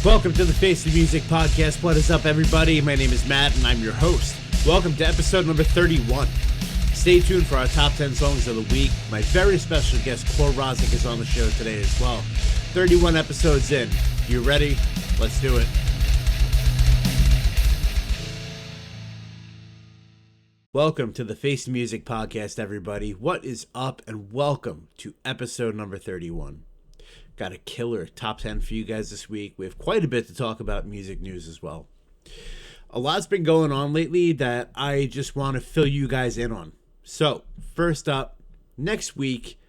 Welcome to the Face of Music podcast. What is up, everybody? My name is Matt, and I'm your host. Welcome to episode number 31. Stay tuned for our top 10 songs of the week. My very special guest, Rozzik, is on the show today as well. 31 episodes in. You ready? Let's do it. Welcome to the Face of Music podcast, everybody. What is up, and welcome to episode number 31. Got a killer top 10 for you guys this week. We have quite a bit to talk about music news as well. A lot's been going on lately that I just want to fill you guys in on. So, first up, next week,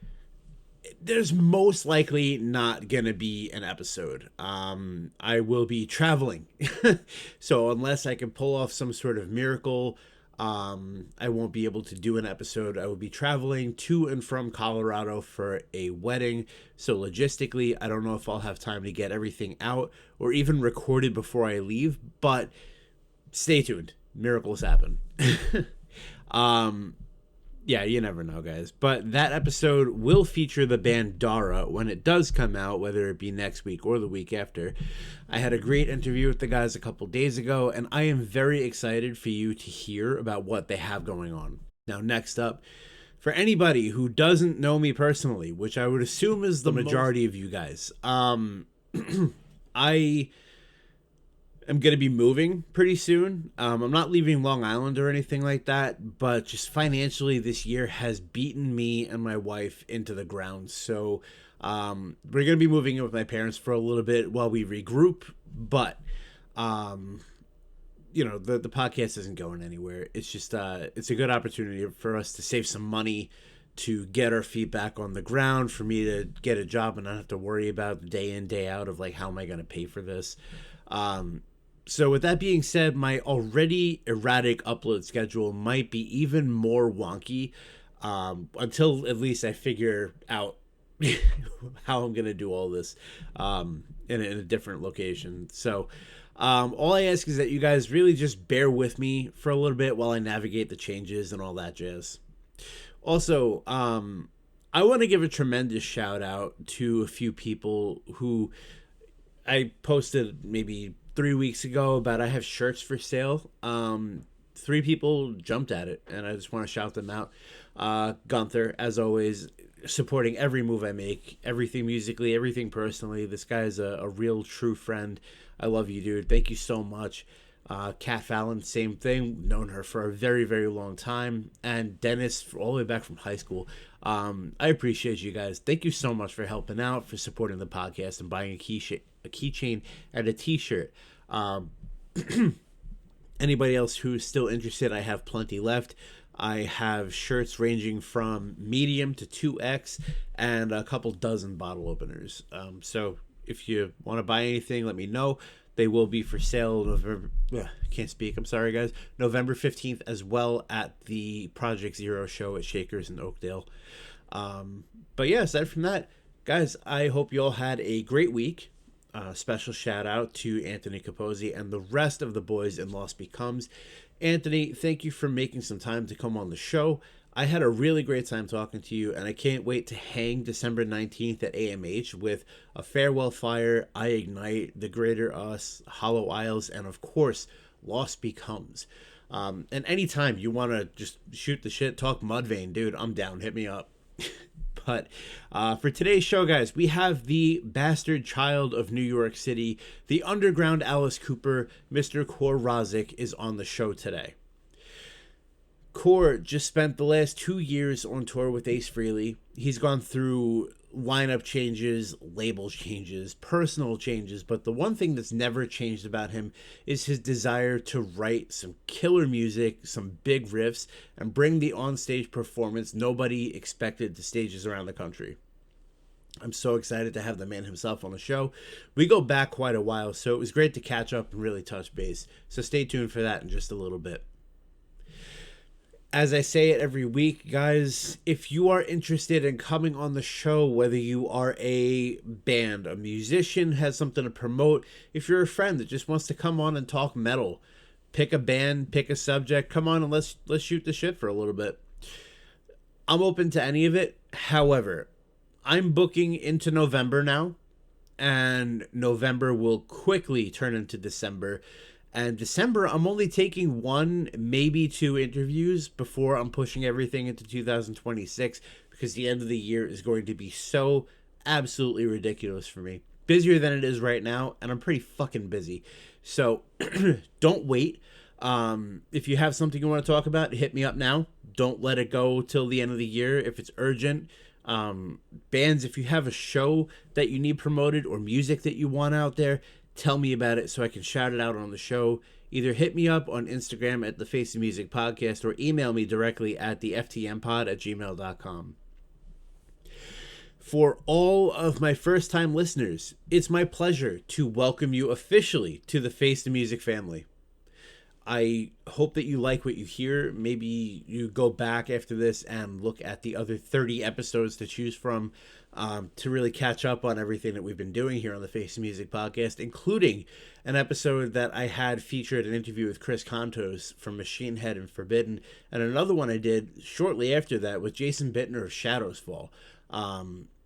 there's most likely not going to be an episode. I will be traveling. So, unless I can pull off some sort of miracle, I won't be able to do an episode. I will be traveling to and from Colorado for a wedding. So logistically, I don't know if I'll have time to get everything out or even recorded before I leave, but stay tuned. Miracles happen. Yeah, you never know, guys. But that episode will feature the band Dara when it does come out, whether it be next week or the week after. I had a great interview with the guys a couple days ago, and I am very excited for you to hear about what they have going on. Now, next up, for anybody who doesn't know me personally, which I would assume is the majority of you guys, I am going to be moving pretty soon. I'm not leaving Long Island or anything like that, but just financially this year has beaten me and my wife into the ground. So we're going to be moving in with my parents for a little bit while we regroup, but you know, the podcast isn't going anywhere. It's just it's a good opportunity for us to save some money, to get our feet back on the ground, for me to get a job and not have to worry about day in, day out of like, how am I going to pay for this? So with that being said, my already erratic upload schedule might be even more wonky until at least I figure out how I'm going to do all this in a different location. So all I ask is that you guys really just bear with me for a little bit while I navigate the changes and all that jazz. Also, I want to give a tremendous shout out to a few people who I posted maybe 3 weeks ago about I have shirts for sale. 3 people jumped at it, and I just want to shout them out. Gunther, as always, supporting every move I make, everything musically, everything personally. This guy is a real true friend. I love you, dude. Thank you so much. Kat Fallon, same thing. Known her for a very, very long time. And Dennis, all the way back from high school. I appreciate you guys. Thank you so much for helping out, for supporting the podcast, and buying a keychain and a t-shirt. Anybody else who's still interested, I have plenty left. I have shirts ranging from medium to 2X and a couple dozen bottle openers. So if you want to buy anything, let me know. They will be for sale November. Can't speak. I'm sorry, guys. November 15th, as well at the Project Zero show at Shakers in Oakdale. But yeah, aside from that, guys, I hope you all had a great week. Special shout out to Anthony Capozzi and the rest of the boys in Lost Becomes. Anthony, thank you for making some time to come on the show. I had a really great time talking to you, and I can't wait to hang December 19th at AMH with A Farewell Fire, I Ignite, The Greater Us, Hollow Isles, and of course, Lost Becomes. And anytime you want to just shoot the shit, talk Mudvayne, dude, I'm down. Hit me up. But for today's show, guys, we have the Bastard Child of New York City, the underground Alice Cooper, Mr. Rozzik is on the show today. Core just spent the last 2 years on tour with Ace Frehley. He's gone through lineup changes, label changes, personal changes, but the one thing that's never changed about him is his desire to write some killer music, some big riffs, and bring the onstage performance nobody expected to stages around the country. I'm so excited to have the man himself on the show. We go back quite a while, so it was great to catch up and really touch base. So stay tuned for that in just a little bit. As I say it every week, guys, if you are interested in coming on the show, whether you are a band, a musician, has something to promote, if you're a friend that just wants to come on and talk metal, pick a band, pick a subject, come on and let's shoot the shit for a little bit. I'm open to any of it. However, I'm booking into November now, and November will quickly turn into December. And December, I'm only taking 1, maybe 2 interviews before I'm pushing everything into 2026, because the end of the year is going to be so absolutely ridiculous for me. Busier than it is right now, and I'm pretty fucking busy. So don't wait. If you have something you want to talk about, hit me up now. Don't let it go till the end of the year if it's urgent. Bands, if you have a show that you need promoted or music that you want out there, tell me about it so I can shout it out on the show. Either hit me up on Instagram at the Face of Music Podcast or email me directly at the ftmpod@gmail.com. For all of my first-time listeners, it's my pleasure to welcome you officially to the Face of Music family. I hope that you like what you hear. Maybe you go back after this and look at the other 30 episodes to choose from to really catch up on everything that we've been doing here on the Face of Music podcast, including an episode that I had featured an interview with Chris Contos from Machine Head and Forbidden, and another one I did shortly after that with Jason Bittner of Shadows Fall.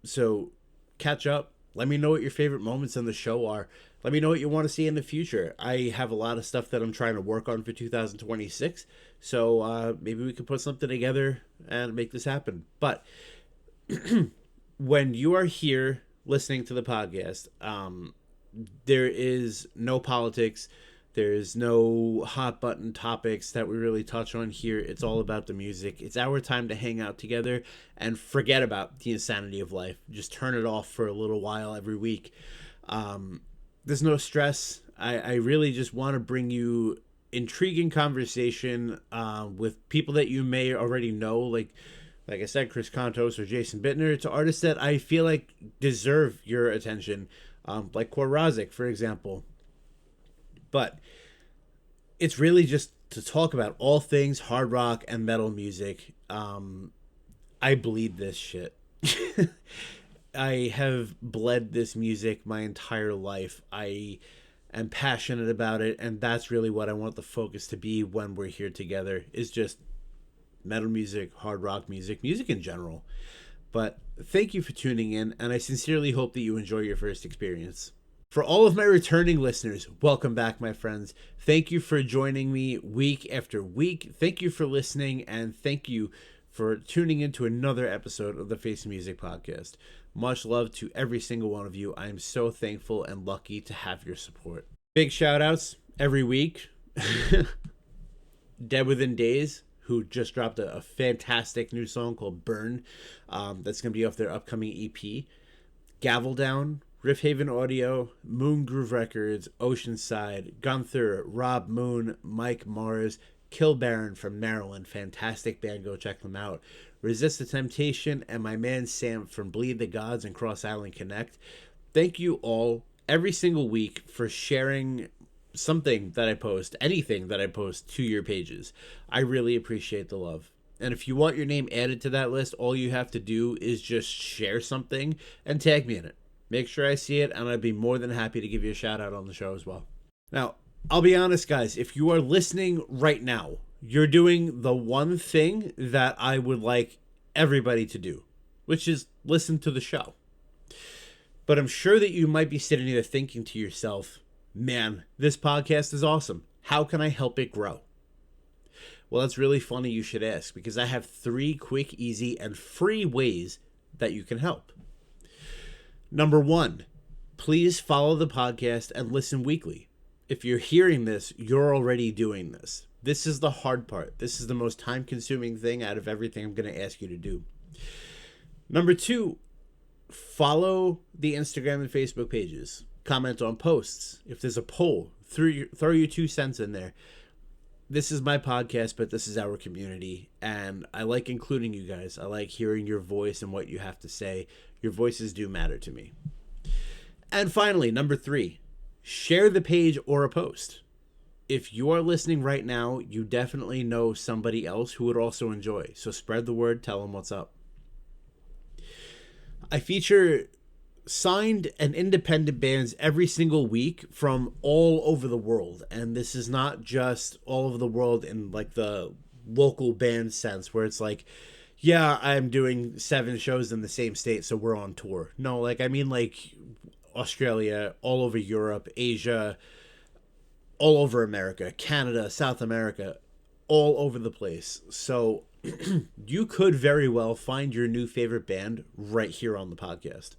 So catch up. Let me know what your favorite moments on the show are. Let me know what you want to see in the future. I have a lot of stuff that I'm trying to work on for 2026. So maybe we can put something together and make this happen. But when you are here listening to the podcast, there is no politics. There's no hot button topics that we really touch on here. It's all about the music. It's our time to hang out together and forget about the insanity of life. Just turn it off for a little while every week. There's no stress. I really just want to bring you intriguing conversation with people that you may already know, like I said, Chris Contos or Jason Bittner. It's artists that I feel like deserve your attention, like Rozzik, for example. But it's really just to talk about all things hard rock and metal music. I bleed this shit. I have bled this music my entire life. I am passionate about it, and that's really what I want the focus to be when we're here together, is just metal music, hard rock music, music in general. But thank you for tuning in, and I sincerely hope that you enjoy your first experience. For all of my returning listeners, welcome back, my friends. Thank you for joining me week after week. Thank you for listening, and thank you for tuning into another episode of the Face of Music podcast. Much love to every single one of you. I am so thankful and lucky to have your support. Big shout outs every week. Dead Within Days, who just dropped a fantastic new song called Burn. That's going to be off their upcoming EP. Gavel Down, Riff Haven Audio, Moon Groove Records, Oceanside, Gunther, Rob Moon, Mike Mars, Kill Baron from Maryland. Fantastic band. Go check them out. Resist the Temptation, and my man Sam from Bleed the Gods and Cross Island Connect. Thank you all every single week for sharing something that I post, anything that I post to your pages. I really appreciate the love. And if you want your name added to that list, all you have to do is just share something and tag me in it. Make sure I see it, and I'd be more than happy to give you a shout out on the show as well. Now, I'll be honest, guys, if you are listening right now, you're doing the one thing that I would like everybody to do, which is listen to the show. But I'm sure that you might be sitting there thinking to yourself, man, this podcast is awesome. How can I help it grow? Well, that's really funny you should ask, because I have 3 quick, easy, and free ways that you can help. Number 1, please follow the podcast and listen weekly. If you're hearing this, you're already doing this. This is the hard part. This is the most time-consuming thing out of everything I'm going to ask you to do. Number 2, follow the Instagram and Facebook pages. Comment on posts. If there's a poll, throw your 2 cents in there. This is my podcast, but this is our community, and I like including you guys. I like hearing your voice and what you have to say. Your voices do matter to me. And finally, number 3, share the page or a post. If you are listening right now, you definitely know somebody else who would also enjoy. So spread the word, tell them what's up. I feature signed and independent bands every single week from all over the world. And this is not just all over the world in like the local band sense where it's like, yeah, I'm doing 7 shows in the same state, so we're on tour. No, like I mean like Australia, all over Europe, Asia, all over America, Canada, South America, all over the place. So you could very well find your new favorite band right here on the podcast.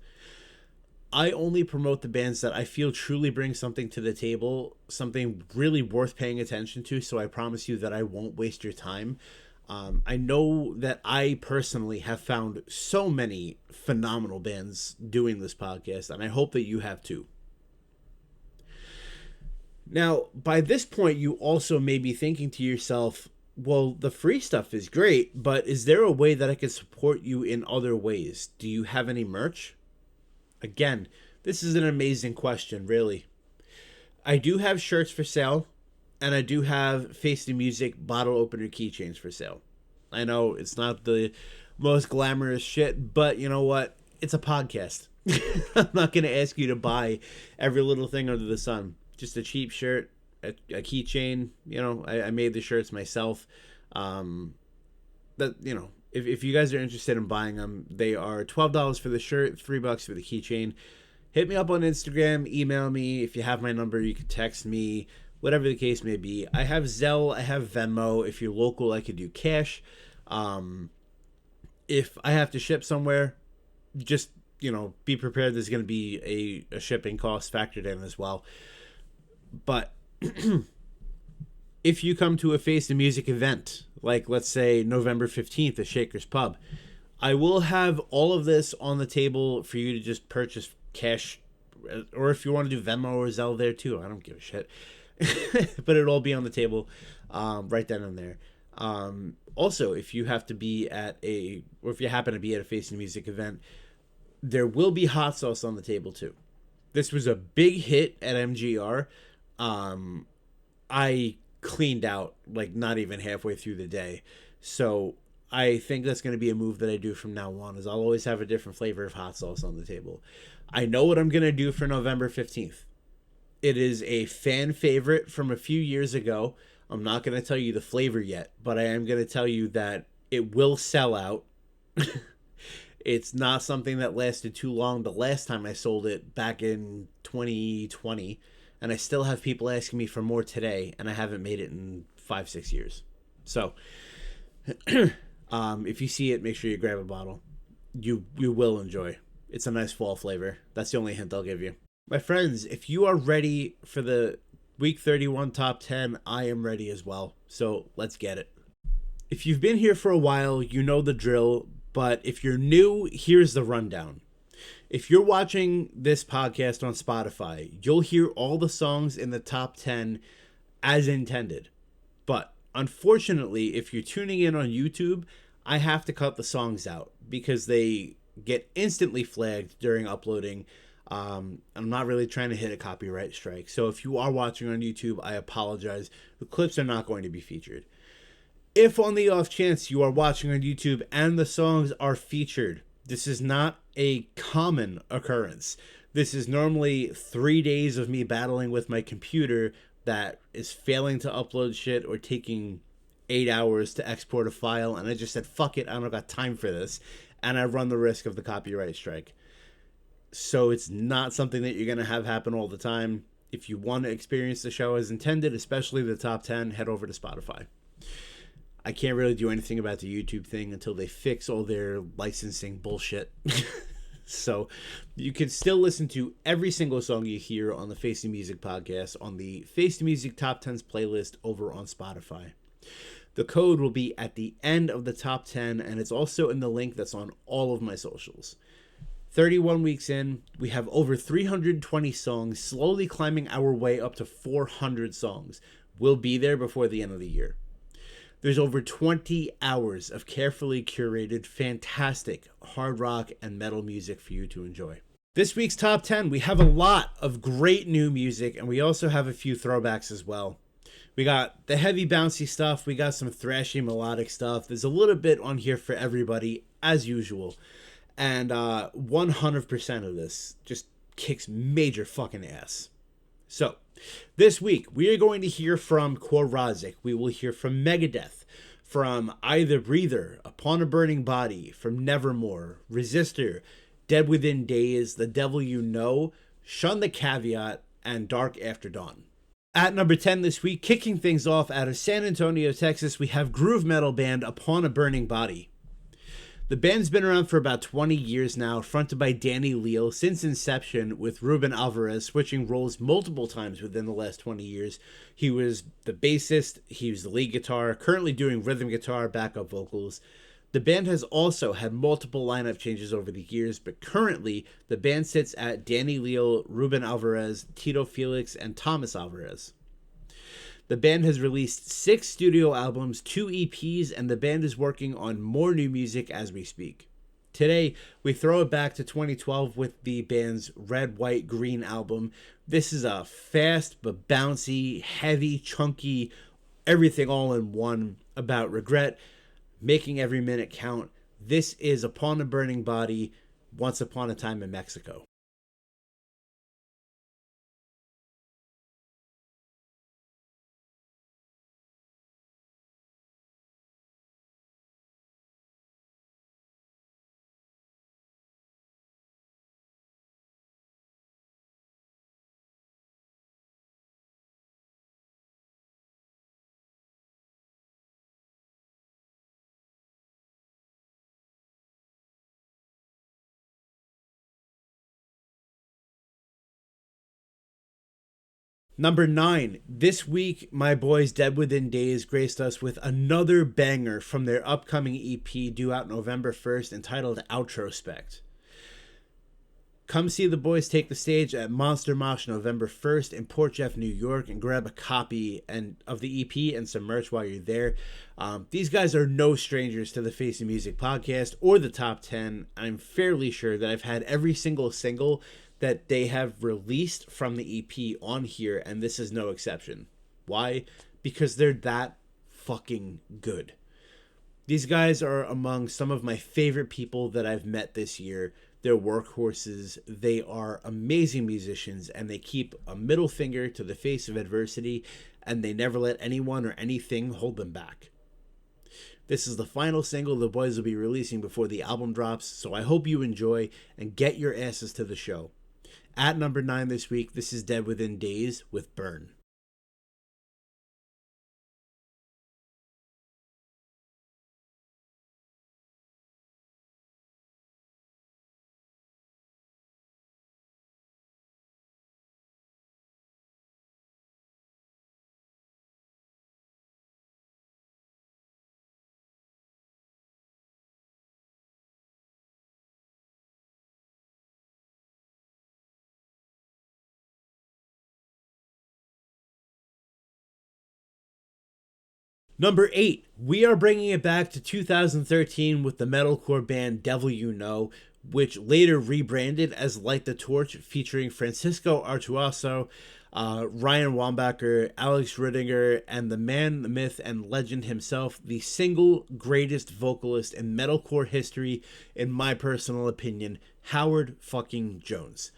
I only promote the bands that I feel truly bring something to the table, something really worth paying attention to, so I promise you that I won't waste your time. I know that I personally have found so many phenomenal bands doing this podcast, and I hope that you have too. Now, by this point, you also may be thinking to yourself, well, the free stuff is great, but is there a way that I can support you in other ways? Do you have any merch? Again, this is an amazing question, really. I do have shirts for sale, and I do have Face the Music bottle opener keychains for sale. I know it's not the most glamorous shit, but you know what? It's a podcast. I'm not going to ask you to buy every little thing under the sun. Just a cheap shirt, a keychain. You know, I made the shirts myself. That, you know, if you guys are interested in buying them, they are $12 for the shirt, $3 for the keychain. Hit me up on Instagram, email me. If you have my number, you can text me, whatever the case may be. I have Zelle, I have Venmo. If you're local, I could do cash. If I have to ship somewhere, just, you know, be prepared. There's going to be a shipping cost factored in as well. But if you come to a Face the Music event, like let's say November 15th at Shaker's Pub, I will have all of this on the table for you to just purchase cash, or if you want to do Venmo or Zelle there too, I don't give a shit. But it'll all be on the table right then and there. Also, if you have to be at or if you happen to be at a Face the Music event, there will be hot sauce on the table too. This was a big hit at MGR. I cleaned out like not even halfway through the day. So I think that's going to be a move that I do from now on, is I'll always have a different flavor of hot sauce on the table. I know what I'm going to do for November 15th. It is a fan favorite from a few years ago. I'm not going to tell you the flavor yet, but I am going to tell you that it will sell out. It's not something that lasted too long. The last time I sold it back in 2020, and I still have people asking me for more today, and I haven't made it in 5-6 years. So, if you see it, make sure you grab a bottle. You will enjoy. It's a nice fall flavor. That's the only hint I'll give you. My friends, if you are ready for the Week 31 Top 10, I am ready as well. So, let's get it. If you've been here for a while, you know the drill, but if you're new, here's the rundown. If you're watching this podcast on Spotify, you'll hear all the songs in the top 10 as intended. But unfortunately, if you're tuning in on YouTube, I have to cut the songs out because they get instantly flagged during uploading. I'm not really trying to hit a copyright strike. So if you are watching on YouTube, I apologize. The clips are not going to be featured. If on the off chance you are watching on YouTube and the songs are featured, this is not a common occurrence. This is normally 3 days of me battling with my computer that is failing to upload shit or taking 8 hours to export a file, and I just said, fuck it, I don't got time for this, and I run the risk of the copyright strike. So it's not something that you're going to have happen all the time. If you want to experience the show as intended, especially the top 10, head over to Spotify. I can't really do anything about the YouTube thing until they fix all their licensing bullshit. So you can still listen to every single song you hear on the Face the Music podcast on the Face the Music Top 10s playlist over on Spotify. The code will be at the end of the top 10, and it's also in the link that's on all of my socials. 31 weeks in, we have over 320 songs, slowly climbing our way up to 400 songs. We'll be there before the end of the year. There's over 20 hours of carefully curated, fantastic hard rock and metal music for you to enjoy. This week's top 10, we have a lot of great new music, and we also have a few throwbacks as well. We got the heavy bouncy stuff, we got some thrashy melodic stuff. There's a little bit on here for everybody, as usual. And 100% of this just kicks major fucking ass. So, this week, we are going to hear from Rozzik. We will hear from Megadeth, from Either Breather, Upon a Burning Body, from Nevermore, Resistor, Dead Within Days, The Devil You Know, Shun the Caveat, and Dark After Dawn. At number 10 this week, kicking things off out of San Antonio, Texas, we have groove metal band Upon a Burning Body. The band's been around for about 20 years now, fronted by Danny Leal since inception, with Ruben Alvarez switching roles multiple times within the last 20 years. He was the bassist, he was the lead guitar, currently doing rhythm guitar, backup vocals. The band has also had multiple lineup changes over the years, but currently the band sits at Danny Leal, Ruben Alvarez, Tito Felix, and Thomas Alvarez. The band has released 6 studio albums, 2 EPs, and the band is working on more new music as we speak. Today, we throw it back to 2012 with the band's Red, White, Green album. This is a fast but bouncy, heavy, chunky, everything all in one about regret, making every minute count. This is Upon a Burning Body, Once Upon a Time in Mexico. Number 9, this week, my boys Dead Within Days graced us with another banger from their upcoming EP due out November 1st entitled Outrospect. Come see the boys take the stage at Monster Mosh November 1st in Port Jeff, New York, and grab a copy of the EP and some merch while you're there. These guys are no strangers to the Face of Music podcast or the Top 10. I'm fairly sure that I've had every single that they have released from the EP on here, and this is no exception. Why? Because they're that fucking good. These guys are among some of my favorite people that I've met this year. They're workhorses, they are amazing musicians, and they keep a middle finger to the face of adversity, and they never let anyone or anything hold them back. This is the final single the boys will be releasing before the album drops, so I hope you enjoy and get your asses to the show. At number 9 this week, this is Dead Within Days with Burn. Number 8, we are bringing it back to 2013 with the metalcore band Devil You Know, which later rebranded as Light the Torch, featuring Francisco Artuaso, Ryan Wambacher, Alex Ridinger, and the man, the myth, and legend himself, the single greatest vocalist in metalcore history, in my personal opinion, Howard fucking Jones.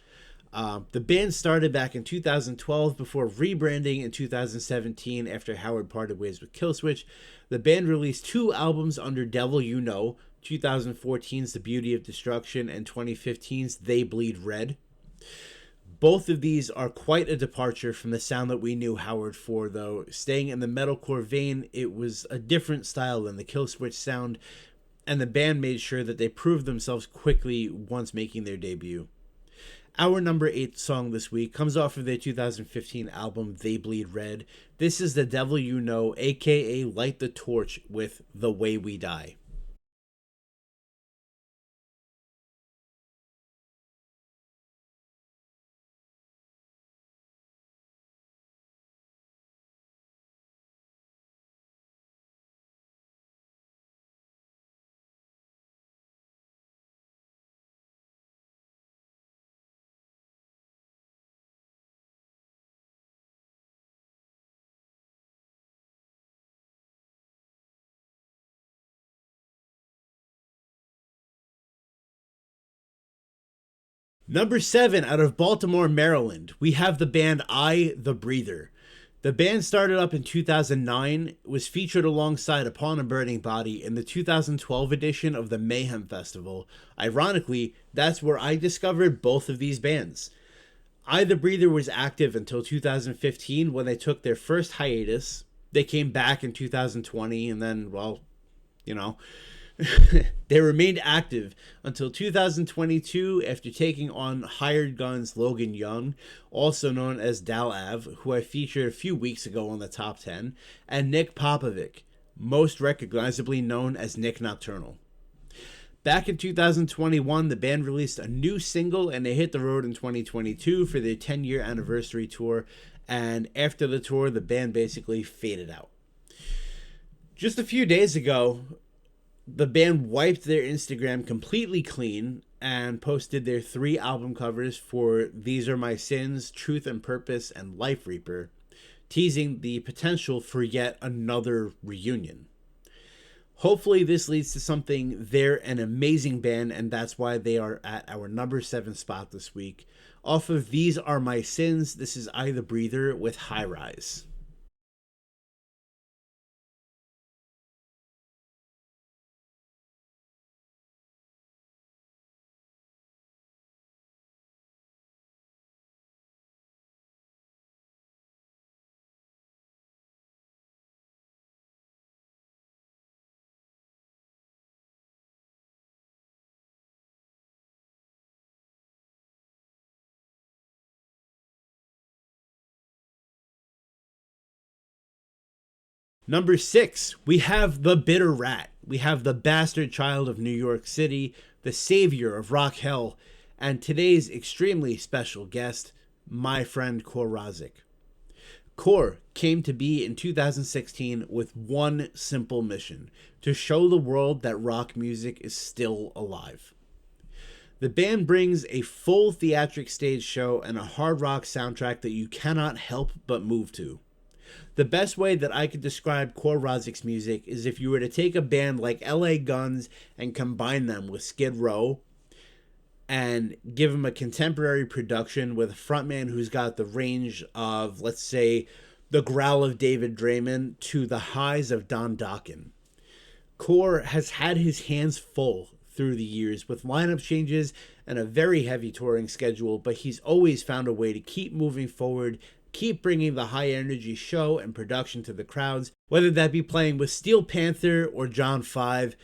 The band started back in 2012 before rebranding in 2017 after Howard parted ways with Killswitch. The band released 2 albums under Devil You Know, 2014's The Beauty of Destruction and 2015's They Bleed Red. Both of these are quite a departure from the sound that we knew Howard for, though. Staying in the metalcore vein, it was a different style than the Killswitch sound, and the band made sure that they proved themselves quickly once making their debut. Our number 8 song this week comes off of their 2015 album, They Bleed Red. This is The Devil You Know, aka Light the Torch, with The Way We Die. Number 7, out of Baltimore, Maryland, we have the band I, The Breather. The band started up in 2009, was featured alongside Upon a Burning Body in the 2012 edition of the Mayhem Festival. Ironically, that's where I discovered both of these bands. I, The Breather was active until 2015 when they took their first hiatus. They came back in 2020 and then, well, you know, they remained active until 2022 after taking on Hired Gun's Logan Young, also known as Dal Av, who I featured a few weeks ago on the top 10, and Nick Popovic, most recognizably known as Nick Nocturnal. Back in 2021, the band released a new single and they hit the road in 2022 for their 10-year anniversary tour, and after the tour, the band basically faded out. Just a few days ago, the band wiped their Instagram completely clean and posted their 3 album covers for These Are My Sins, Truth and Purpose, and Life Reaper, teasing the potential for yet another reunion. Hopefully this leads to something. They're an amazing band, and that's why they are at our number 7 spot this week. Off of These Are My Sins, this is I, The Breather with High Rise. Number 6, we have The Bitter Rat. We have the Bastard Child of New York City, the savior of rock hell, and today's extremely special guest, my friend Kor Rozzik. Kor came to be in 2016 with one simple mission: to show the world that rock music is still alive. The band brings a full theatric stage show and a hard rock soundtrack that you cannot help but move to. The best way that I could describe Kor Rozzik's music is if you were to take a band like LA Guns and combine them with Skid Row and give them a contemporary production with a frontman who's got the range of, let's say, the growl of David Draymond to the highs of Don Dokken. Kor has had his hands full through the years with lineup changes and a very heavy touring schedule, but he's always found a way to keep moving forward, keep bringing the high energy show and production to the crowds, whether that be playing with Steel Panther or John 5,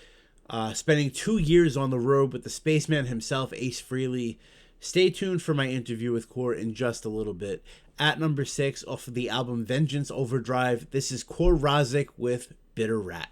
spending 2 years on the road with the spaceman himself, Ace Frehley. Stay tuned for my interview with Kor in just a little bit. At number 6, off of the album Vengeance Overdrive, this is Kor Rozzik with Bitter Rat.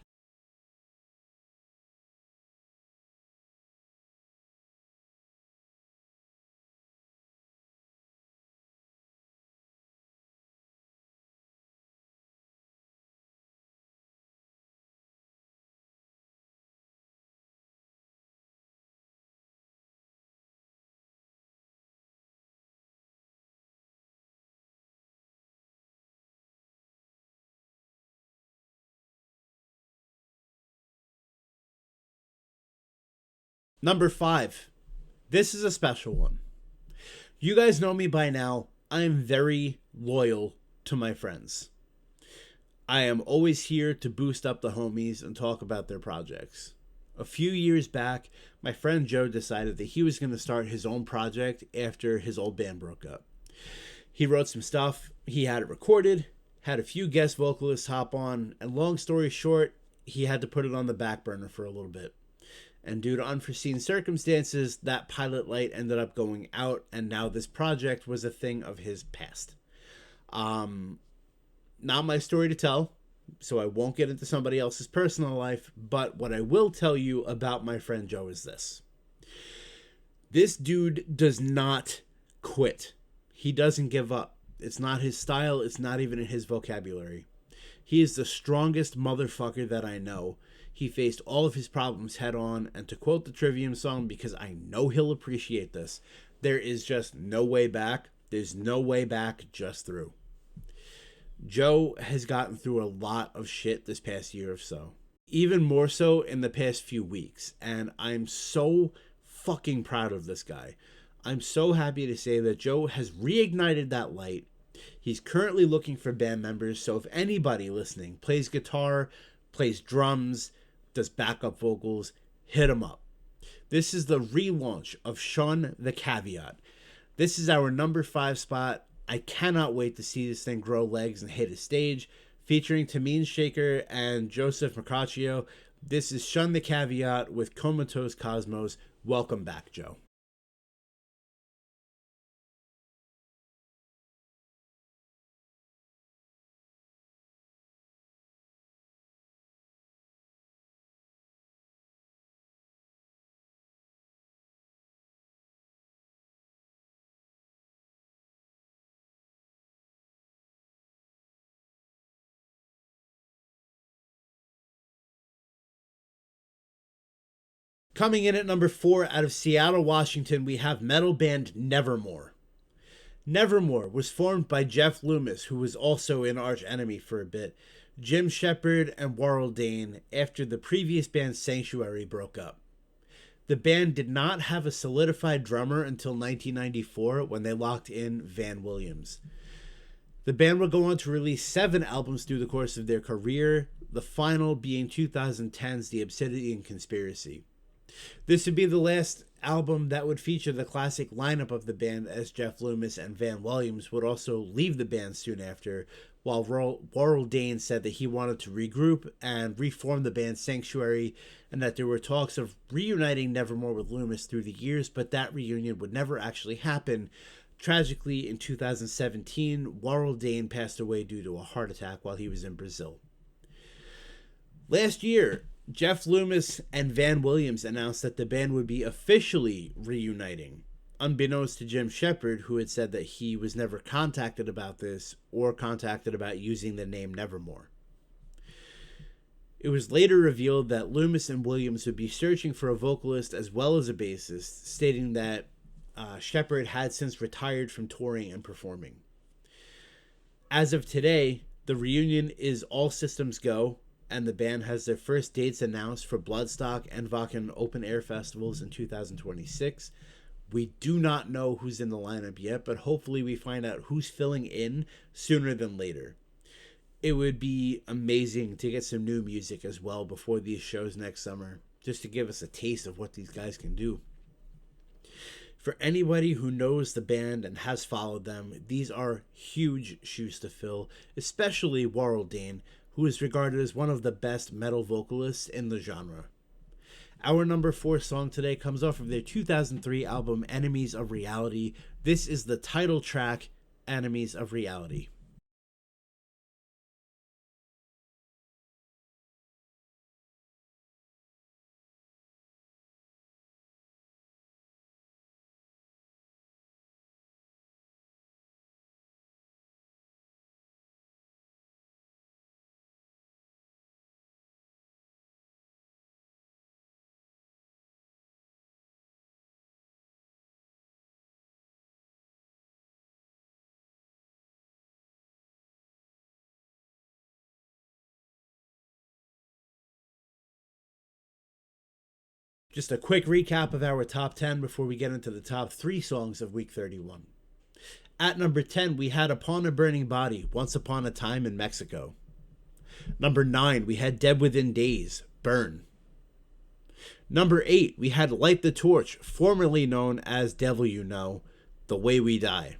Number 5. This is a special one. You guys know me by now. I am very loyal to my friends. I am always here to boost up the homies and talk about their projects. A few years back, my friend Joe decided that he was going to start his own project after his old band broke up. He wrote some stuff, he had it recorded, had a few guest vocalists hop on, and long story short, he had to put it on the back burner for a little bit. And due to unforeseen circumstances, that pilot light ended up going out, and now this project was a thing of his past. Not my story to tell, so I won't get into somebody else's personal life, but what I will tell you about my friend Joe is this. This dude does not quit. He doesn't give up. It's not his style. It's not even in his vocabulary. He is the strongest motherfucker that I know. He faced all of his problems head on, and to quote the Trivium song, because I know he'll appreciate this, there is just no way back. There's no way back, just through. Joe has gotten through a lot of shit this past year or so. Even more so in the past few weeks. And I'm so fucking proud of this guy. I'm so happy to say that Joe has reignited that light. He's currently looking for band members, so if anybody listening plays guitar, plays drums, does backup vocals, hit him up. This is the relaunch of Shun the Caveat. This is our number 5 spot. I cannot wait to see this thing grow legs and hit a stage. Featuring Tameen Shaker and Joseph Macaccio, this is Shun the Caveat with Comatose Cosmos. Welcome back, Joe. Coming in at number 4 out of Seattle, Washington, we have metal band Nevermore. Nevermore was formed by Jeff Loomis, who was also an arch enemy for a bit, Jim Shepard, and Warrell Dane after the previous band Sanctuary broke up. The band did not have a solidified drummer until 1994 when they locked in Van Williams. The band would go on to release 7 albums through the course of their career, the final being 2010's The Obsidian Conspiracy. This would be the last album that would feature the classic lineup of the band, as Jeff Loomis and Van Williams would also leave the band soon after, while Warrell Dane said that he wanted to regroup and reform the band Sanctuary, and that there were talks of reuniting Nevermore with Loomis through the years, but that reunion would never actually happen. Tragically, in 2017, Warrell Dane passed away due to a heart attack while he was in Brazil. Last year, Jeff Loomis and Van Williams announced that the band would be officially reuniting, unbeknownst to Jim Shepard, who had said that he was never contacted about this or contacted about using the name Nevermore. It was later revealed that Loomis and Williams would be searching for a vocalist as well as a bassist, stating that Shepard had since retired from touring and performing. As of today, the reunion is all systems go, and the band has their first dates announced for Bloodstock and Wacken open air festivals in 2026. We do not know who's in the lineup yet, but hopefully we find out who's filling in sooner than later. It would be amazing to get some new music as well before these shows next summer, just to give us a taste of what these guys can do. For anybody who knows the band and has followed them, these are huge shoes to fill, especially Warrell Dane, who is regarded as one of the best metal vocalists in the genre. Our number 4 song today comes off of their 2003 album Enemies of Reality. This is the title track, Enemies of Reality. Just a quick recap of our top 10 before we get into the top 3 songs of week 31. At number 10, we had Upon a Burning Body, Once Upon a Time in Mexico. Number 9, we had Dead Within Days, Burn. Number 8, we had Light the Torch, formerly known as Devil You Know, The Way We Die.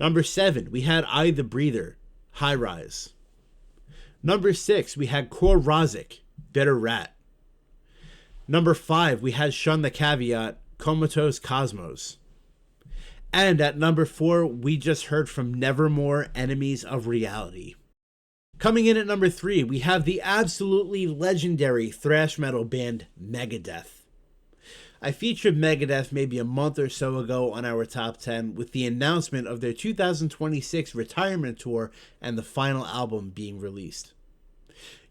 Number 7, we had I the Breather, High Rise. Number 6, we had Core Rozzik, Bitter Rat. Number 5, we had Shun the Caveat, Comatose Cosmos. And at number 4, we just heard from Nevermore, Enemies of Reality. Coming in at number 3, we have the absolutely legendary thrash metal band Megadeth. I featured Megadeth maybe a month or so ago on our top 10 with the announcement of their 2026 retirement tour and the final album being released.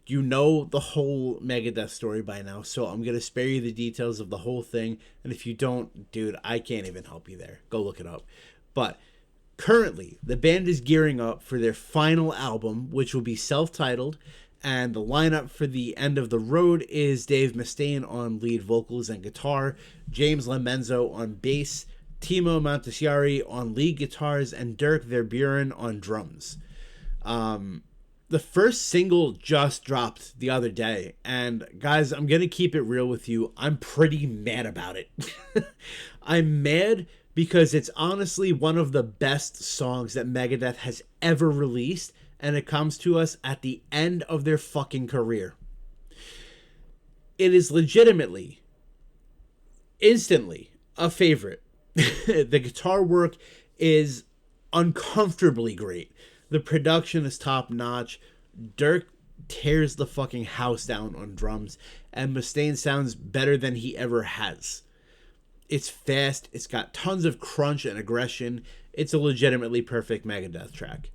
You know the whole Megadeth story by now, so I'm going to spare you the details of the whole thing. And if you don't, dude, I can't even help you there. Go look it up. But currently, the band is gearing up for their final album, which will be self-titled. And the lineup for the end of the road is Dave Mustaine on lead vocals and guitar, James Lemenzo on bass, Timo Montesiari on lead guitars, and Dirk Verburen on drums. The first single just dropped the other day, and guys, I'm going to keep it real with you. I'm pretty mad about it. I'm mad because it's honestly one of the best songs that Megadeth has ever released, and it comes to us at the end of their fucking career. It is legitimately, instantly, a favorite. The guitar work is uncomfortably great. The production is top notch. Dirk tears the fucking house down on drums, and Mustaine sounds better than he ever has. It's fast. It's got tons of crunch and aggression. It's a legitimately perfect Megadeth track.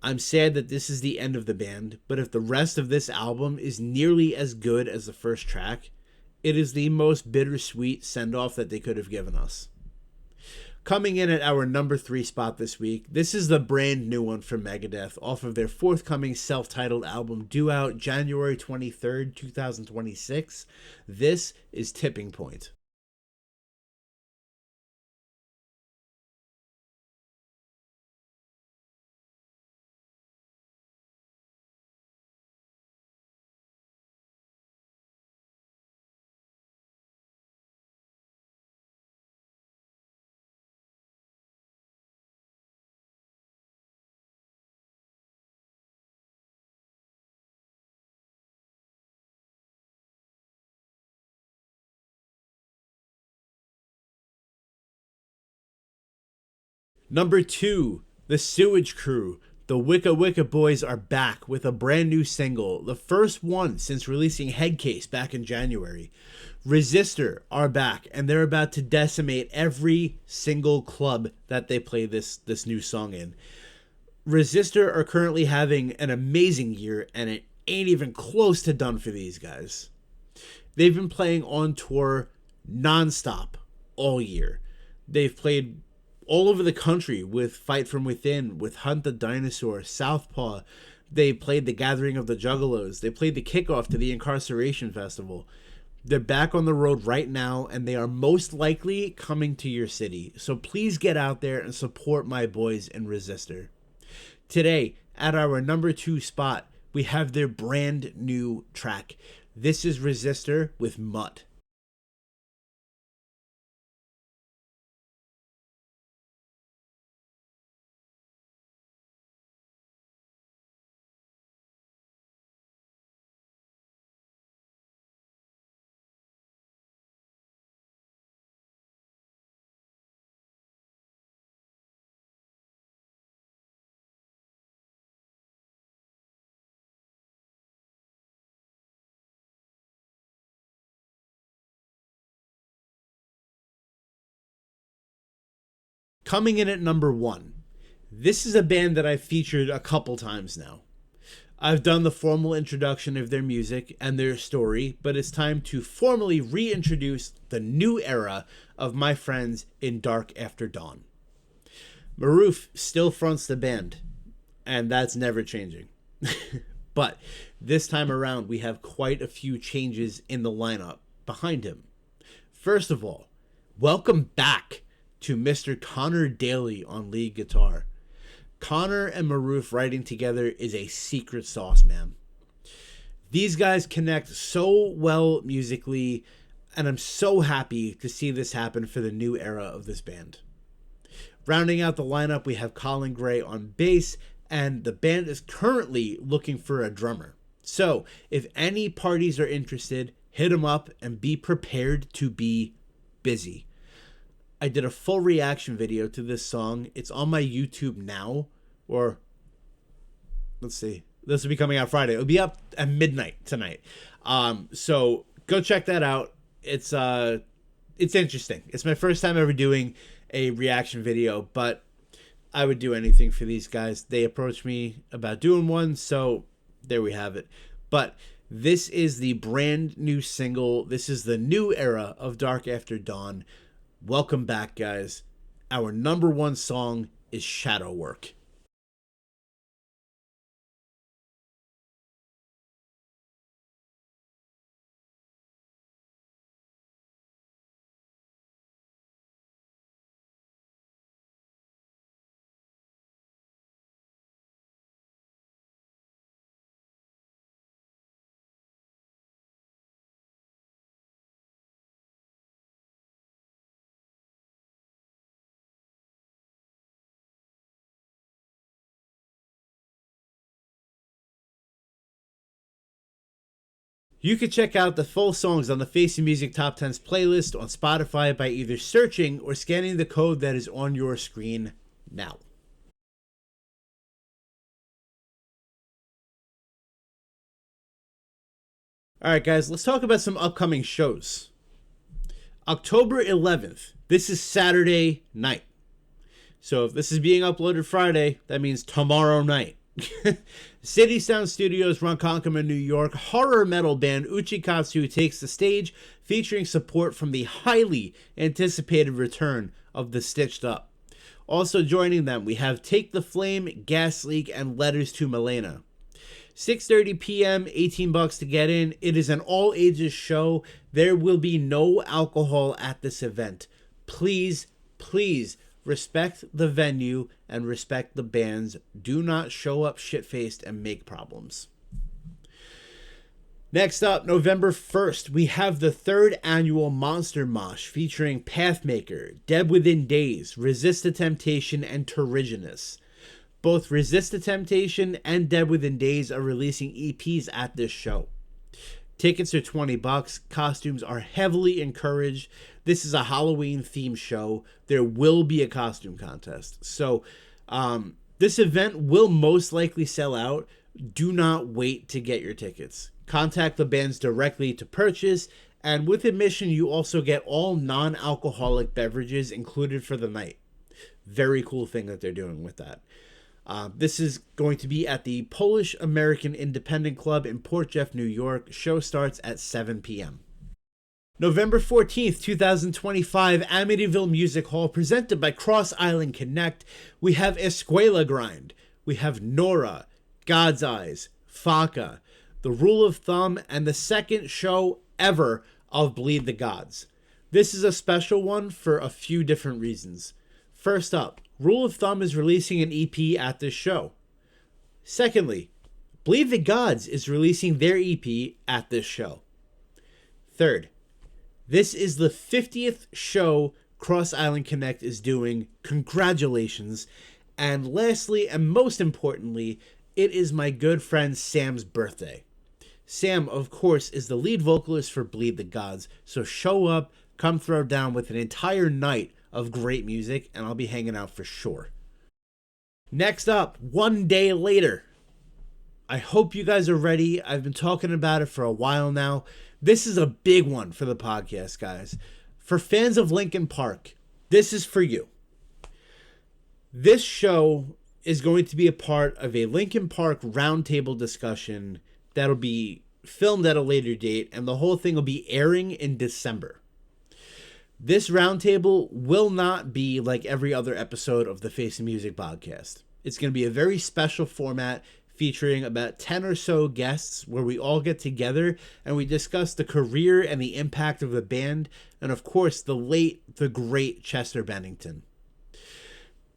I'm sad that this is the end of the band, but if the rest of this album is nearly as good as the first track, it is the most bittersweet send-off that they could have given us. Coming in at our number 3 spot this week, this is the brand new one from Megadeth off of their forthcoming self-titled album due out January 23rd, 2026. This is Tipping Point. Number 2, The Sewage Crew. The Wicca Wicca Boys are back with a brand new single, the first one since releasing Headcase back in January. Resistor are back, and they're about to decimate every single club that they play this new song in. Resistor are currently having an amazing year, and it ain't even close to done for these guys. They've been playing on tour nonstop all year. They've played all over the country with Fight From Within, with Hunt the Dinosaur, Southpaw. They played the Gathering of the Juggalos. They played the kickoff to the Incarceration Festival. They're back on the road right now, and they are most likely coming to your city. So please get out there and support my boys in Resistor. Today, at our number 2 spot, we have their brand new track. This is Resistor with Mutt. Coming in at number 1, this is a band that I've featured a couple times now. I've done the formal introduction of their music and their story, but it's time to formally reintroduce the new era of my friends in Dark After Dawn. Maroof still fronts the band, and that's never changing. But this time around, we have quite a few changes in the lineup behind him. First of all, welcome back to Mr. Connor Daly on lead guitar. Connor and Maroof writing together is a secret sauce, man. These guys connect so well musically, and I'm so happy to see this happen for the new era of this band. Rounding out the lineup, we have Colin Gray on bass, and the band is currently looking for a drummer. So if any parties are interested, hit them up and be prepared to be busy. I did a full reaction video to this song. It's on my YouTube now, or let's see, this will be coming out Friday. It'll be up at midnight tonight. So go check that out. It's interesting. It's my first time ever doing a reaction video, but I would do anything for these guys. They approached me about doing one, so there we have it. But this is the brand new single. This is the new era of Dark After Dawn. Welcome back, guys. Our number one song is Shadow Work. You can check out the full songs on the Face Music Top 10s playlist on Spotify by either searching or scanning the code that is on your screen now. Alright guys, let's talk about some upcoming shows. October 11th, this is Saturday night. So if this is being uploaded Friday, that means tomorrow night. City Sound Studios, Ronkonkoma, New York, horror metal band Uchikatsu takes the stage, featuring support from the highly anticipated return of the Stitched Up. Also joining them, we have Take the Flame, Gas Leak, and Letters to Milena. 6:30 p.m., $18 to get in. It is an all-ages show. There will be no alcohol at this event. Please, please, respect the venue and respect the bands. Do not show up shit-faced and make problems. Next up, November 1st, we have the 3rd annual Monster Mosh featuring Pathmaker, Dead Within Days, Resist the Temptation, and Terrigenous. Both Resist the Temptation and Dead Within Days are releasing EPs at this show. Tickets are $20. Costumes are heavily encouraged. This is a Halloween themed show. There will be a costume contest. So this event will most likely sell out. Do not wait to get your tickets. Contact the bands directly to purchase. And with admission, you also get all non-alcoholic beverages included for the night. Very cool thing that they're doing with that. This is going to be at the Polish American Independent Club in Port Jeff, New York. Show starts at 7 p.m. November 14th, 2025, Amityville Music Hall, presented by Cross Island Connect. We have Escuela Grind. We have Nora, God's Eyes, Faka, The Rule of Thumb, and the second show ever of Bleed the Gods. This is a special one for a few different reasons. First up, Rule of Thumb is releasing an EP at this show. Secondly, Bleed the Gods is releasing their EP at this show. Third, this is the 50th show Cross Island Connect is doing. Congratulations. And lastly, and most importantly, it is my good friend Sam's birthday. Sam, of course, is the lead vocalist for Bleed the Gods. So show up, come throw down with an entire night of great music, and I'll be hanging out for sure. Next up, One Day Later. I hope you guys are ready. I've been talking about it for a while now. This is a big one for the podcast, guys. For fans of Linkin Park, this is for you. This show is going to be a part of a Linkin Park roundtable discussion that'll be filmed at a later date, and the whole thing will be airing in December. This roundtable will not be like every other episode of the Face of Music podcast. It's going to be a very special format featuring about 10 or so guests where we all get together and we discuss the career and the impact of the band, and of course the great Chester Bennington.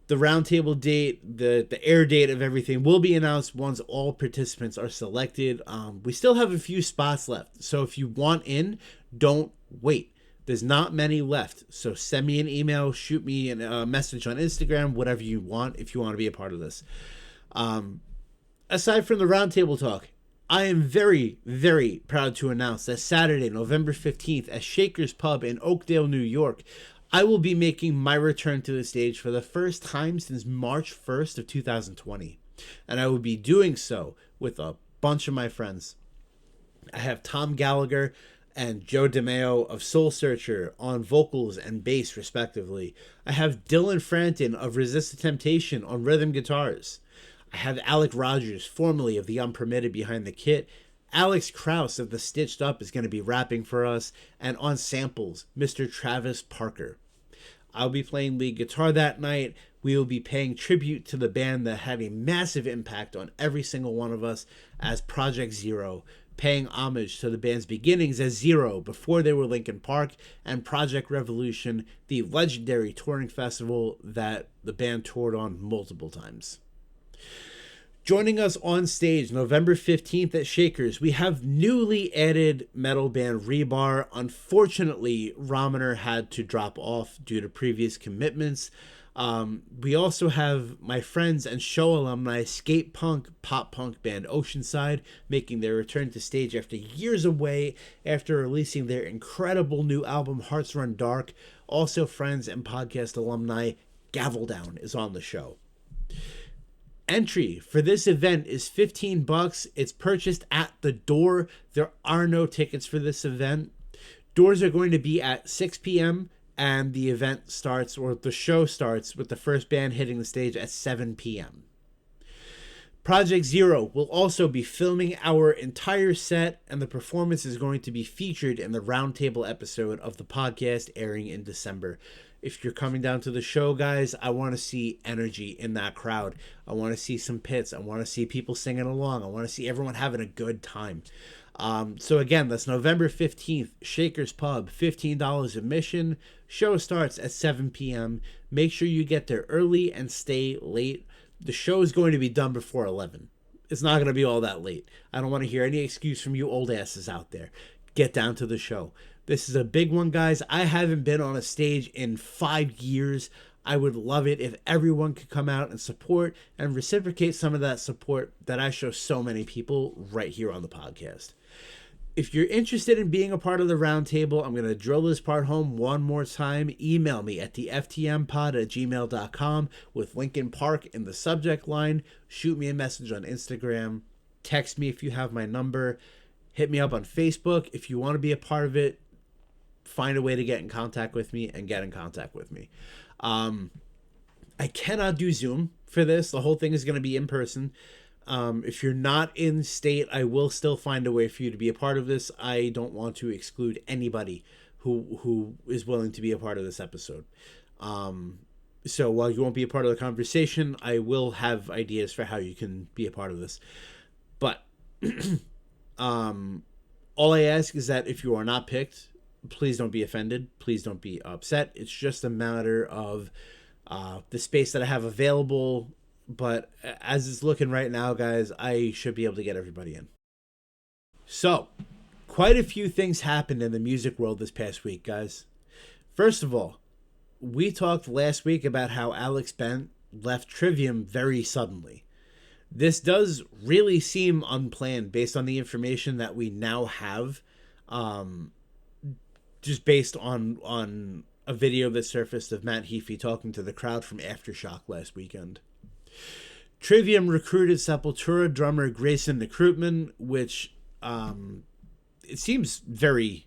The roundtable date, the air date of everything will be announced once all participants are selected. We still have a few spots left, so if you want in, don't wait. There's not many left, so send me an email, shoot me a message on Instagram, whatever you want, if you want to be a part of this. Aside from the roundtable talk, I am very, very proud to announce that Saturday, November 15th, at Shaker's Pub in Oakdale, New York, I will be making my return to the stage for the first time since March 1st of 2020. And I will be doing so with a bunch of my friends. I have Tom Gallagher and Joe DeMeo of Soul Searcher on vocals and bass, respectively. I have Dylan Franton of Resist the Temptation on rhythm guitars. I have Alec Rogers, formerly of The Unpermitted, behind the kit. Alex Krause of The Stitched Up is going to be rapping for us. And on samples, Mr. Travis Parker. I'll be playing lead guitar that night. We will be paying tribute to the band that had a massive impact on every single one of us as Project Zero, paying homage to the band's beginnings as Zero before they were Linkin Park, and Project Revolution, the legendary touring festival that the band toured on multiple times. Joining us on stage November 15th at Shakers, we have newly added metal band Rebar. Unfortunately, Rominer had to drop off due to previous commitments. We also have my friends and show alumni skate punk, pop punk band Oceanside making their return to stage after years away after releasing their incredible new album Hearts Run Dark. Also, friends and podcast alumni Gavel Down is on the show. Entry for this event is $15. It's purchased at the door. There are no tickets for this event. Doors are going to be at 6 p.m. and the event starts, or the show starts, with the first band hitting the stage at 7 p.m. Project Zero will also be filming our entire set, and the performance is going to be featured in the roundtable episode of the podcast airing in December. If you're coming down to the show, guys, I want to see energy in that crowd. I want to see some pits. I want to see people singing along. I want to see everyone having a good time. So again, that's November 15th, Shaker's Pub, $15 admission. Show starts at 7 p.m. Make sure you get there early and stay late. The show is going to be done before 11. It's not going to be all that late. I don't want to hear any excuse from you old asses out there. Get down to the show. This is a big one, guys. I haven't been on a stage in 5 years. I would love it if everyone could come out and support and reciprocate some of that support that I show so many people right here on the podcast. If you're interested in being a part of the roundtable, I'm going to drill this part home one more time. Email me at theftmpod@gmail.com with Linkin Park in the subject line. Shoot me a message on Instagram. Text me if you have my number. Hit me up on Facebook. If you want to be a part of it, find a way to get in contact with me and get in contact with me. I cannot do Zoom for this. The whole thing is going to be in person. If you're not in state, I will still find a way for you to be a part of this. I don't want to exclude anybody who is willing to be a part of this episode. So while you won't be a part of the conversation, I will have ideas for how you can be a part of this. But all I ask is that if you are not picked, please don't be offended. Please don't be upset. It's just a matter of the space that I have available. But as it's looking right now, guys, I should be able to get everybody in. So, quite a few things happened in the music world this past week, guys. First of all, we talked last week about how Alex Bent left Trivium very suddenly. This does really seem unplanned based on the information that we now have, just based on a video that surfaced of Matt Heafy talking to the crowd from Aftershock last weekend. Trivium recruited Sepultura drummer Grayson Recruitman, which it seems very,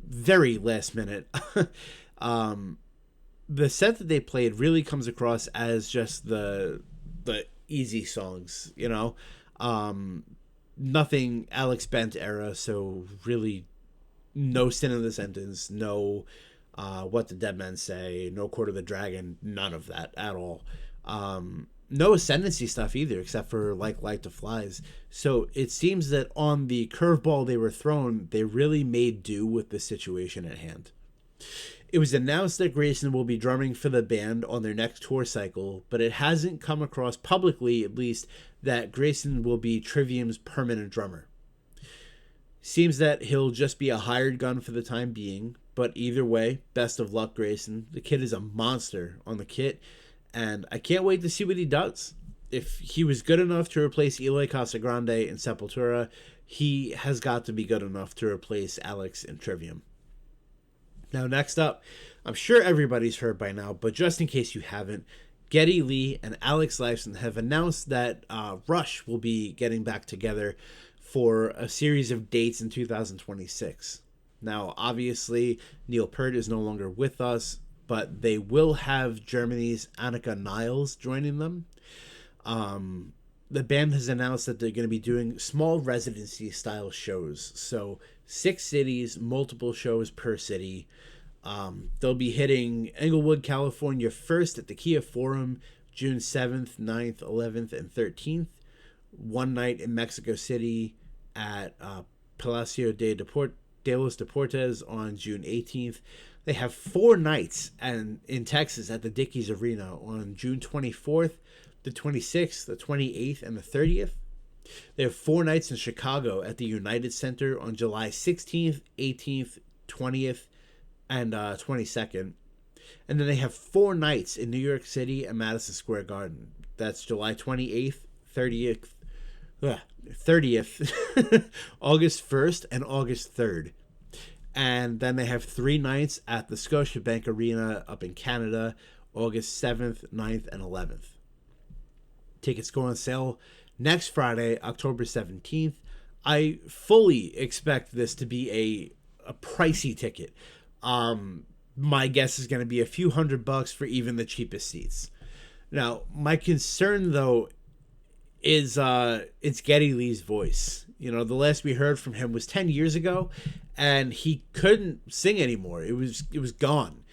very last minute. The set that they played really comes across as just the easy songs, you know, nothing Alex Bent era. So really, no Sin in the Sentence, no What the Dead Men Say, no Court of the Dragon, none of that at all. No Ascendancy stuff either, except for Like to Flies. So it seems that on the curveball they were thrown, they really made do with the situation at hand. It was announced that Grayson will be drumming for the band on their next tour cycle, but it hasn't come across publicly, at least, that Grayson will be Trivium's permanent drummer. Seems that he'll just be a hired gun for the time being, But either way, best of luck, Grayson. The kid is a monster on the kit, and I can't wait to see what he does. If he was good enough to replace Eloy Casagrande in Sepultura, he has got to be good enough to replace Alex in Trivium. Now, next up, I'm sure everybody's heard by now, but just in case you haven't, Geddy Lee and Alex Lifeson have announced that Rush will be getting back together for a series of dates in 2026. Now, obviously, Neil Peart is no longer with us, but they will have Germany's Annika Niles joining them. The band has announced that they're going to be doing small residency style shows. So 6 cities, multiple shows per city. They'll be hitting Englewood, California first at the Kia Forum, June 7th, 9th, 11th, and 13th. One night in Mexico City at Palacio de los Deportes on June 18th. They have 4 nights in Texas at the Dickies Arena on June 24th, the 26th, the 28th, and the 30th. They have 4 nights in Chicago at the United Center on July 16th, 18th, 20th, and 22nd. And then they have 4 nights in New York City at Madison Square Garden. That's July 28th, 30th, August 1st, and August 3rd. And then they have 3 nights at the Scotiabank Arena up in Canada, August 7th, 9th, and 11th. Tickets go on sale next Friday, October 17th. I fully expect this to be a pricey ticket. My guess is going to be a few $100 for even the cheapest seats. Now, my concern, though, is it's Geddy Lee's voice. You know, the last we heard from him was 10 years ago, and he couldn't sing anymore. It was gone.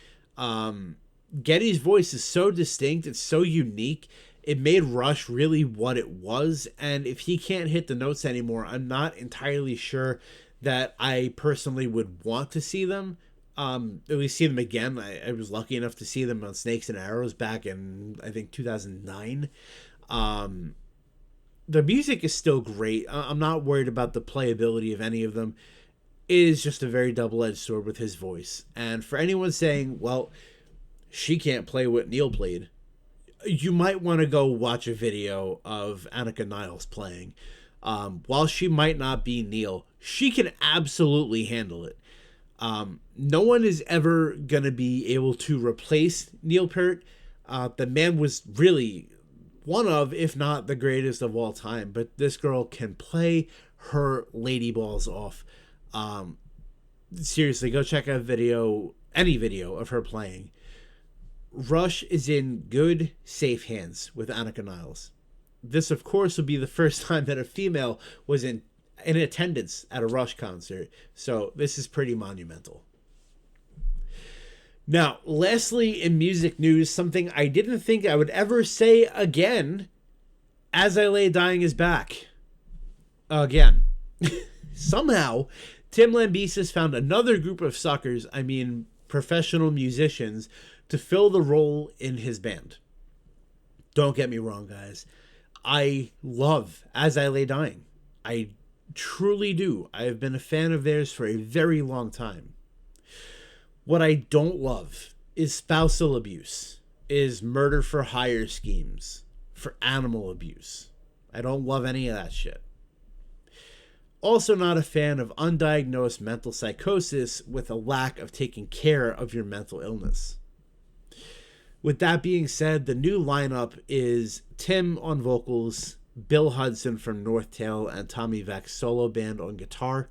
Geddy's voice is so distinct. It's so unique. It made Rush really what it was, and if he can't hit the notes anymore, I'm not entirely sure that I personally would want to see them. At least see them again. I was lucky enough to see them on Snakes and Arrows back in, I think, 2009. The music is still great. I'm not worried about the playability of any of them. It is just a very double-edged sword with his voice. And for anyone saying, well, she can't play what Neil played, you might want to go watch a video of Annika Niles playing. While she might not be Neil, she can absolutely handle it. No one is ever going to be able to replace Neil Peart. The man was really one of, if not the greatest of all time. But this girl can play her lady balls off. Seriously, go check out any video of her playing. Rush is in good, safe hands with Annika Niles. This, of course, will be the first time that a female was in attendance at a Rush concert, so this is pretty monumental. Now, lastly, in music news, something I didn't think I would ever say again, As I Lay Dying is back. Again. Somehow, Tim Lambesis found another group of suckers, professional musicians, to fill the role in his band. Don't get me wrong, guys. I love As I Lay Dying. I truly do. I have been a fan of theirs for a very long time. What I don't love is spousal abuse, is murder for hire schemes, for animal abuse. I don't love any of that shit. Also not a fan of undiagnosed mental psychosis with a lack of taking care of your mental illness. With that being said, the new lineup is Tim on vocals, Bill Hudson from North Tail and Tommy Veck's solo band on guitar,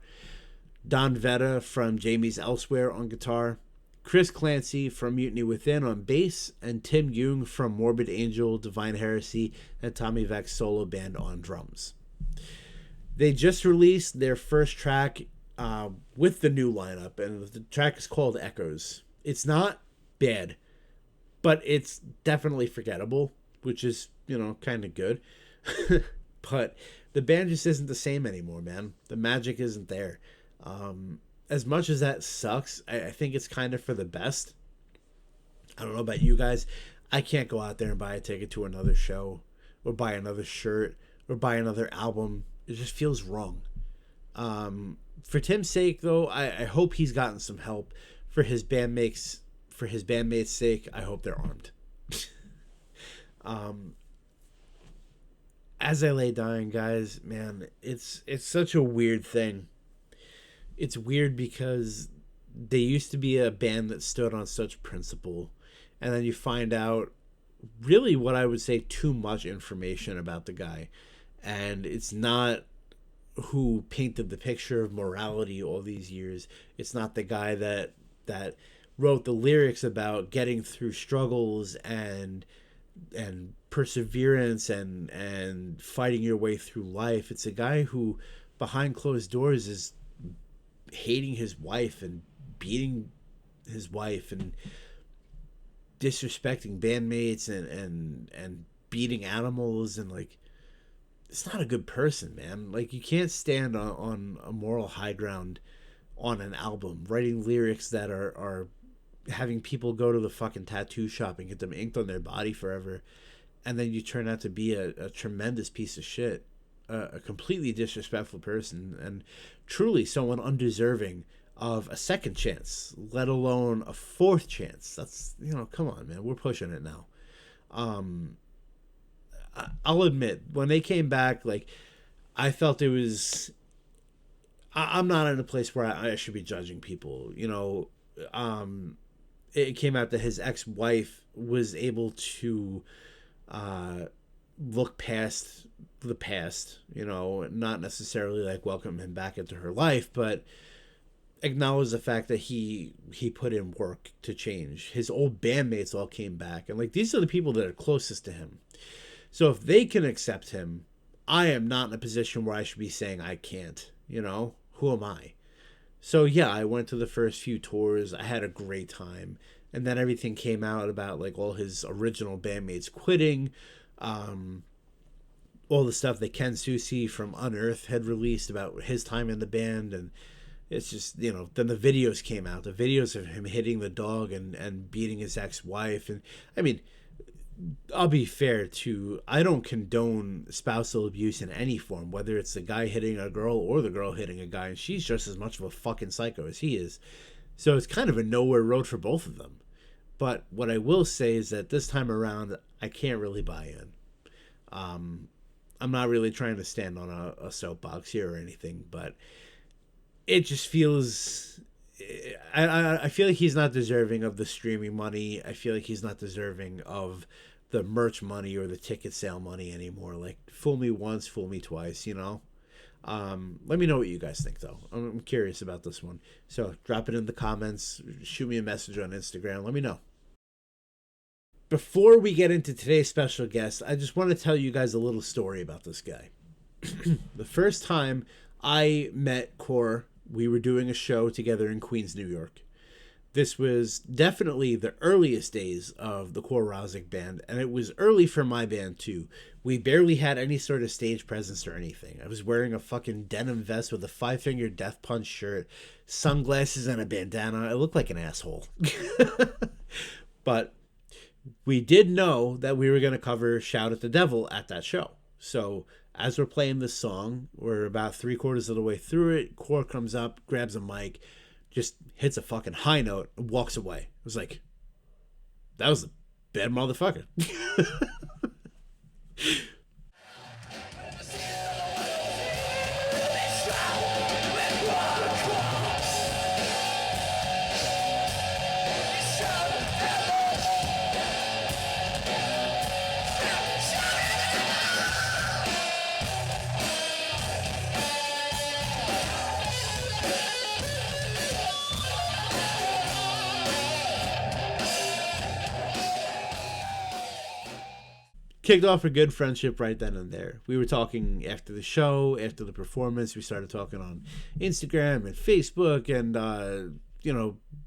Don Vetta from Jamie's Elsewhere on guitar, Chris Clancy from Mutiny Within on bass, and Tim Jung from Morbid Angel, Divine Heresy, and Tommy Veck's solo band on drums. They just released their first track with the new lineup, and the track is called Echoes. It's not bad, but it's definitely forgettable, which is, kind of good. But the band just isn't the same anymore, man. The magic isn't there. As much as that sucks, I think it's kind of for the best. I don't know about you guys. I can't go out there and buy a ticket to another show or buy another shirt or buy another album. It just feels wrong. For Tim's sake, though, I hope he's gotten some help. for his bandmates' sake, I hope they're armed. As I lay dying, guys, man, it's such a weird thing. It's weird because they used to be a band that stood on such principle, and then you find out really what I would say too much information about the guy, and it's not who painted the picture of morality all these years. It's not the guy that wrote the lyrics about getting through struggles and perseverance and fighting your way through life. It's a guy who behind closed doors is hating his wife and beating his wife and disrespecting bandmates and beating animals, and like, it's not a good person, man. Like, you can't stand on a moral high ground on an album, writing lyrics that are having people go to the fucking tattoo shop and get them inked on their body forever, and then you turn out to be a tremendous piece of shit, a completely disrespectful person, and truly someone undeserving of a second chance, let alone a fourth chance. That's, come on, man, we're pushing it now. I'll admit, when they came back, like, I felt it was, I'm not in a place where I should be judging people, it came out that his ex-wife was able to look past the past, not necessarily like welcome him back into her life, but acknowledge the fact that he put in work to change. His old bandmates all came back, and like, these are the people that are closest to him. So if they can accept him, I am not in a position where I should be saying I can't. Who am I? So yeah, I went to the first few tours. I had a great time. And then everything came out about like all his original bandmates quitting. All the stuff that Ken Susi from Unearth had released about his time in the band. And it's just, then the videos came out. The videos of him hitting the dog and beating his ex-wife. And I mean, I'll be fair too, I don't condone spousal abuse in any form, whether it's the guy hitting a girl or the girl hitting a guy, and she's just as much of a fucking psycho as he is. So it's kind of a nowhere road for both of them. But what I will say is that this time around, I can't really buy in. I'm not really trying to stand on a soapbox here or anything, but it just feels, I feel like he's not deserving of the streaming money. I feel like he's not deserving of the merch money or the ticket sale money anymore. Like, fool me once, fool me twice, Let me know what you guys think, though. I'm curious about this one. So drop it in the comments. Shoot me a message on Instagram. Let me know. Before we get into today's special guest, I just want to tell you guys a little story about this guy. The first time I met Core, we were doing a show together in Queens, New York. This was definitely the earliest days of the Core Rozzik band, and it was early for my band too. We barely had any sort of stage presence or anything. I was wearing a fucking denim vest with a 5-finger Death Punch shirt, sunglasses, and a bandana. I looked like an asshole. But we did know that we were going to cover Shout at the Devil at that show. So as we're playing this song, we're about 3/4 of the way through it. Core comes up, grabs a mic, just hits a fucking high note, and walks away. I was like, that was a bad motherfucker. Kicked off a good friendship right then and there. We were talking after the show, after the performance. We started talking on Instagram and Facebook, and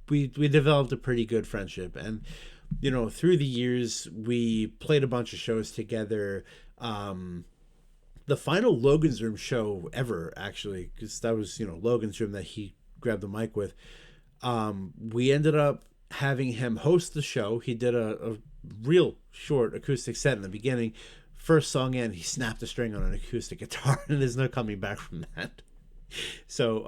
we developed a pretty good friendship. And through the years, we played a bunch of shows together. The final Logan's Room show ever, actually, because that was Logan's Room that he grabbed the mic with. We ended up having him host the show. He did a real short acoustic set in the beginning. First song in, he snapped a string on an acoustic guitar, and there's no coming back from that. So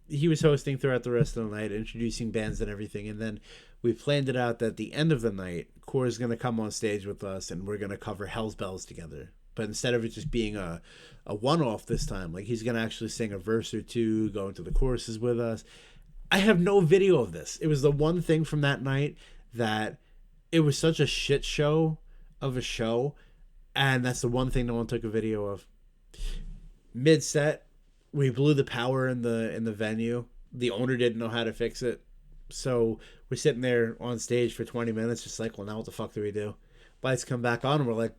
he was hosting throughout the rest of the night, introducing bands and everything, and then we planned it out that at the end of the night, Core is going to come on stage with us, and we're going to cover Hell's Bells together. But instead of it just being a one off this time, like he's going to actually sing a verse or two, go into the choruses with us. I have no video of this. It was the one thing from that night that it was such a shit show of a show, and that's the one thing no one took a video of. Mid set, we blew the power in the venue. The owner didn't know how to fix it, so we're sitting there on stage for 20 minutes, just like, well, now what the fuck do we do? Lights come back on, and we're like,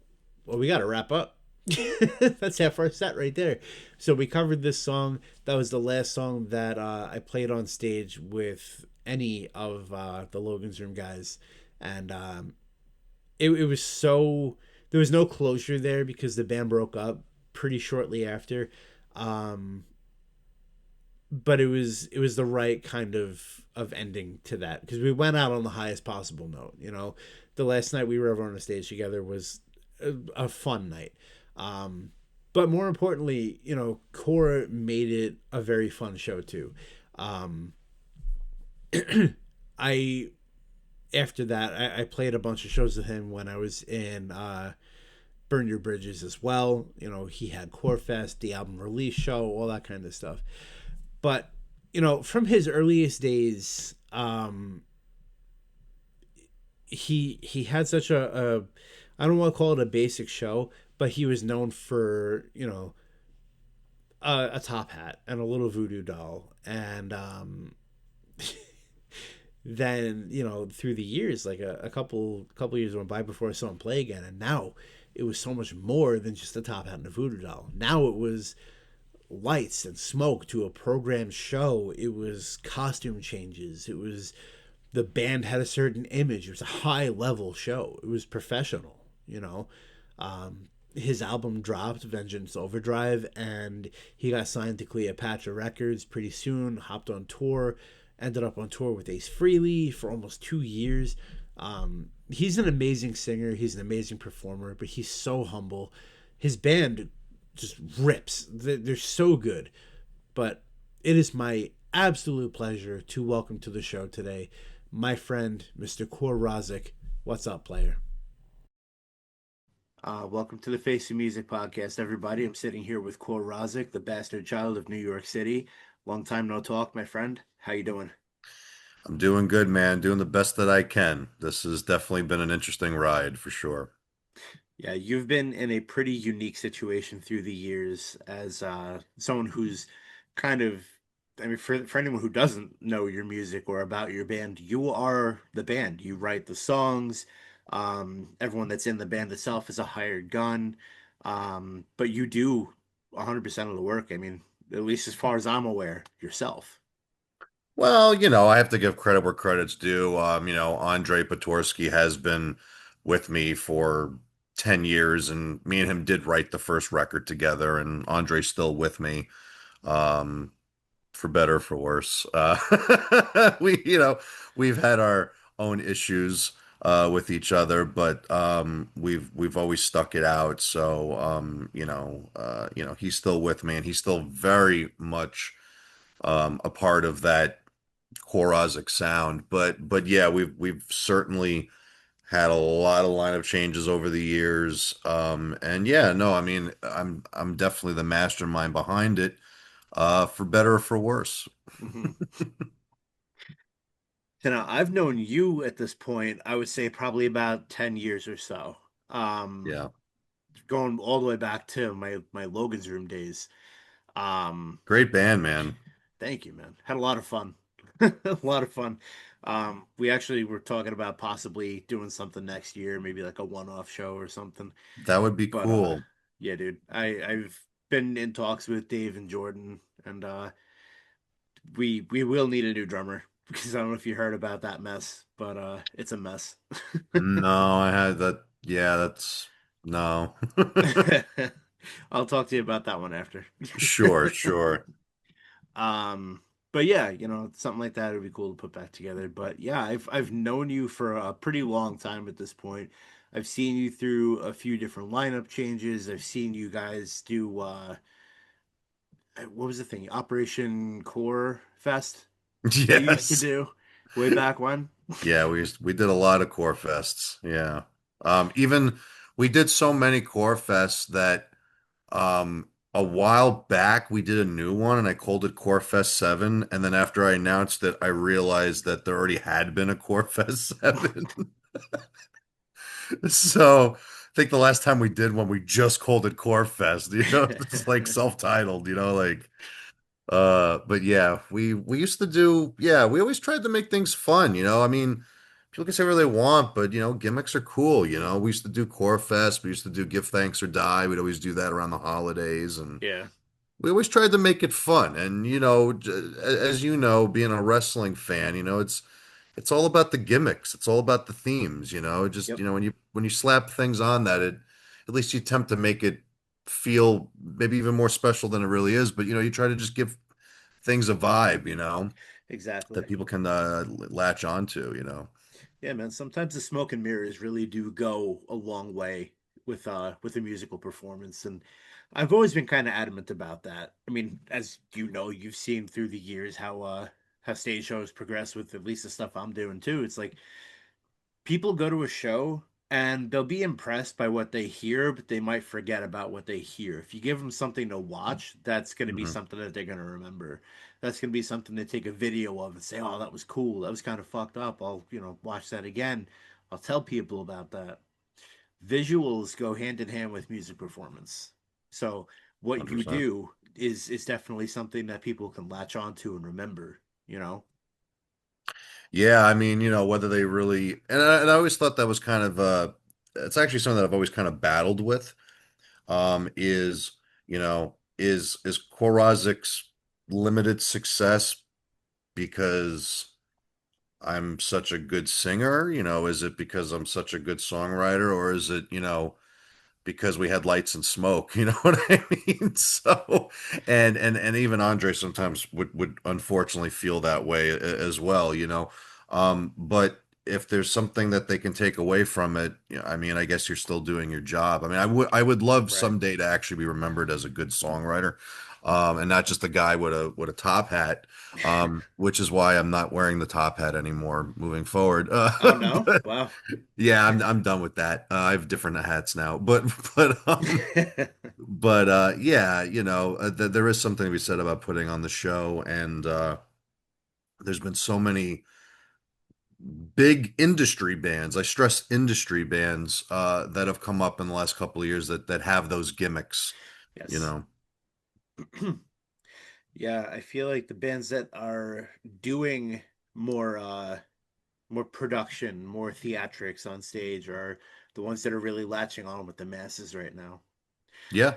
well, we got to wrap up. That's half our set right there. So we covered this song. That was the last song that I played on stage with any of the Logan's Room guys, and it was so there was no closure there because the band broke up pretty shortly after. Um, but it was the right kind of ending to that because we went out on the highest possible note. The last night we were ever on a stage together was a fun night. Um, but more importantly, Core made it a very fun show too. Um, I After that, I played a bunch of shows with him when I was in Burn Your Bridges as well. He had Core Fest, the album release show, all that kind of stuff. But from his earliest days, he had such a I don't want to call it a basic show, but he was known for a top hat and a little voodoo doll, and then through the years, like a couple years went by before I saw him play again, and now it was so much more than just a top hat and a voodoo doll. Now it was lights and smoke to a programmed show. It was costume changes. It was the band had a certain image. It was a high level show. It was professional. His album dropped, Vengeance Overdrive, and he got signed to Cleopatra Records pretty soon. Hopped on tour, ended up on tour with Ace Frehley for almost 2 years. He's an amazing singer. He's an amazing performer, but he's so humble. His band just rips. They're so good. But it is my absolute pleasure to welcome to the show today my friend, Mr. Core Rozzik. What's up, player? Welcome to the Face of Music podcast, everybody. I'm sitting here with Core Rozzik, the Bastard Child of New York City. Long time no talk, my friend. How you doing? I'm doing good, man. Doing the best that I can. This has definitely been an interesting ride for sure. Yeah, you've been in a pretty unique situation through the years as someone who's kind of, I mean, for anyone who doesn't know your music or about your band, you are the band. You write the songs. Everyone that's in the band itself is a hired gun. But you do 100% of the work. I mean, at least as far as I'm aware, yourself. Well, I have to give credit where credit's due. Andre Patorsky has been with me for 10 years, and me and him did write the first record together, and Andre's still with me. Um, for better or for worse. We've had our own issues with each other, but we've always stuck it out. So he's still with me, and he's still very much a part of that Korosik sound. But yeah, we've certainly had a lot of lineup changes over the years. And yeah, no, I mean, I'm definitely the mastermind behind it, for better or for worse. Hmm. So now I've known you at this point, I would say probably about 10 years or so. Um, Yeah. Going all the way back to my Logan's Room days. Um, Great band, man. Thank you, man. Had a lot of fun. A lot of fun. We actually were talking about possibly doing something next year, maybe like a one-off show or something. That would be But cool. yeah, dude, I've been in talks with Dave and Jordan, and we will need a new drummer because I don't know if you heard about that mess, but it's a mess. No, I had that. Yeah, that's no. I'll talk to you about that one after. Sure, sure. Um, but yeah, something like that would be cool to put back together. But yeah, I've known you for a pretty long time at this point. I've seen you through a few different lineup changes. I've seen you guys do what was the thing? Operation Core Fest that you used to Yes. do way back when. Yeah, we did a lot of core fests. Yeah. Even we did so many core fests that a while back we did a new one and I called it Core Fest 7, and then after I announced it I realized that there already had been a Core Fest 7. So I think the last time we did one we just called it Core Fest, it's like self-titled, like but yeah, we used to do, yeah, we always tried to make things fun. I mean, people can say whatever they want, but gimmicks are cool. We used to do Core Fest, we used to do Give Thanks or Die. We'd always do that around the holidays, and Yeah. we always tried to make it fun. And as you know, being a wrestling fan, it's all about the gimmicks. It's all about the themes. Just Yep. when you slap things on that, it at least you attempt to make it feel maybe even more special than it really is. But you try to just give things a vibe, Exactly. that people can latch onto. Yeah, man. Sometimes the smoke and mirrors really do go a long way with a musical performance, and I've always been kind of adamant about that. I mean, as you know, you've seen through the years how stage shows progress with at least the stuff I'm doing too. It's like people go to a show and they'll be impressed by what they hear, but they might forget about what they hear. If you give them something to watch, that's going to be Hmm. something that they're going to remember. That's going to be something they take a video of and say, "Oh, that was cool. That was kind of fucked up. I'll, watch that again. I'll tell people about that." Visuals go hand in hand with music performance. So, what you 100%. do is definitely something that people can latch onto and remember, you know? Yeah, I mean, whether they really, and I always thought that was kind of it's actually something that I've always kind of battled with. Is Korazik's limited success because I'm such a good singer? Is it because I'm such a good songwriter, or is it, because we had lights and smoke, you know what I mean? So, and even Andre sometimes would unfortunately feel that way as well. But if there's something that they can take away from it, I mean, I guess you're still doing your job. I mean, I would love Right. someday to actually be remembered as a good songwriter, and not just a guy with a top hat. Which is why I'm not wearing the top hat anymore moving forward. Oh no? But Wow. yeah, I'm done with that. I have different hats now, but but yeah, there is something to be said about putting on the show, and there's been so many big industry bands. I stress industry bands that have come up in the last couple of years that have those gimmicks. You Yes. know, Yeah, I feel like the bands that are doing more more production, more theatrics on stage are the ones that are really latching on with the masses right now. yeah,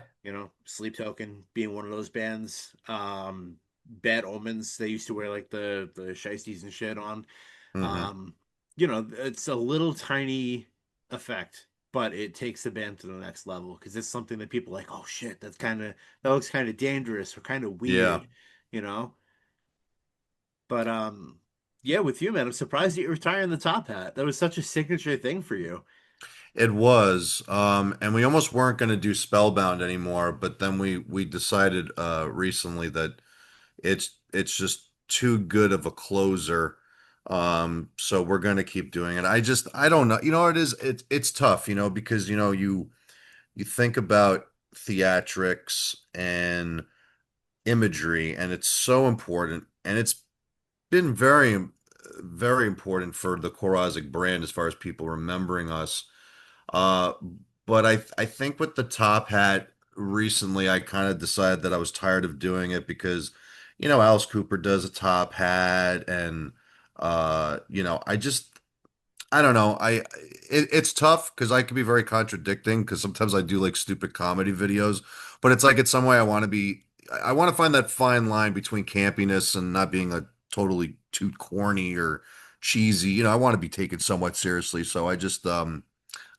Sleep Token being one of those bands. Bad Omens, they used to wear like the shiesties and shit on. hmm, Um, it's a little tiny effect, but it takes the band to the next level because it's something that people are like, oh shit, that looks kind of dangerous or kind of yeah. weird, you know. But yeah, with you, man, I'm surprised that you're retiring the top hat. That was such a signature thing for you. It was, and we almost weren't going to do Spellbound anymore, but then we decided recently that it's just too good of a closer. So we're gonna keep doing it. I don't know. You know what it is? It's tough, because you think about theatrics and imagery, and it's so important, and it's been very, very important for the Korazic brand as far as people remembering us. uh, but I think with the top hat recently, I kind of decided that I was tired of doing it because, Alice Cooper does a top hat, and I don't know. It's tough because I can be very contradicting because sometimes I do like stupid comedy videos, but it's like it's some way I want to be. I want to find that fine line between campiness and not being a totally too corny or cheesy. I want to be taken somewhat seriously, so I don't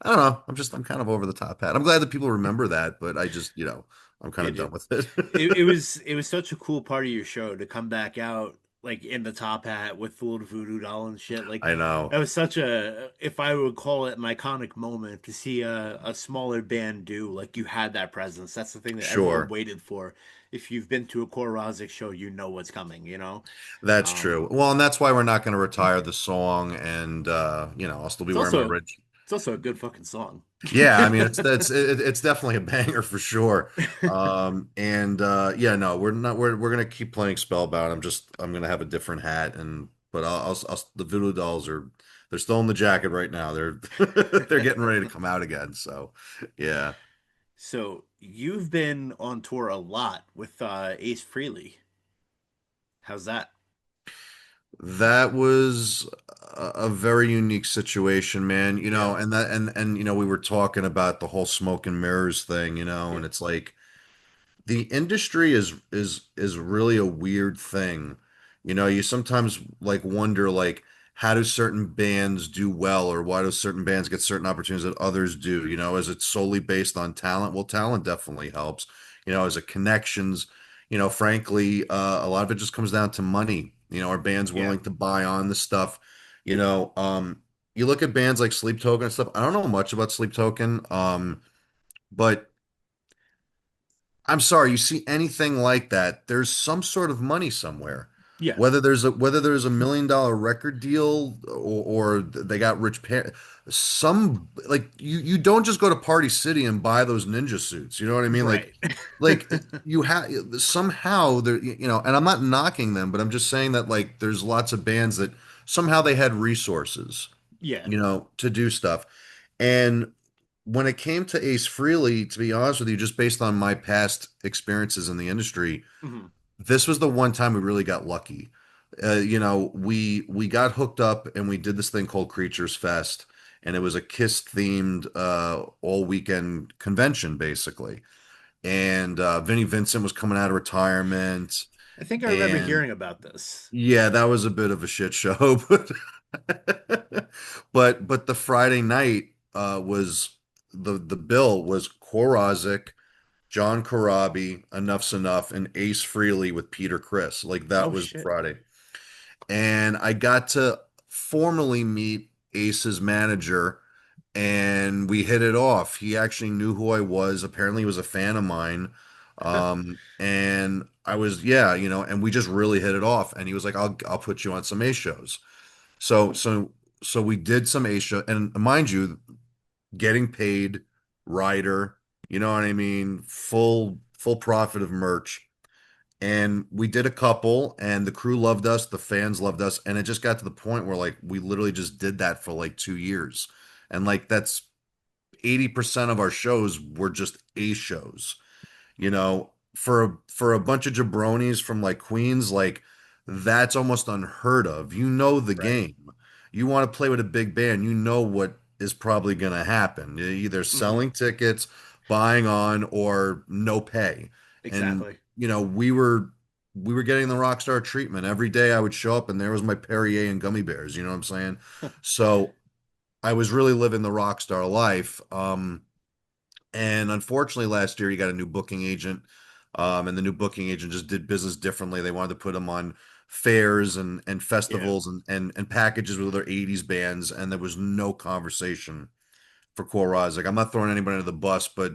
know. I'm kind of over the top hat. I'm glad that people remember that, but I'm kind Yeah, of done dude. with it. It was such a cool part of your show to come back out like in the top hat with the little voodoo doll and shit. Like I know. that was such a, if I would call it an iconic moment to see a smaller band do, like you had that presence. That's the thing that everyone Sure. waited for. If you've been to a Core Rozzik show, you know what's coming, you know? That's Um, true. Well, and that's why we're not going to retire the song, and I'll still be it's wearing my also red. it's also a good fucking song. Yeah, I mean it's definitely a banger for sure. And yeah, no, we're not we're gonna keep playing Spellbound. I'm gonna have a different hat, and but the Voodoo Dolls are they're still in the jacket right now. They're they're getting ready to come out again. So yeah. So you've been on tour a lot with Ace Frehley. How's that? That was a very unique situation, man. Yeah, And we were talking about the whole smoke and mirrors thing, yeah, and it's like the industry is really a weird thing. You sometimes like wonder like how do certain bands do well or why do certain bands get certain opportunities that others do? Is it solely based on talent? Well, talent definitely helps. Is it connections? Frankly, a lot of it just comes down to money. Are bands yeah, willing to buy on the stuff? You know, um, you look at bands like Sleep Token and stuff. I don't know much about Sleep Token, but I'm sorry, you see anything like that, there's some sort of money somewhere. yeah. Whether there's a $1 million record deal or they got rich some like you don't just go to Party City and buy those ninja suits. You know what I mean? Right. Like you have somehow there and I'm not knocking them, but I'm just saying that like there's lots of bands that somehow they had resources, Yeah. to do stuff. And when it came to Ace Frehley, to be honest with you, just based on my past experiences in the industry, Hmm. this was the one time we really got lucky. We got hooked up and we did this thing called Creatures Fest, and it was a Kiss themed all weekend convention basically. And Vinnie Vincent was coming out of retirement, I think I remember and hearing about this. yeah, that was a bit of a shit show, but the Friday night was the bill was Korozik, John Corabi, Enough's Enough, and Ace Frehley with Peter Criss. Like that Oh was the shit. Friday. And I got to formally meet Ace's manager and we hit it off. He actually knew who I was. Apparently he was a fan of mine. And I was, yeah, and we just really hit it off. And he was like, I'll put you on some Ace shows. So so so we did some Ace show, and mind you, getting paid, rider, you know what I mean, full profit of merch. And we did a couple, and the crew loved us, the fans loved us, and it just got to the point where like we literally just did that for like 2 years. And like that's 80% of our shows were just A shows, for a bunch of jabronis from like Queens, like that's almost unheard of. You know the Right. game. You want to play with a big band, you know what is probably going to happen. You're either Hmm. selling tickets, buying on, or no pay. And Exactly. we were getting the rock star treatment. Every day I would show up and there was my Perrier and gummy bears, you know what I'm saying? So I was really living the rock star life. And unfortunately, last year he got a new booking agent, and the new booking agent just did business differently. They wanted to put him on fairs and Yeah. festivals and packages with other '80s bands, and there was no conversation for Core Roz. Like I'm not throwing anybody under the bus, but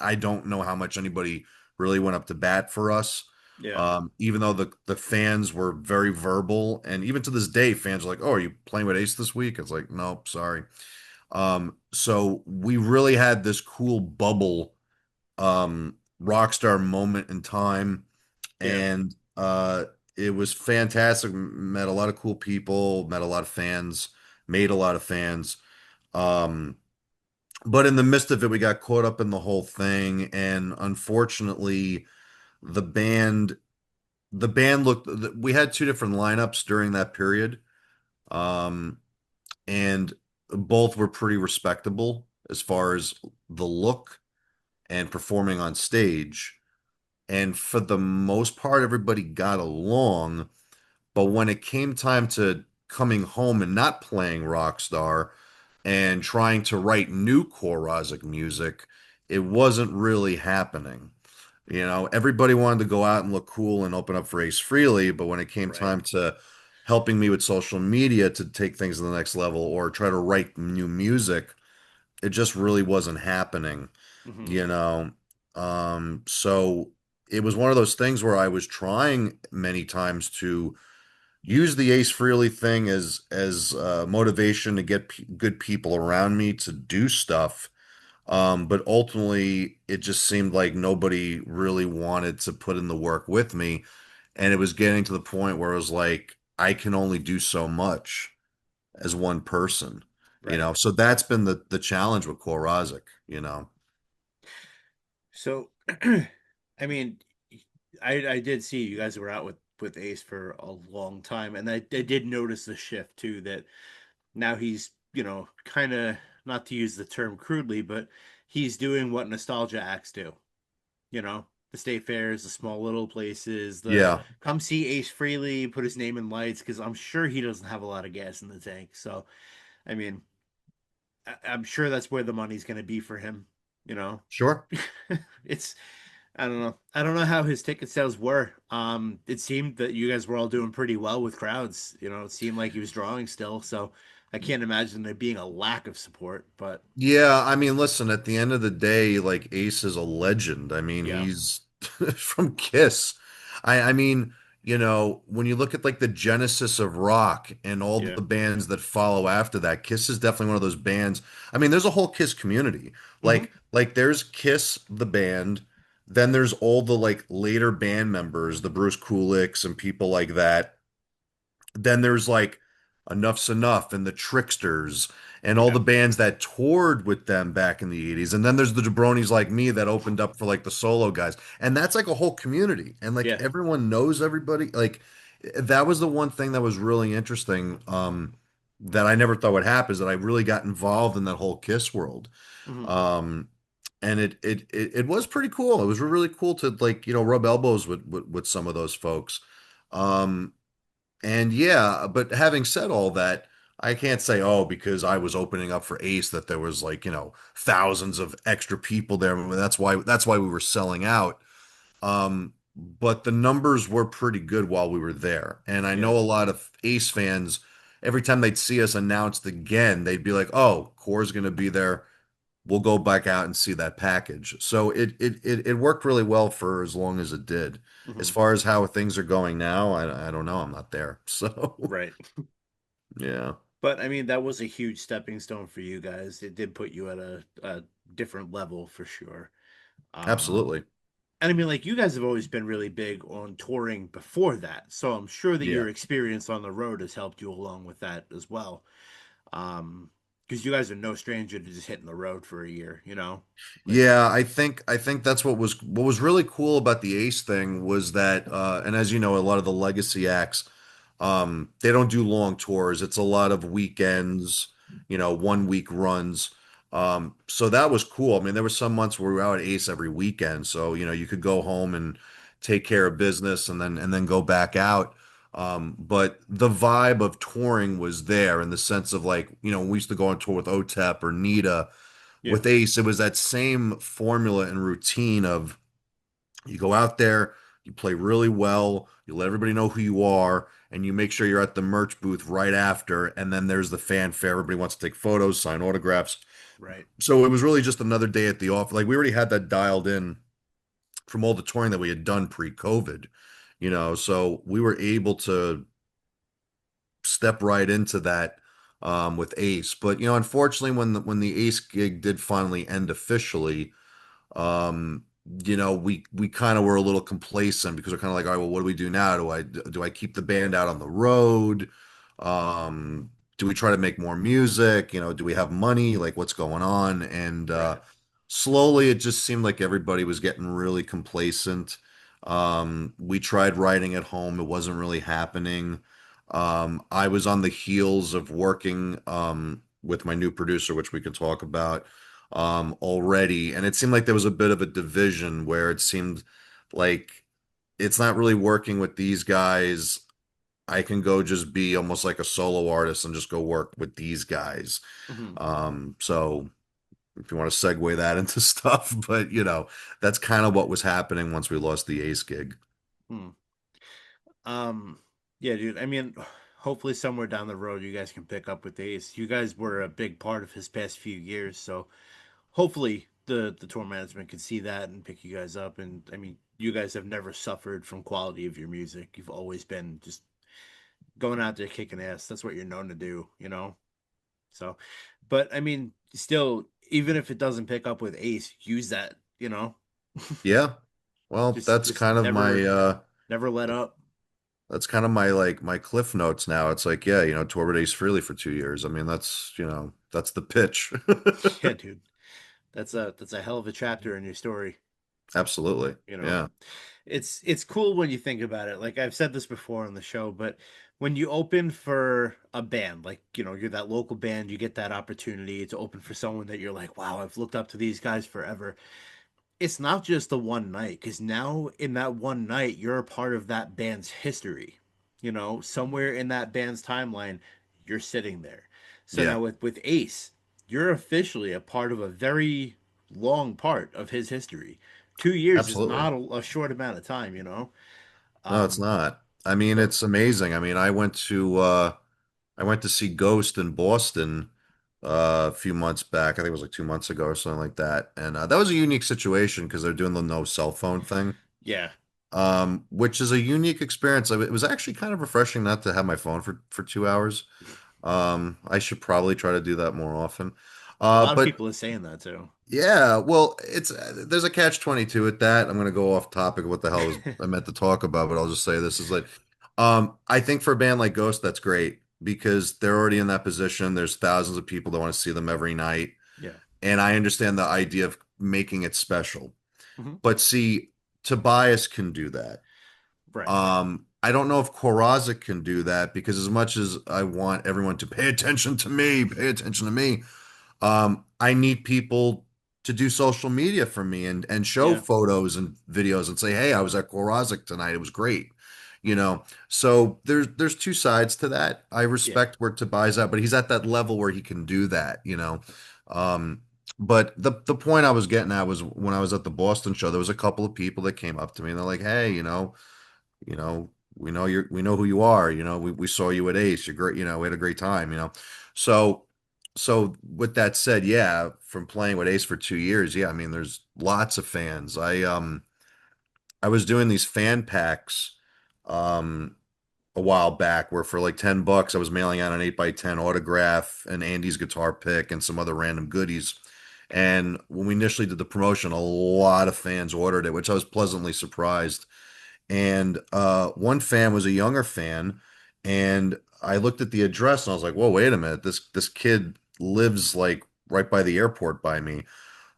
I don't know how much anybody really went up to bat for us. Yeah. Even though the fans were very verbal, and even to this day, fans are like, "Oh, are you playing with Ace this week?" It's like, nope, sorry. So we really had this cool bubble rock star moment in time, Yeah. and it was fantastic. Met a lot of cool people, met a lot of fans, made a lot of fans. Um, but in the midst of it, we got caught up in the whole thing, and unfortunately, the band the band looked. We had two different lineups during that period, um, and both were pretty respectable as far as the look and performing on stage. And for the most part, everybody got along. But when it came time to coming home and not playing Rockstar and trying to write new Core Rozzik music, it wasn't really happening. You know, everybody wanted to go out and look cool and open up for Ace Frehley, but when it came Right. time to helping me with social media to take things to the next level or try to write new music, it just really wasn't happening, Hmm. you know. So it was one of those things where I was trying many times to use the Ace Frehley thing as motivation to get good people around me to do stuff. But ultimately, it just seemed like nobody really wanted to put in the work with me, and it was getting to the point where it was like I can only do so much as one person, you Right. know. So that's been the challenge with Core Rozzik, you know. So, I mean, I did see you guys were out with Ace for a long time, and I did notice the shift too. That now he's kind of, not to use the term crudely, but he's doing what nostalgia acts do. The state fairs, the small little places, the Yeah, come see Ace freely, put his name in lights, because I'm sure he doesn't have a lot of gas in the tank. So, I mean, I'm sure that's where the money's going to be for him. You know, sure. it's I don't know. I don't know how his ticket sales were. It seemed that you guys were all doing pretty well with crowds. It seemed like he was drawing still. So I can't imagine there being a lack of support. But Yeah, I mean, listen, at the end of the day, like Ace is a legend. I mean, yeah, he's from Kiss. I mean, you know, when you look at like the genesis of rock and all yeah, the bands that follow after that, Kiss is definitely one of those bands. I mean, there's a whole Kiss community. hmm, Like there's Kiss the band, then there's all the like later band members, the Bruce Kulicks and people like that. Then there's like Enough's Enough and the Tricksters and all yeah, the bands that toured with them back in the 80s. And then there's the jabronis like me that opened up for like the solo guys. And that's like a whole community. And like yeah, everyone knows everybody. Like that was the one thing that was really interesting that I never thought would happen is that I really got involved in that whole Kiss world. hmm, Um and it was pretty cool. It was really cool to like, you know, rub elbows with some of those folks. Um and yeah, but having said all that, I can't say, oh, because I was opening up for Ace that there was like, you know, thousands of extra people there. That's why we were selling out. But the numbers were pretty good while we were there. And I yeah, know a lot of Ace fans, every time they'd see us announced again, they'd be like, oh, Core's gonna be there. We'll go back out and see that package. So it worked really well for as long as it did. As hmm, far as how things are going now, I don't know. I'm not there. So right. yeah, But I mean, that was a huge stepping stone for you guys. It did put you at a different level for sure. Um, absolutely. and I mean, like, you guys have always been really big on touring before that. So I'm sure that Yeah. your experience on the road has helped you along with that as well. Um, because you guys are no stranger to just hitting the road for a year. Like, Yeah, I think that's what was really cool about the Ace thing was that and as you know, a lot of the legacy acts they don't do long tours. It's a lot of weekends, you know, 1 week runs. So that was cool. I mean, there were some months where we were out at Ace every weekend. So, you know, you could go home and take care of business and then go back out. But the vibe of touring was there in the sense of like, you know, we used to go on tour with OTEP or Nita yeah, with Ace, it was that same formula and routine of you go out there, you play really well, you let everybody know who you are, and you make sure you're at the merch booth right after. And then there's the fanfare. Everybody wants to take photos, sign autographs. right. So it was really just another day at the office. Like we already had that dialed in from all the touring that we had done pre-COVID, you know, so we were able to step right into that with Ace. But you know, unfortunately, when the Ace gig did finally end officially, um, you know, we kind of were a little complacent because we're kind of like, all right, well, what do we do now? Do I keep the band out on the road? Do we try to make more music? You know, do we have money? Like, what's going on? And Right. slowly, it just seemed like everybody was getting really complacent. We tried writing at home; it wasn't really happening. I was on the heels of working with my new producer, which we can talk about already. And it seemed like there was a bit of a division where it seemed like it's not really working with these guys. I can go just be almost like a solo artist and just go work with these guys. Hmm. So if you want to segue that into stuff. But that's kind of what was happening once we lost the Ace gig. Hmm. Um, yeah, dude. I mean, hopefully somewhere down the road you guys can pick up with Ace. You guys were a big part of his past few years, so hopefully the tour management can see that and pick you guys up. And I mean, you guys have never suffered from quality of your music. You've always been just going out there kicking ass. That's what you're known to do, you know? So, but I mean, still, even if it doesn't pick up with Ace, use that, you know? Yeah. Well, Just never let up. that's kind of my like my cliff notes now. It's like, yeah, tour with Ace Frehley for 2 years. I mean, that's the pitch. Yeah, dude. That's a hell of a chapter in your story, Absolutely. you know? Yeah. It's cool when you think about it. Like I've said this before on the show, but when you open for a band, like, you're that local band, you get that opportunity to open for someone that you're like, wow, I've looked up to these guys forever. It's not just the one night, because now in that one night you're a part of that band's history. Somewhere in that band's timeline you're sitting there. So Yeah. now with Ace, you're officially a part of a very long part of his history. 2 years is Absolutely. not a short amount of time. No, it's um not. I mean, so it's amazing. I mean, I went to see Ghost in Boston a few months back. I think it was like 2 months ago or something like that. And that was a unique situation because they're doing the no cell phone thing, yeah, which is a unique experience. It was actually kind of refreshing not to have my phone for 2 hours. I should probably try to do that more often. a lot of But people are saying that too. yeah, well, it's there's a catch 22 with that. I'm going to go off topic of what the hell was I meant to talk about, but I'll just say this is like, I think for a band like Ghost, that's great because they're already in that position. There's thousands of people that want to see them every night, Yeah. and I understand the idea of making it special. Hmm. But see, Tobias can do that. Right. I don't know if Korazik can do that because as much as I want everyone to pay attention to me, I need people to do social media for me and show Yeah. photos and videos and say, "Hey, I was at Rozzik tonight. It was great." You know, so there's two sides to that. I Yeah. respect where Tobias at, but he's at that level where he can do that. Um, but the point I was getting at was when I was at the Boston show, there was a couple of people that came up to me and they're like, "Hey, we know who you are. We saw you at Ace. You're great. We had a great time. So with that said, yeah, from playing with Ace for 2 years, yeah, I mean, there's lots of fans. I was doing these fan packs um a while back where for like $10 I was mailing out an 8x10 autograph and Andy's guitar pick and some other random goodies. And when we initially did the promotion, a lot of fans ordered it, which I was pleasantly surprised. And one fan was a younger fan, and I looked at the address and I was like, "Whoa, wait a minute! This kid lives like right by the airport by me."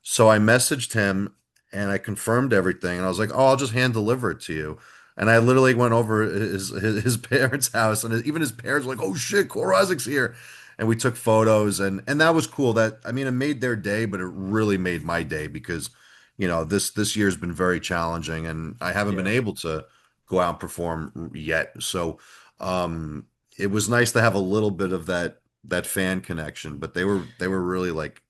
So I messaged him and I confirmed everything, and I was like, "Oh, I'll just hand deliver it to you." And I literally went over his parents' house, and even his parents were like, "Oh shit, Korazik's here!" And we took photos, and that was cool. That I mean, it made their day, but it really made my day because this year's been very challenging, and I haven't been Yeah. able to go out and perform yet. So it was nice to have a little bit of that fan connection, but they were really like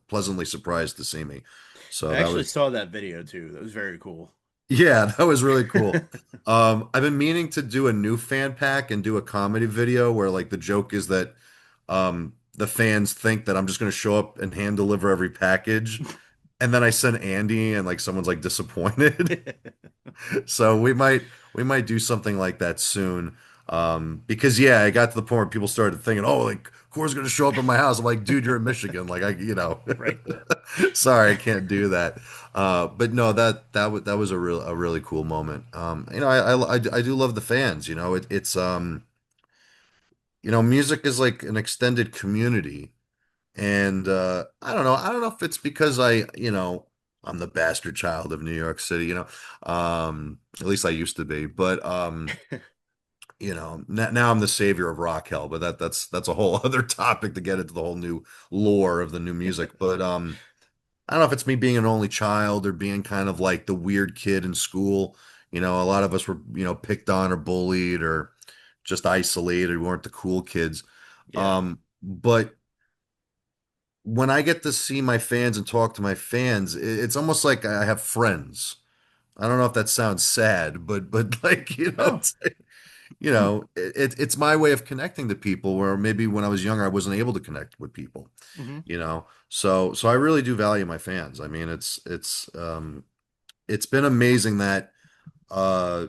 pleasantly surprised to see me. So I that actually was, saw that video too. That was very cool. yeah, that was really cool. I've been meaning to do a new fan pack and do a comedy video where like the joke is that the fans think that I'm just going to show up and hand deliver every package. And then I send Andy and like someone's like disappointed. So we might do something like that soon. Because yeah, I got to the point where people started thinking, oh, like Core's gonna show up at my house. I'm like, dude, you're in Michigan. Like Right. sorry, I can't do that. But no, that was a really cool moment. I do love the fans. Music is like an extended community. And I don't know if it's because I'm the bastard child of New York City, at least I used to be, but now I'm the savior of rock hell, but that's a whole other topic to get into the whole new lore of the new music. But I don't know if it's me being an only child or being kind of like the weird kid in school. A lot of us were, picked on or bullied or just isolated. We weren't the cool kids. Yeah. But when I get to see my fans and talk to my fans, it's almost like I have friends. I don't know if that sounds sad, but like, No. it's my way of connecting to people where maybe when I was younger I wasn't able to connect with people, Hmm. So I really do value my fans. I mean, it's been amazing that uh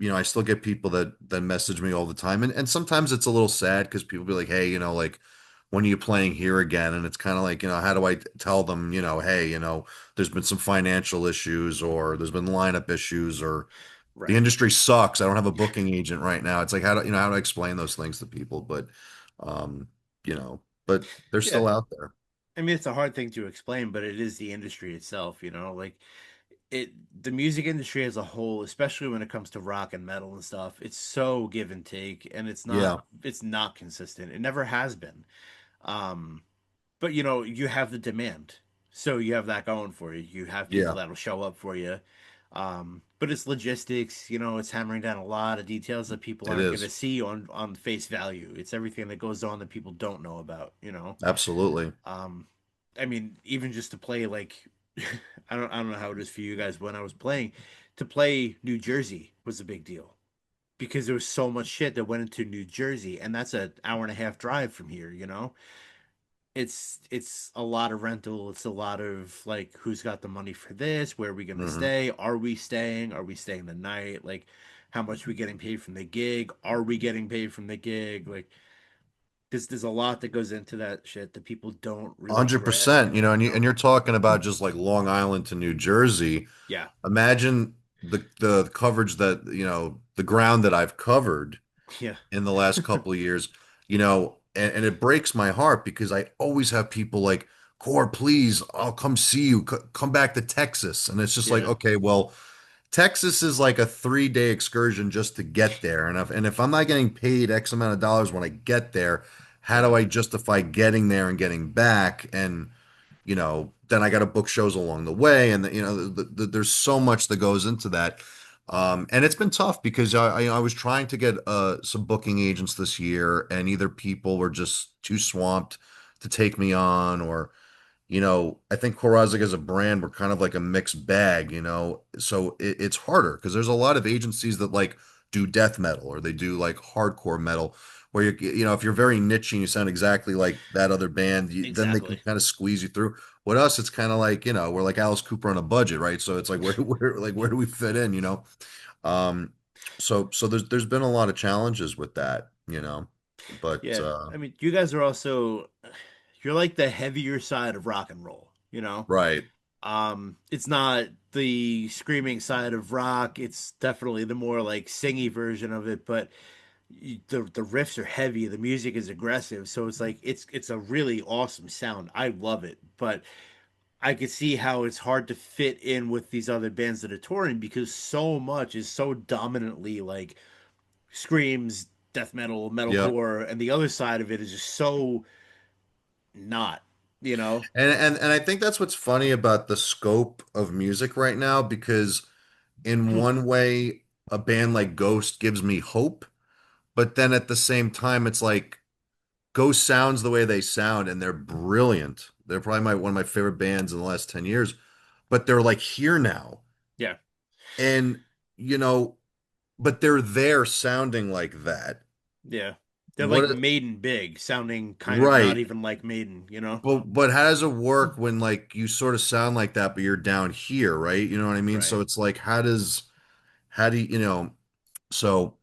I still get people that message me all the time, and sometimes it's a little sad because people be like, hey, like, when are you playing here again? And it's kind of like, how do I tell them, hey, there's been some financial issues, or there's been lineup issues, or the Right. industry sucks. I don't have a booking agent right now. It's like, how do I explain those things to people? Um you know but they're Yeah. still out there. I mean, it's a hard thing to explain, but it is the industry itself, like it, the music industry as a whole, especially when it comes to rock and metal and stuff, it's so give and take, and Yeah, it's not consistent. It never has been. Um, but you have the demand, so you have that going for you. You have people yeah, that'll show up for you. But it's logistics, it's hammering down a lot of details that people it aren't going to is. see on face value. It's everything that goes on that people don't know about. Absolutely. um I mean, even just to play, like, I don't know how it is for you guys. When I was playing, to play New Jersey was a big deal because there was so much shit that went into New Jersey, and that's an hour and a half drive from here. It's a lot of rental. It's a lot of, like, who's got the money for this? Where are we gonna Hmm. stay? Are we staying? Are we staying the night? Like, how much we getting paid from the gig? Are we getting paid from the gig? Like, there's a lot that goes into that shit that people don't really grasp. 100%, and you're talking about just like Long Island to New Jersey. Yeah. Imagine the coverage that, the ground that I've covered Yeah. in the last couple of years, and it breaks my heart because I always have people like, Core, please, I'll come see you. Come back to Texas. And it's just like, Yeah. okay, well, Texas is like a 3-day excursion just to get there. And if I'm not getting paid X amount of dollars when I get there, how Yeah. do I justify getting there and getting back? And then I got to book shows along the way, and there's so much that goes into that. And it's been tough because I was trying to get some booking agents this year, and either people were just too swamped to take me on, or I think Rozzik as a brand, we're kind of like a mixed bag. So it's harder because there's a lot of agencies that like do death metal, or they do like hardcore metal, where if you're very niche and you sound exactly like that other band, then they can Exactly. kind of squeeze you through. With us, it's kind of like, we're like Alice Cooper on a budget, right? So it's like, where do we fit in? Um, so there's been a lot of challenges with that. But Yeah. I mean, you guys are also, you're like the heavier side of rock and roll. right. It's not the screaming side of rock. It's definitely the more like singy version of it, but the riffs are heavy, the music is aggressive, so it's like it's a really awesome sound. I love it, but I could see how it's hard to fit in with these other bands that are touring because so much is so dominantly like screams, death metal, Yep. metalcore, and the other side of it is just so not. And I think that's what's funny about the scope of music right now, because in one way, a band like Ghost gives me hope, but then at the same time, it's like Ghost sounds the way they sound, and they're brilliant. They're probably one of my favorite bands in the last 10 years, but they're like here now. Yeah, And, you know, but they're there sounding like that. yeah. They're like What, Maiden big, sounding kind of not right. even like Maiden. But how does it work when like you sort of sound like that, but you're down here, right? You know what I mean? So Right. it's like, how do you? So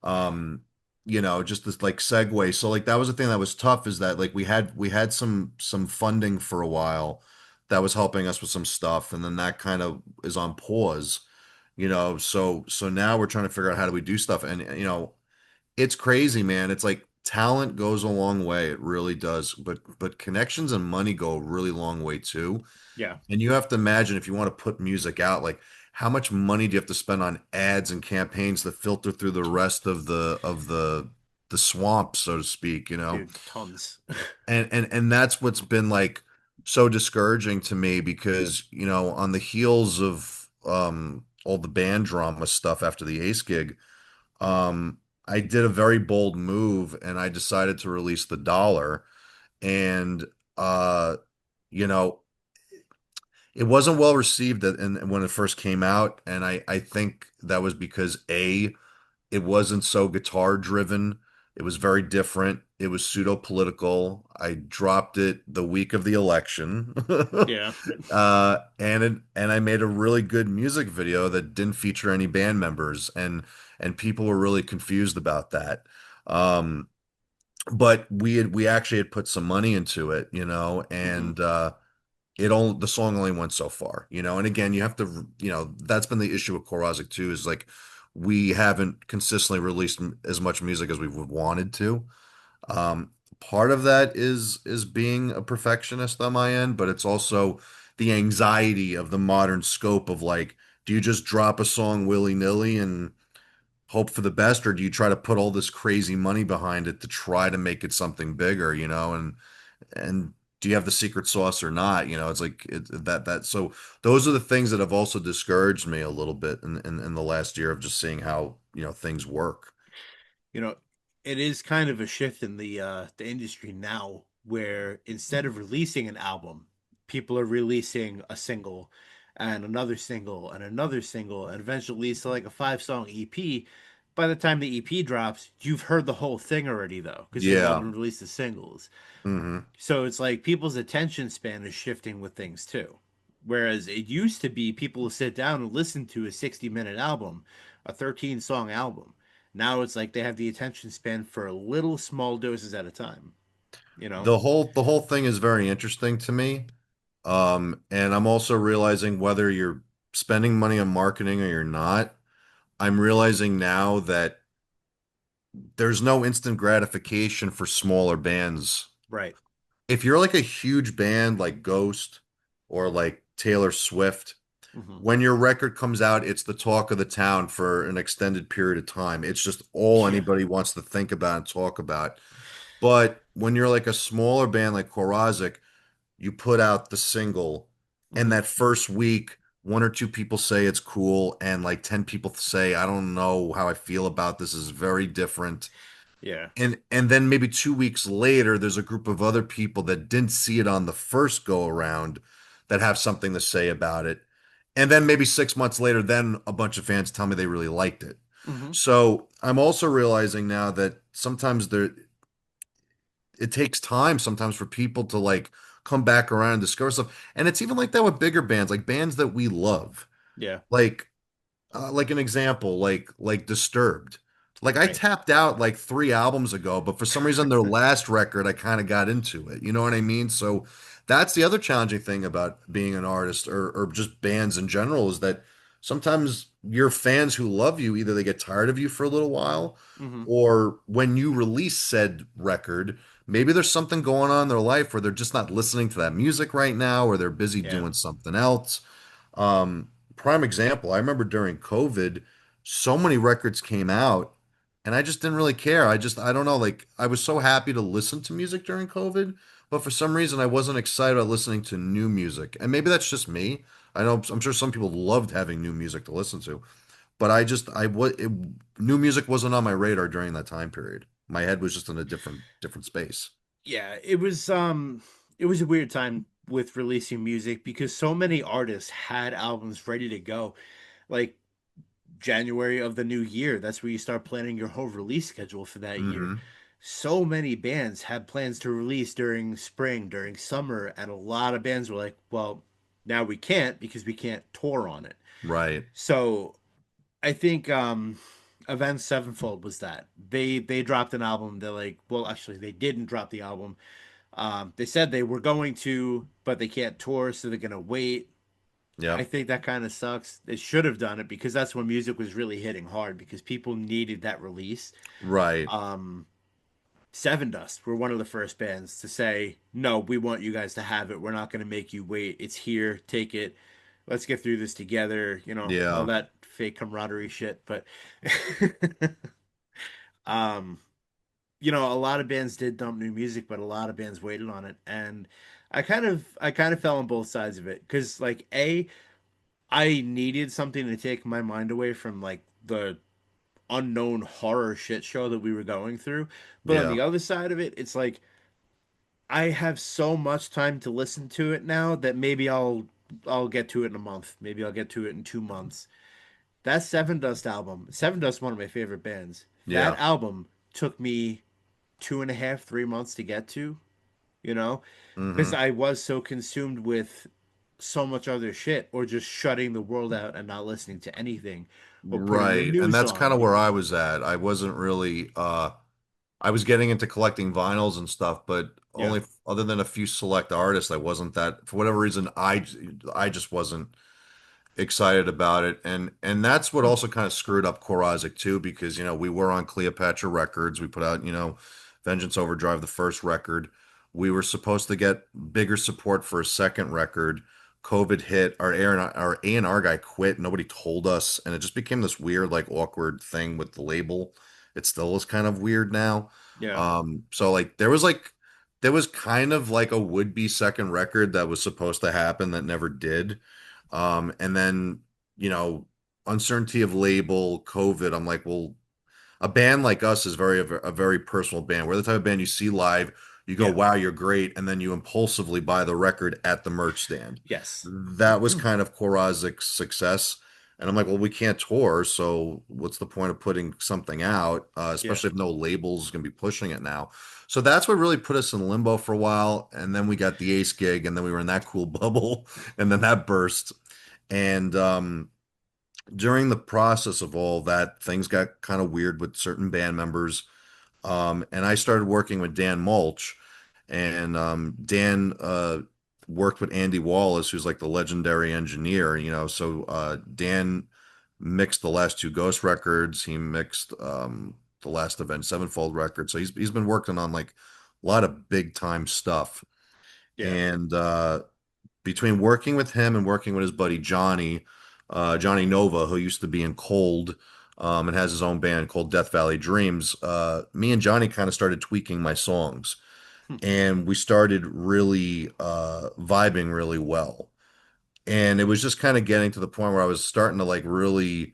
um, just this like segue. So like that was the thing that was tough, is that like we had some funding for a while that was helping us with some stuff, and then that kind of is on pause. So now we're trying to figure out how do we do stuff, and it's crazy, man. It's like talent goes a long way. It really does. But connections and money go a really long way too. Yeah, And you have to imagine, if you want to put music out, like how much money do you have to spend on ads and campaigns to filter through the rest of the swamp, so to speak. dude, tons. And that's what's been like so discouraging to me, because on the heels of all the band drama stuff after the Ace gig, I did a very bold move, and I decided to release the dollar. And you know, it wasn't well received when it first came out, and I think that was because it wasn't so guitar driven. It was very different. It was pseudo political. I dropped it the week of the election. Yeah. And I made a really good music video that didn't feature any band members, and people were really confused about that. Um, but we actually had put some money into it, Hmm. and the song only went so far, and again, you have to, that's been the issue with Rozzik too, is like we haven't consistently released as much music as we would wanted to. Part of that is being a perfectionist on my end, but it's also the anxiety of the modern scope of like, do you just drop a song willy-nilly and hope for the best, or do you try to put all this crazy money behind it to try to make it something bigger, and do you have the secret sauce or not? It's like so those are the things that have also discouraged me a little bit in the last year of just seeing how, things work. You know, it is kind of a shift in the industry now where instead of releasing an album, people are releasing a single and another single and another single and eventually leads to like a 5 song EP. By the time the EP drops, you've heard the whole thing already though, because they've all Yeah. been released as singles. Hmm. So it's like people's attention span is shifting with things too. Whereas it used to be people would sit down and listen to a 60-minute album, a 13-song album. Now it's like they have the attention span for little small doses at a time, you know? The whole thing is very interesting to me. And I'm also realizing whether you're spending money on marketing or you're not, I'm realizing now that there's no instant gratification for smaller bands. Right. If you're like a huge band like Ghost or like Taylor Swift, Hmm. when your record comes out, it's the talk of the town for an extended period of time. It's just all Yeah. anybody wants to think about and talk about. But when you're like a smaller band like Korazik, you put out the single, and Hmm. that first week, one or two people say it's cool, and like 10 people say, I don't know how I feel about this. This is very different. Yeah. And then maybe 2 weeks later, there's a group of other people that didn't see it on the first go around that have something to say about it. And then maybe 6 months later, then a bunch of fans tell me they really liked it. Hmm. So I'm also realizing now that sometimes it takes time sometimes for people to like come back around and discover stuff. And it's even like that with bigger bands, like bands that we love. Yeah. Like an example, like Disturbed. Like I Right. tapped out like 3 albums ago, but for some reason their last record I kind of got into it. You know what I mean? So that's the other challenging thing about being an artist or just bands in general is that sometimes your fans who love you, either they get tired of you for a little while, Hmm. or when you release said record, maybe there's something going on in their life where they're just not listening to that music right now, or they're busy Yeah. doing something else. Prime example, I remember during COVID, so many records came out and I just didn't really care. I don't know, like I was so happy to listen to music during COVID, but for some reason I wasn't excited about listening to new music. And maybe that's just me. I'm sure some people loved having new music to listen to, but new music wasn't on my radar during that time period. My head was just in a different space. Yeah. It was a weird time with releasing music because so many artists had albums ready to go. Like January of the new year. That's where you start planning your whole release schedule for that year. Hmm. So many bands had plans to release during spring, during summer, and a lot of bands were like, well, now we can't because we can't tour on it. Right. So I think Avenged Sevenfold was that. They dropped an album. They're like, well, actually they didn't drop the album. They said they were going to, but they can't tour, so they're gonna wait. I Yep. think that kind of sucks. They should have done it because that's when music was really hitting hard because people needed that release. Right. Um, Seven Dust were one of the first bands to say, "No, we want you guys to have it. We're not going to make you wait. It's here. Take it. Let's get through this together." All Yeah. that fake camaraderie shit. But, um, a lot of bands did dump new music, but a lot of bands waited on it, and I kind of fell on both sides of it because, like, I needed something to take my mind away from like the unknown horror shit show that we were going through. But on Yeah. the other side of it, it's like I have so much time to listen to it now that maybe I'll get to it in a month. Maybe I'll get to it in 2 months. That Seven Dust album, Seven Dust, one of my favorite bands. That Yeah. album took me 2.5, 3 months to get to, you know, because Hmm. I was so consumed with so much other shit, or just shutting the world out and not listening to anything, or putting the Right. And news that's kind on, of you where I know? was at. I wasn't really I was getting into collecting vinyls and stuff, but Yeah, only other than a few select artists, I wasn't that for whatever reason I just wasn't excited about it. And that's what also kind of screwed up Korazik too, because we were on Cleopatra Records. We put out, Vengeance Overdrive, the first record. We were supposed to get bigger support for a second record. COVID hit, our A&R guy quit. Nobody told us, and it just became this weird, like awkward thing with the label. It still is kind of weird now. yeah, So like there was kind of like a would-be second record that was supposed to happen that never did. And then, you know, uncertainty of label, COVID, I'm like, well, a band like us is a very personal band. We're the type of band you see live, you go, yeah, wow, you're great, and then you impulsively buy the record at the merch stand. yes, That was kind of Korazik's success. And I'm like, well, we can't tour, so what's the point of putting something out, yeah, especially if no label's going to be pushing it now? So that's what really put us in limbo for a while. And then we got the Ace gig, and then we were in that cool bubble, and then that burst. And during the process of all that, things got kind of weird with certain band members. And I started working with Dan Mulch, and Dan worked with Andy Wallace, who's like the legendary engineer, So Dan mixed the last two Ghost records. He mixed the last Avenged Sevenfold record. So he's been working on like a lot of big time stuff. yeah, And between working with him and working with his buddy Johnny, Johnny Nova, who used to be in Cold, and has his own band called Death Valley Dreams, me and Johnny kind of started tweaking my songs, hmm, and we started really vibing really well. And it was just kind of getting to the point where I was starting to like really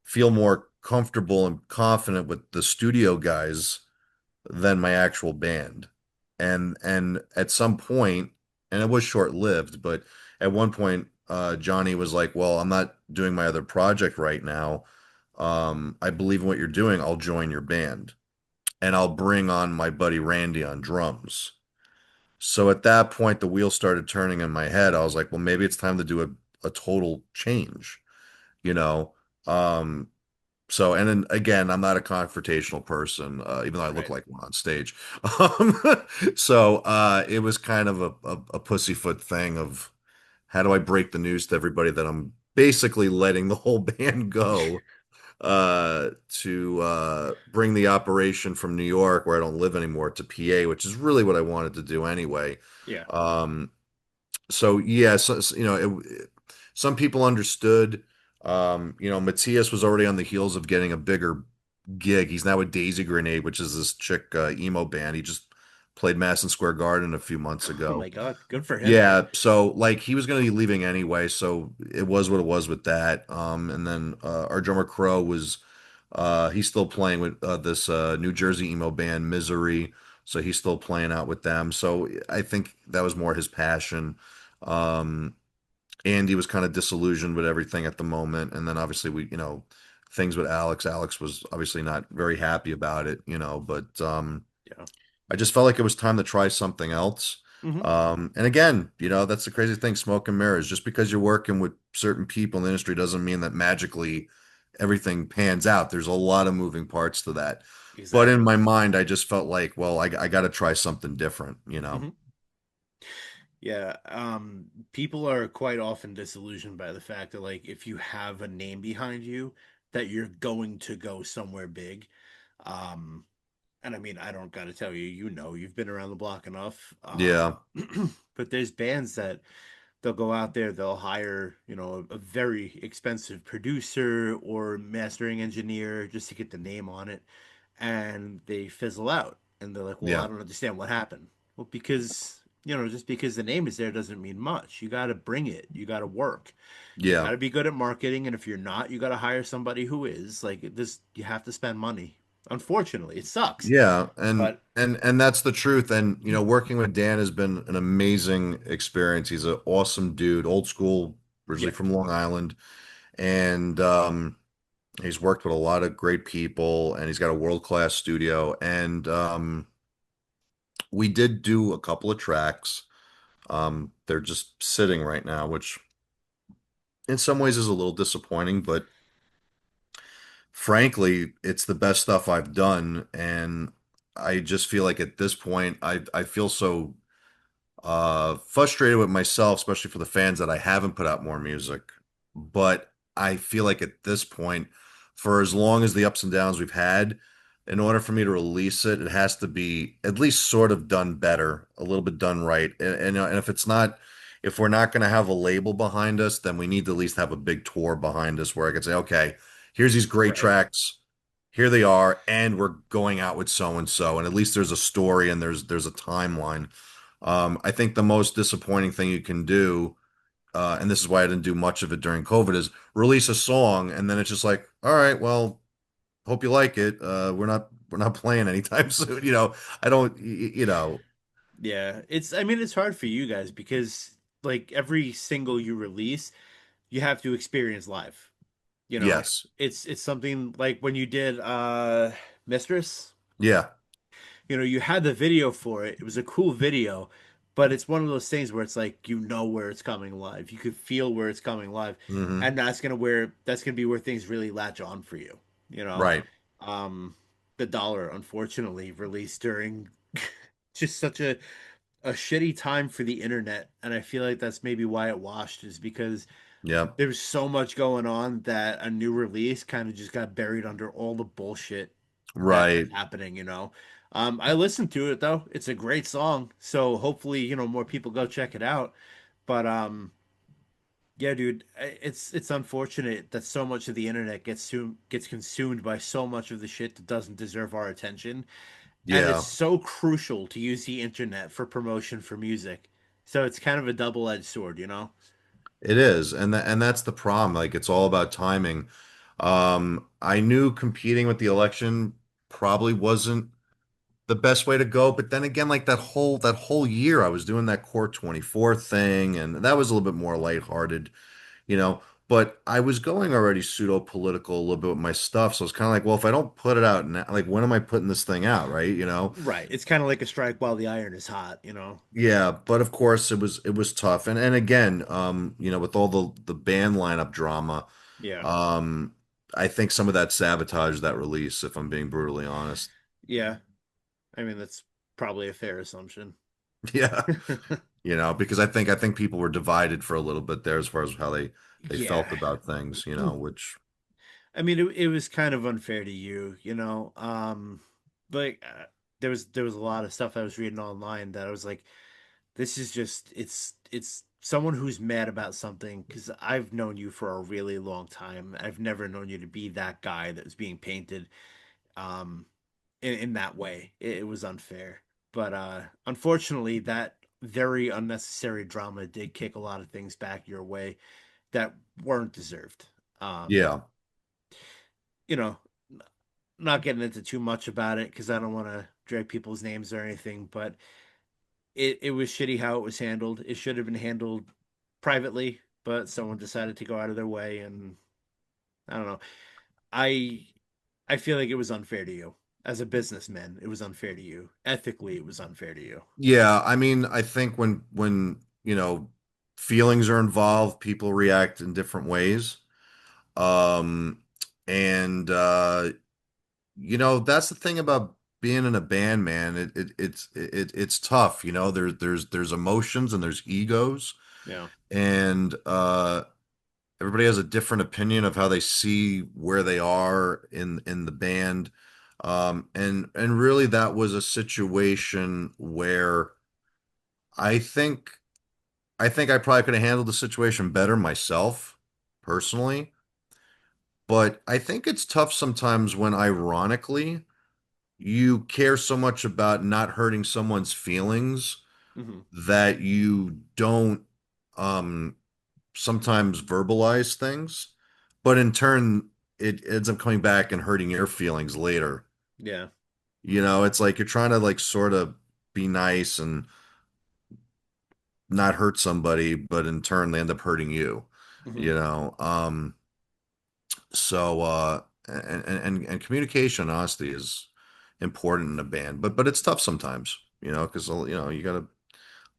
feel more comfortable and confident with the studio guys than my actual band. And at some point, and it was short-lived, but at one point, Johnny was like, "Well, I'm not doing my other project right now. I believe in what you're doing. I'll join your band, and I'll bring on my buddy Randy on drums." So at that point, the wheels started turning in my head. I was like, "Well, maybe it's time to do a total change," you know. Um, so, and then again, I'm not a confrontational person, even though I look right. like one on stage. Um, it was kind of a pussyfoot thing of how do I break the news to everybody that I'm basically letting the whole band go to bring the operation from New York, where I don't live anymore, to PA, which is really what I wanted to do anyway. Yeah. Um, so yeah, some people understood. Matthias was already on the heels of getting a bigger gig. He's now with Daisy Grenade, which is this chick emo band. He just played Madison Square Garden a few months Oh ago. my God, good for him. Yeah, so like he was going to be leaving anyway, so it was what it was with that. And then our drummer Crow was he's still playing with this New Jersey emo band Misery, so he's still playing out with them. So I think that was more his passion. Um, Andy was kind of disillusioned with everything at the moment, and then obviously things with Alex. Alex was obviously not very happy about it, but Yeah. I just felt like it was time to try something else. Hmm. And again, that's the crazy thing, smoke and mirrors. Just because you're working with certain people in the industry doesn't mean that magically everything pans out. There's a lot of moving parts to that. But in Exactly. my mind, I just felt like, well, I got to try something different. Hmm. Yeah. People are quite often disillusioned by the fact that, like, if you have a name behind you, that you're going to go somewhere big. Um, and I mean, I don't gotta tell you, you've been around the block enough. Yeah, But there's bands that they'll go out there, they'll hire, a very expensive producer or mastering engineer just to get the name on it, and they fizzle out. And they're like, well, I yeah, don't understand what happened. Well, because, just because the name is there doesn't mean much. You got to bring it, you got to work, you got yeah. to be good at marketing. And if you're not, you got to hire somebody who is. Like, this, you have to spend money. Unfortunately, it sucks. Yeah, But and that's the truth. And working with Dan has been an amazing experience. He's an awesome dude, old school, originally yeah, from Long Island, and he's worked with a lot of great people, and he's got a world-class studio. And we did do a couple of tracks. They're just sitting right now, which in some ways is a little disappointing, but frankly, it's the best stuff I've done, and I just feel like at this point, I feel so frustrated with myself, especially for the fans that I haven't put out more music. But I feel like at this point, for as long as the ups and downs we've had, in order for me to release it, it has to be at least sort of done better, a little bit done right. And if it's not, if we're not going to have a label behind us, then we need to at least have a big tour behind us where I could say, okay, here's these great right. tracks. Here they are, and we're going out with so and so, and at least there's a story and there's a timeline. I think the most disappointing thing you can do, and this is why I didn't do much of it during COVID, is release a song and then it's just like, all right, well, hope you like it. We're not playing anytime soon. I don't. Yeah, it's I mean it's hard for you guys because like every single you release, you have to experience live. You know, Yes, it's something like when you did Mistress, yeah, you had the video for it. It was a cool video, but it's one of those things where it's like where it's coming live. You could feel where it's coming live. hmm And that's gonna be where things really latch on for you. You know, right, um, the dollar unfortunately released during just such a shitty time for the internet, and I feel like that's maybe why it washed is because yeah, there was so much going on that a new release kind of just got buried under all the bullshit that was right. happening. I listened to it though. It's a great song. So hopefully, more people go check it out. But yeah, dude, it's unfortunate that so much of the internet gets consumed by so much of the shit that doesn't deserve our attention. And it's Yeah, so crucial to use the internet for promotion for music. So it's kind of a double-edged sword. it is, and that's the problem. Like it's all about timing. I knew competing with the election probably wasn't the best way to go. But then again, like that whole year, I was doing that Core 24 thing, and that was a little bit more lighthearted, you know. But I was going already pseudo political a little bit with my stuff, so it's kind of like, well, if I don't put it out now, like when am I putting this thing out, right? Right. It's kind of like a strike while the iron is hot. Yeah, but of course it was tough, and again, with all the band lineup drama, Yeah. um, I think some of that sabotaged that release, if I'm being brutally honest. Yeah. I mean, that's probably a fair assumption. Yeah. Because I think people were divided for a little bit there as far as how they Yeah. felt about things, which I mean, it was kind of unfair to you. Like there was a lot of stuff I was reading online that I was like, this is just it's someone who's mad about something because I've known you for a really long time. I've never known you to be that guy that was being painted um in that way. It was unfair. But unfortunately that very unnecessary drama did kick a lot of things back your way that weren't deserved. Um, yeah. you know, not getting into too much about it because I don't want to drag people's names or anything, but it was shitty how it was handled. It should have been handled privately, but someone decided to go out of their way, and I don't know. I I feel like it was unfair to you. As a businessman, it was unfair to you. Ethically, it was unfair to you. Yeah, I mean, I think when feelings are involved, people react in different ways. Um and that's the thing about being in a band, man. It's tough, there's emotions and there's egos, Yeah. and everybody has a different opinion of how they see where they are in the band. And really that was a situation where I think I probably could have handled the situation better myself, personally. But I think it's tough sometimes when, ironically, you care so much about not hurting someone's feelings Hmm. that you don't um sometimes verbalize things, but in turn, it ends up coming back and hurting your feelings later. Yeah. It's like you're trying to like sort of be nice and not hurt somebody, but in turn they end up hurting you, Hmm. you know. And communication and honesty is important in a band, but it's tough sometimes, because you gotta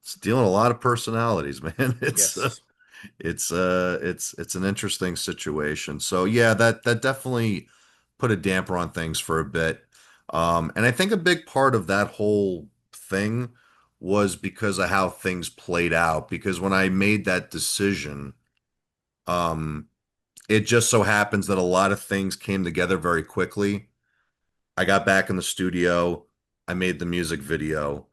it's dealing with a lot of personalities, man. Yes. It's an interesting situation. So yeah, that definitely put a damper on things for a bit. And I think a big part of that whole thing was because of how things played out. Because when I made that decision, um, it just so happens that a lot of things came together very quickly. I got back in the studio, I made the music video,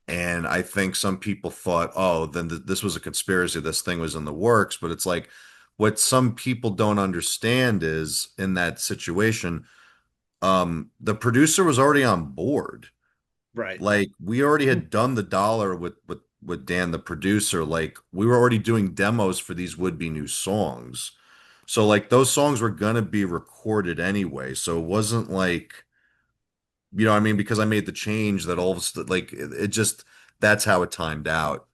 and I think some people thought, oh, then this was a conspiracy, this thing was in the works. But it's like, what some people don't understand is in that situation, the producer was already on board. Right. Like we already had done the dollar with Dan, the producer. Like we were already doing demos for these would-be new songs. So like those songs were gonna be recorded anyway. So it wasn't like, what I mean? Because I made the change that all of a sudden, like it just that's how it timed out.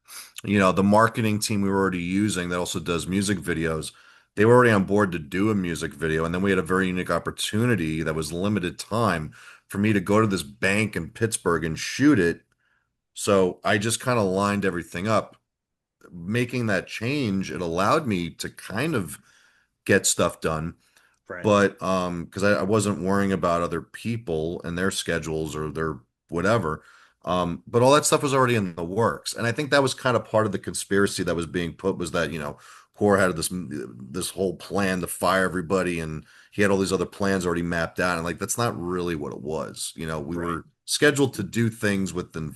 The marketing team we were already using that also does music videos, they were already on board to do a music video. And then we had a very unique opportunity that was limited time for me to go to this bank in Pittsburgh and shoot it. So I just kind of lined everything up. Making that change, it allowed me to kind of get stuff done, Right. but because I wasn't worrying about other people and their schedules or their whatever. But all that stuff was already in the works, and I think that was kind of part of the conspiracy that was being put, was that Core had this whole plan to fire everybody, and he had all these other plans already mapped out, and like that's not really what it was. We Right. were scheduled to do things within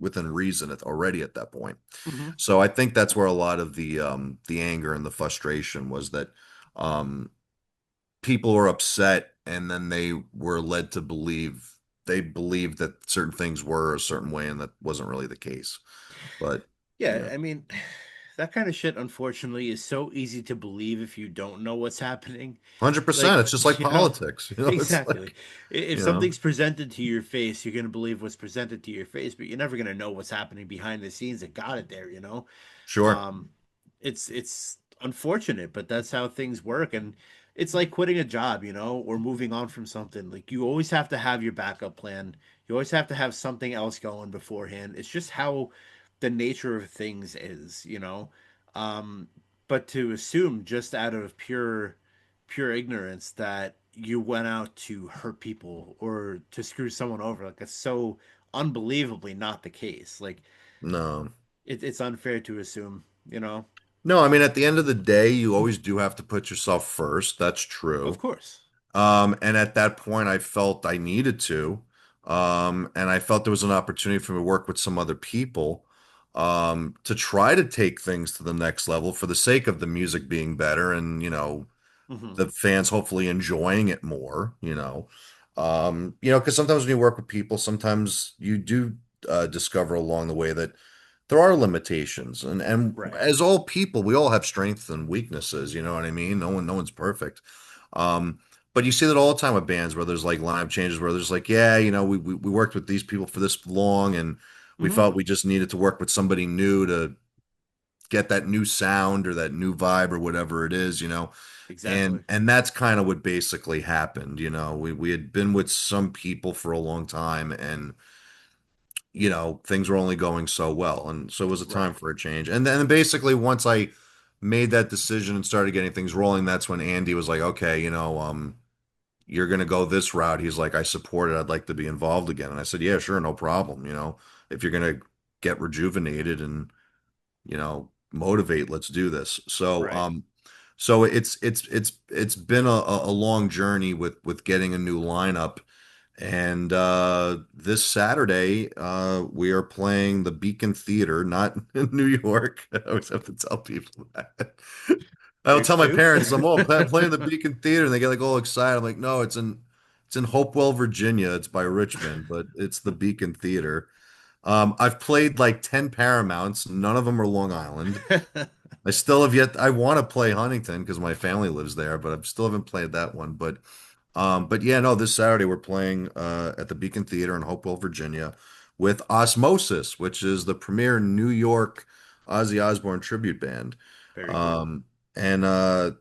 reason already at that point. Hmm. So I think that's where a lot of the anger and the frustration was, that um people were upset, and then they were led to believe they believed that certain things were a certain way, and that wasn't really the case. But Yeah, yeah, I mean, that kind of shit, unfortunately, is so easy to believe if you don't know what's happening. 100%. Like, It's just like you know, politics. It's exactly. like, If you know, something's presented to your face, you're gonna believe what's presented to your face, but you're never gonna know what's happening behind the scenes that got it there, you know? sure. Um, it's unfortunate, but that's how things work, and it's like quitting a job, or moving on from something. Like you always have to have your backup plan. You always have to have something else going beforehand. It's just how the nature of things is. Um, but to assume just out of pure ignorance that you went out to hurt people or to screw someone over, like that's so unbelievably not the case. Like No. it's unfair to assume. No, I mean, at the end of the day, you always do have to put yourself first. That's Of true. course. And at that point, I felt I needed to. And I felt there was an opportunity for me to work with some other people, to try to take things to the next level for the sake of the music being better, and, Hmm. the fans hopefully enjoying it more, because sometimes when you work with people, sometimes you do discover along the way that there are limitations. And Right. as all people, we all have strengths and weaknesses, you know what I mean? No one's perfect. Um, but you see that all the time with bands where there's like lineup changes, where there's like, yeah, we worked with these people for this long, and we Hmm. felt we just needed to work with somebody new to get that new sound or that new vibe or whatever it is, and Exactly. and that's kind of what basically happened. We had been with some people for a long time, and things were only going so well, and so it was a time Right. for a change. And then basically once I made that decision and started getting things rolling, that's when Andy was like, okay, you're going to go this route. He's like, I support it. I'd like to be involved again. And I said, yeah, sure, no problem. If you're going to get rejuvenated and, motivate, let's do this. So, Right. it's been a long journey with getting a new lineup. And this Saturday, we are playing the Beacon Theater, not in New York. I always have to tell people that. I'll There's tell my two. parents, playing the Beacon Theater, and they get like all excited. I'm like, no, it's in Hopewell, Virginia. It's by Richmond, but it's the Beacon Theater. I've played like 10 Paramounts. None of them are Long Island. I still have yet. I want to play Huntington because my family lives there, but I still haven't played that one. But But yeah, no, this Saturday we're playing at the Beacon Theater in Hopewell, Virginia, with Osmosis, which is the premier New York Ozzy Osbourne tribute band. Very cool. Um, and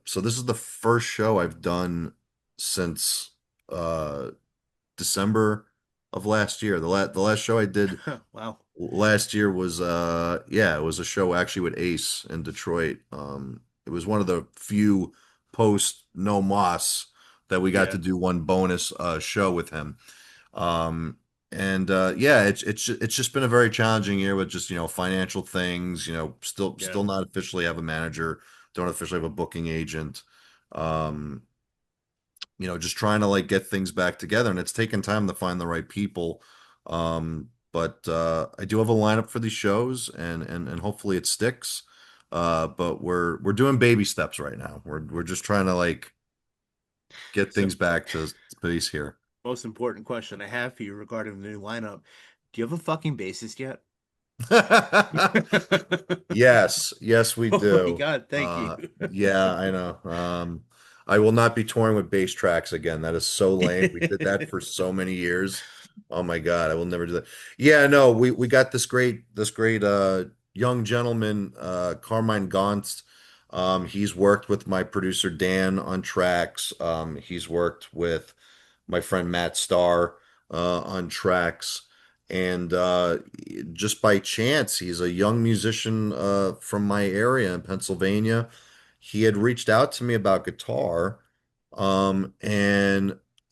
so this is the first show I've done since uh, December of last year. The last show I did Wow. last year was yeah, it was a show actually with Ace in Detroit. It was one of the few post No Moss that we got Yeah. to do one bonus show with him. Um and yeah, it's just been a very challenging year with just, financial things, Yeah. still not officially have a manager, don't officially have a booking agent. Um just trying to like get things back together, and it's taken time to find the right people. But I do have a lineup for these shows, and hopefully it sticks. But we're doing baby steps right now. We're just trying to like get So, things back to pace here. most important question I have for you regarding the new lineup. Do you have a fucking bassist yet? Yes, yes, we Oh my do. God, thank you. Yeah, I know. I will not be touring with bass tracks again. That is so lame. We did that for so many years. Oh my God, I will never do that. Yeah, no, we got this great young gentleman, Carmine Gauntz. He's worked with my producer Dan on tracks. He's worked with my friend Matt Starr on tracks. And just by chance, he's a young musician from my area in Pennsylvania. He had reached out to me about guitar, and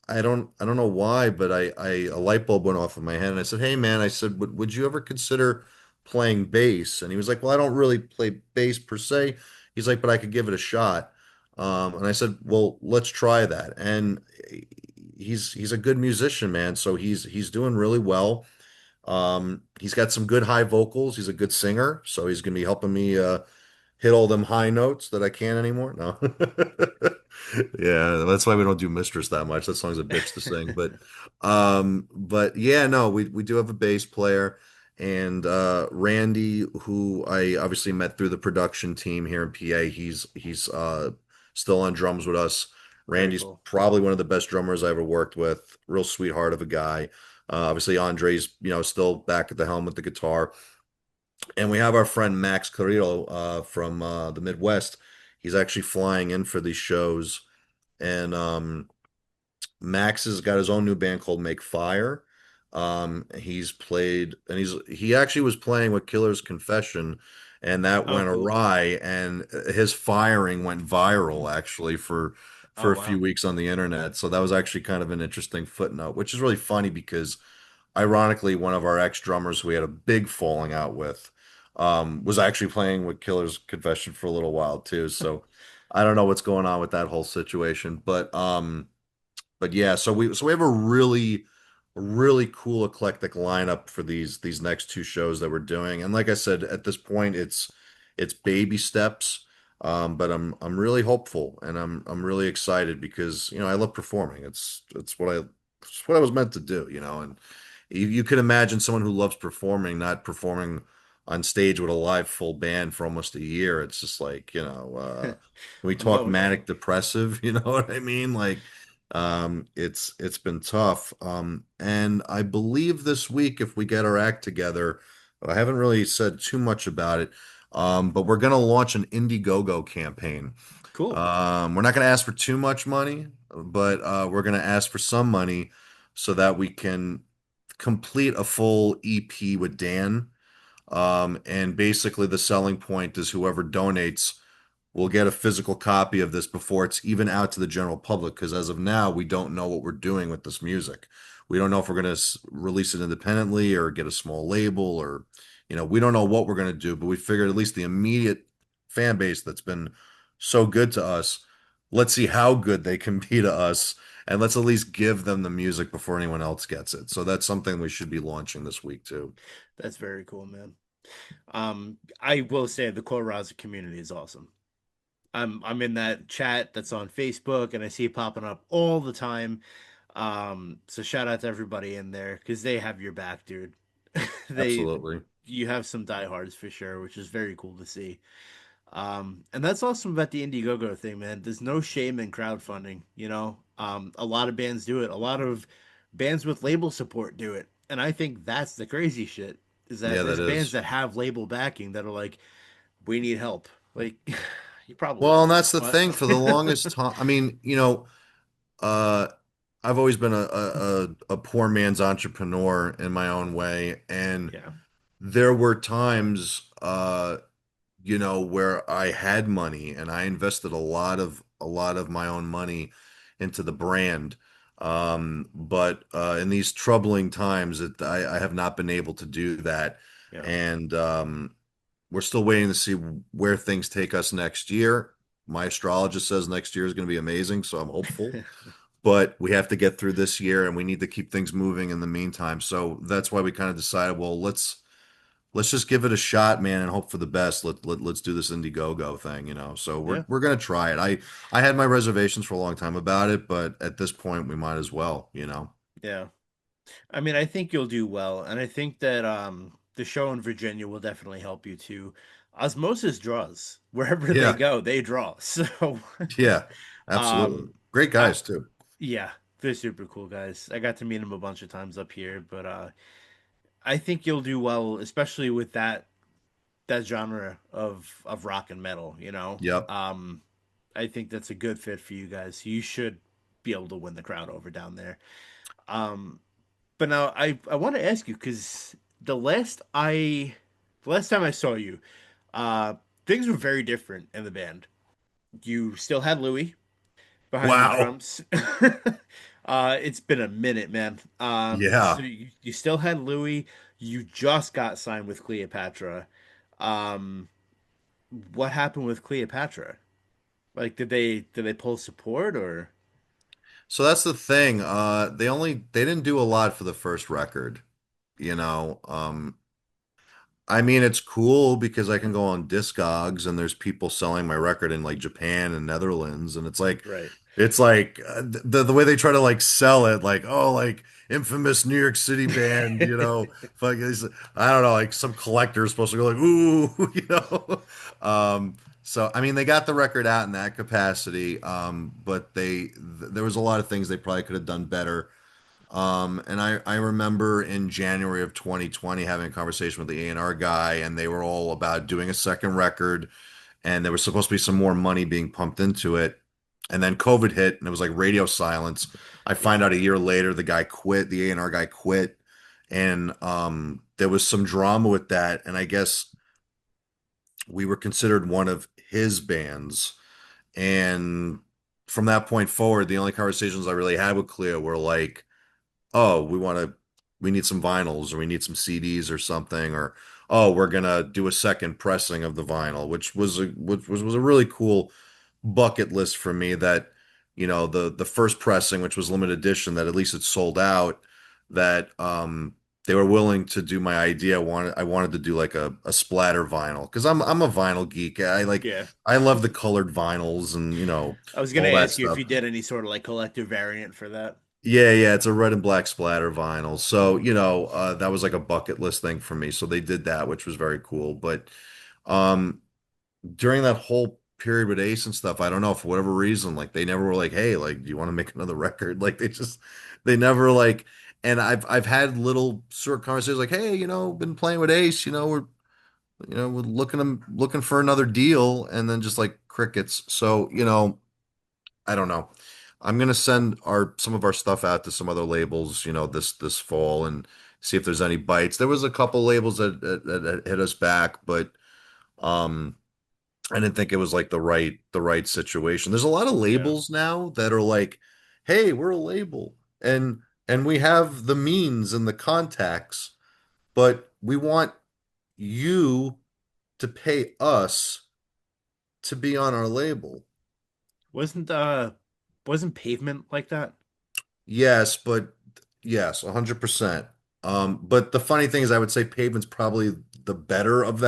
I don't know why, but a light bulb went off in my head, and I said, "Hey, man," I said, "would you ever consider playing bass?" And he was like, "Well, I don't really play bass per se." He's like, "But I could give it a shot." And I said, "Well, let's try that." And he's a good musician, man. So he's doing really well. He's got some good high vocals. He's a good singer, so he's gonna be helping me hit all them high notes that I can't anymore. No. Yeah, that's why we don't do Mistress that much. That song's a bitch to sing. But yeah, no, we do have a bass player, and Randy, who I obviously met through the production team here in PA. He's still on drums with us. Very Randy's cool. probably one of the best drummers I ever worked with. Real sweetheart of a guy. Obviously Andre's, still back at the helm with the guitar. And we have our friend Max Carrillo from the Midwest. He's actually flying in for these shows. And Max has got his own new band called Make Fire. He's played, and he actually was playing with Killer's Confession, and that Oh, went cool. awry. And his firing went viral actually for Oh, a few wow. weeks on the internet. So that was actually kind of an interesting footnote, which is really funny because ironically, one of our ex drummers who we had a big falling out with was actually playing with Killer's Confession for a little while too. So I don't know what's going on with that whole situation, but yeah, so we have a really cool eclectic lineup for these next two shows that we're doing. And like I said, at this point, it's baby steps. But I'm really hopeful, and I'm really excited because I love performing. It's what I was meant to do, and you could imagine someone who loves performing not performing on stage with a live full band for almost a year. It's just like, we I'm talk going to. manic depressive, you know what I mean? Like, it's been tough. And I believe this week, if we get our act together, I haven't really said too much about it, but we're gonna launch an Indiegogo campaign. Cool. We're not gonna ask for too much money, but we're gonna ask for some money so that we can complete a full EP with Dan. And basically, the selling point is whoever donates will get a physical copy of this before it's even out to the general public. Because as of now, we don't know what we're doing with this music. We don't know if we're going to release it independently or get a small label, or, we don't know what we're going to do. But we figured at least the immediate fan base that's been so good to us, let's see how good they can be to us. And let's at least give them the music before anyone else gets it. So that's something we should be launching this week too. That's very cool, man. I will say the core Rozzik community is awesome. I'm in that chat that's on Facebook and I see it popping up all the time. So shout out to everybody in there because they have your back, dude. They Absolutely. You have some diehards for sure, which is very cool to see. And that's awesome about the Indiegogo thing, man. There's no shame in crowdfunding, you know? A lot of bands do it. A lot of bands with label support do it. And I think that's the crazy shit is that Yeah, that there's bands is. that have label backing that are like, we need help. Like, you probably Well, and don't, that's the but thing for the longest time. I mean, uh, I've always been a poor man's entrepreneur in my own way, and yeah, there were times, where I had money and I invested a lot of my own money into the brand. But in these troubling times, I have not been able to do that, yeah. and we're still waiting to see where things take us next year. My astrologist says next year is going to be amazing, so I'm hopeful. But we have to get through this year, and we need to keep things moving in the meantime. So that's why we kind of decided, well, let's just give it a shot, man, and hope for the best. Let's do this Indiegogo thing. So we're Yeah, we're gonna try it. I had my reservations for a long time about it, but at this point, we might as well. yeah. I mean, I think you'll do well, and I think that the show in Virginia will definitely help you too. Osmosis draws wherever they Yeah, go, they draw. So, yeah, absolutely. um, Great I, guys too. yeah, they're super cool guys. I got to meet them a bunch of times up here, but I think you'll do well, especially with that genre of rock and metal. Yep. I think that's a good fit for you guys. You should be able to win the crowd over down there. Um, But now I want to ask you because the last time I saw you, uh, things were very different in the band. You still had Louis behind the Wow. drums. It's been a minute, man. So Yeah. you still had Louis. You just got signed with Cleopatra. Um, what happened with Cleopatra? Like, did they pull support or? So that's the thing. They didn't do a lot for the first record. I mean, it's cool because I can go on Discogs and there's people selling my record in like Japan and Netherlands, and Right. it's like the way they try to like sell it, like oh, like infamous New York City band, fuck, I don't know, like some collector is supposed to go like ooh, So I mean, they got the record out in that capacity, but there was a lot of things they probably could have done better. And I remember in January of 2020 having a conversation with the A&R guy, and they were all about doing a second record, and there was supposed to be some more money being pumped into it. And then COVID hit, and it was like radio silence. I Yeah. find out a year later the guy quit, the A&R guy quit, and there was some drama with that. And I guess we were considered one of his bands. And from that point forward, the only conversations I really had with Cleo were like, oh, we need some vinyls or we need some CDs or something, or oh, we're gonna do a second pressing of the vinyl, which was a really cool bucket list for me that, the first pressing, which was limited edition, that at least it sold out, that they were willing to do my idea. I wanted to do like a splatter vinyl because I'm a vinyl geek. Yeah. I love the colored vinyls and I was gonna all that ask you if stuff. you did any sort of like collective variant for that. Yeah, yeah, it's a red and black splatter vinyl. So, that was like a bucket list thing for me. So they did that, which was very cool. But um during that whole period with Ace and stuff, I don't know, for whatever reason, like they never were like, hey, like, do you want to make another record? Like they never like, and I've had little short conversations like, hey, been playing with Ace, we're looking for another deal, and then just like crickets. So, I don't know. I'm gonna send our some of our stuff out to some other labels, this fall and see if there's any bites. There was a couple labels that hit us back, but um, I didn't think it was like the right situation. There's a lot of Yeah. labels now that are like, "Hey, we're a label, and we have the means and the contacts, but we want you to pay us to be on our label." Wasn't wasn't pavement like that? Yes, but yes, 100%. But the funny thing is I would say Pavement's probably the better of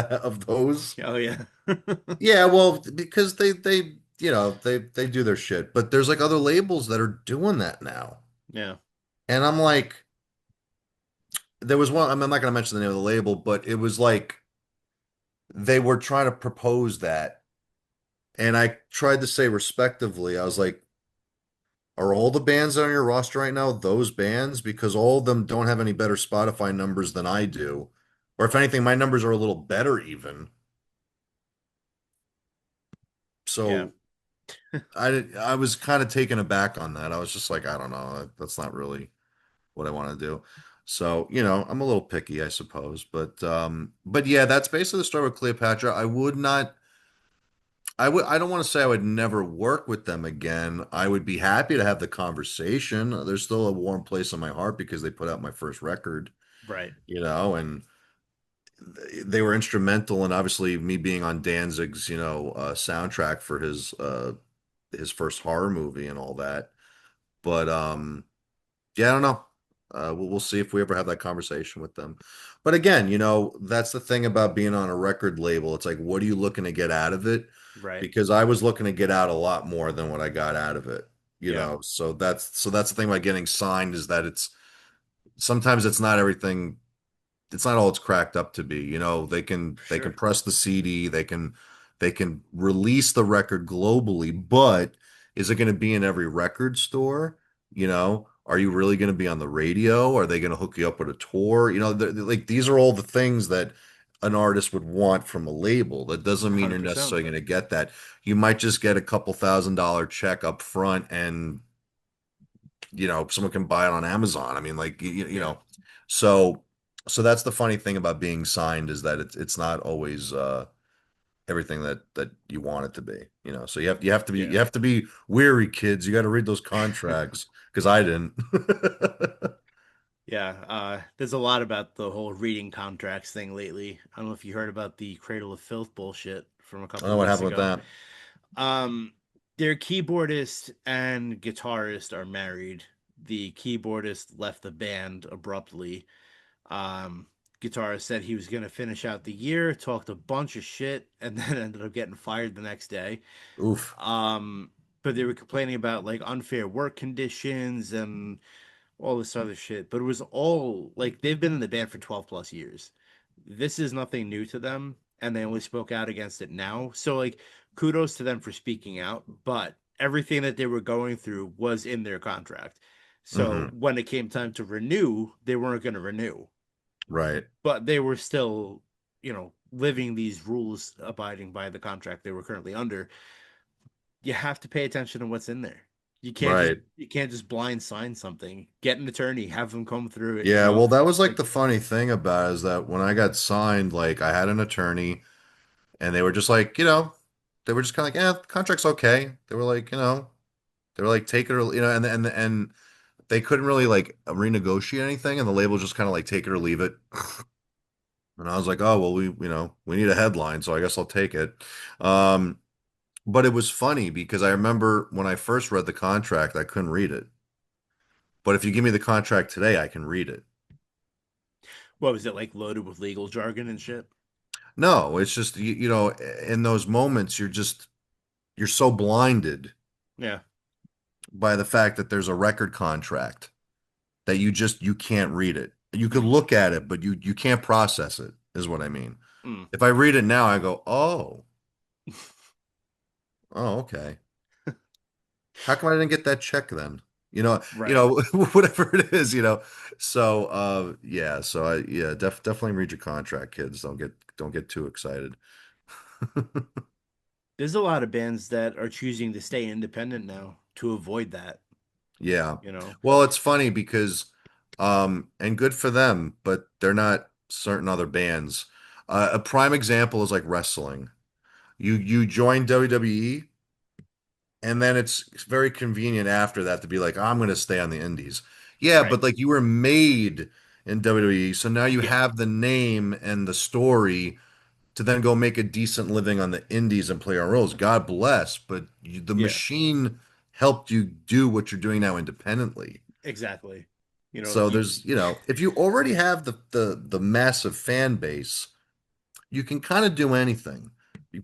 those. Oh yeah. Yeah, well, because they do their shit, but there's like other labels that are doing that now. Yeah. And I'm like, there was one, I'm not going to mention the name of the label, but it was like they were trying to propose that. And I tried to say respectively, I was like, are all the bands on your roster right now those bands? Because all of them don't have any better Spotify numbers than I do. Or if anything, my numbers are a little better even. Yeah, So I was kind of taken aback on that. I was just like, I don't know, that's not really what I want to do. So, I'm a little picky, I suppose. But yeah, that's basically the story with Cleopatra. I don't want to say I would never work with them again. I would be happy to have the conversation. There's still a warm place in my heart because they put out my first record, right. and they were instrumental in obviously me being on Danzig's, soundtrack for his first horror movie and all that. But yeah, I don't know. We'll see if we ever have that conversation with them. But again, that's the thing about being on a record label. It's like, what are you looking to get out of it? Right. Because I was looking to get out a lot more than what I got out of it. Yeah. So that's the thing about getting signed is that it's sometimes it's not everything, it's not all it's cracked up to be. They can Sure. press the CD, they can release the record globally, but is it going to be in every record store? Are you really going to be on the radio? Are they going to hook you up with a tour? Like these are all the things that an artist would want from a label. That doesn't mean you're 100%. necessarily going to get that. You might just get a couple $1,000 check up front and someone can buy it on Amazon. I mean, like Yeah. so so that's the funny thing about being signed is that it's not always everything that you want it to be. So you Yeah. have to be weary, kids. You got to read those contracts because I didn't. Yeah, there's a lot about the whole reading contracts thing lately. I don't know if you heard about the Cradle of Filth bullshit from a I don't couple know what weeks happened with ago. that. Um, their keyboardist and guitarist are married. The keyboardist left the band abruptly. Um, Guitarist said he was going to finish out the year, talked a bunch of shit, and then ended up getting fired the next day. Oof. Um, but they were complaining about like unfair work conditions and all this other shit. But it was all like they've been in the band for 12 plus years. This is nothing new to them, and they only spoke out against it now. So, like, kudos to them for speaking out, but everything that they were going through was in their contract. So, Hmm. when it came time to renew, they weren't going to renew, Right. but they were still, living these rules, abiding by the contract they were currently under. You have to pay attention to what's in there. Right. You can't just blind sign something. Get an attorney, have them come through it, Yeah, well, that was like like the funny thing about it is that when I got signed, like I had an attorney and they were just like, they were just kind of like, yeah, the contract's okay. They were like, they were like, take it or, and they couldn't really like renegotiate anything. And the label just kind of like, take it or leave it. And I was like, oh, well, we need a headline. So I guess I'll take it. Um, but it was funny because I remember when I first read the contract, I couldn't read it. But if you give me the contract today, I can read it. what was it, like loaded with legal jargon and shit? No, it's just, in those moments, you're so blinded Yeah. by the fact that there's a record contract that you can't read it. You could Mm. look at it, but you can't process it, is what I mean. Mm. If I read it now, I go, oh, okay. How come I didn't get that check then? Right. Whatever it is. So yeah, definitely read your contract, kids. Don't get too excited. There's a lot of bands that are choosing to stay independent now to avoid that, Yeah. you know. Well, it's funny because and good for them, but they're not certain other bands. A prime example is like wrestling. You join WWE and then it's very convenient after that to be like, I'm going to stay on the indies. Yeah, Right. but like you were made in WWE, so now you Yeah. have the name and the story to then go make a decent living on the indies and play our roles. God bless, but the Yeah. machine helped you do what you're doing now independently. Exactly. You know, So there's, if you already have the massive fan base, you can kind of do anything.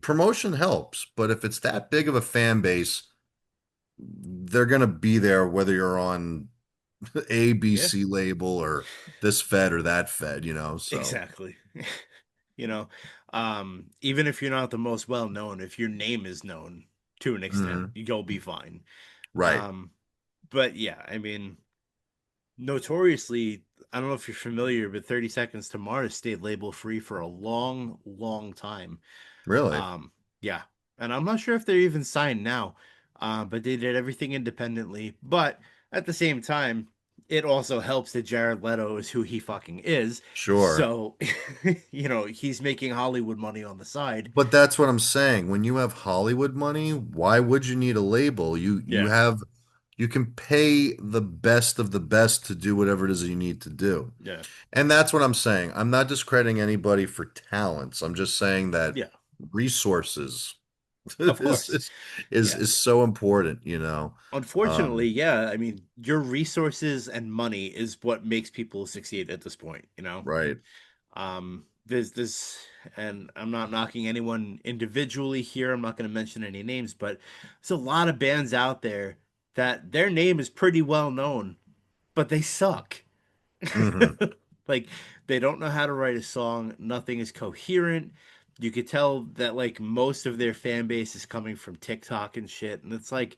Promotion helps, but if it's that big of a fan base, they're gonna be there whether you're on yeah, ABC label or this Fed or that Fed. So exactly. you know. Even if you're not the most well known, if your name is known to an extent, Hmm. you'll be fine. Right. Um, but yeah, I mean, notoriously, I don't know if you're familiar, but 30 Seconds to Mars stayed label free for a long, long time. Really? Um, yeah, and I'm not sure if they're even signed now, but they did everything independently. But at the same time, it also helps that Jared Leto is who he fucking is. Sure. So, he's making Hollywood money on the side. But that's what I'm saying. When you have Hollywood money, why would you need a label? Yeah, You can pay the best of the best to do whatever it is that you need to do. yeah, And that's what I'm saying. I'm not discrediting anybody for talents. I'm just saying that yeah. resources Of is course. is is, Yeah. is so important, you know. Unfortunately, Um, yeah. I mean, your resources and money is what makes people succeed at this point, right. There's this, and I'm not knocking anyone individually here. I'm not going to mention any names, but there's a lot of bands out there that their name is pretty well known, but they suck. Hmm. Like they don't know how to write a song. Nothing is coherent. You could tell that like most of their fan base is coming from TikTok and shit, and it's like,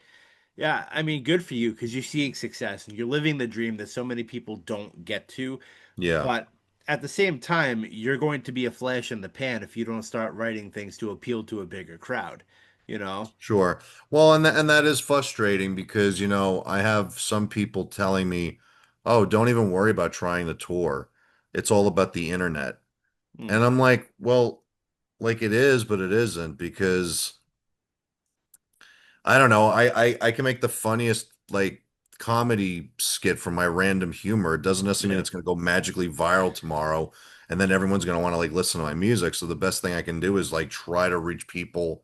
yeah, I mean, good for you because you're seeing success and you're living the dream that so many people don't get to. Yeah. But at the same time, you're going to be a flash in the pan if you don't start writing things to appeal to a bigger crowd, you know? Sure. Well, and that is frustrating because, I have some people telling me, "Oh, don't even worry about trying the tour. It's all about the internet." Hmm. And I'm like, "Well, like it is, but it isn't because I don't know. I can make the funniest like comedy skit from my random humor. It doesn't necessarily mean Yeah. it's going to go magically viral tomorrow, and then everyone's going to want to like listen to my music. So the best thing I can do is like try to reach people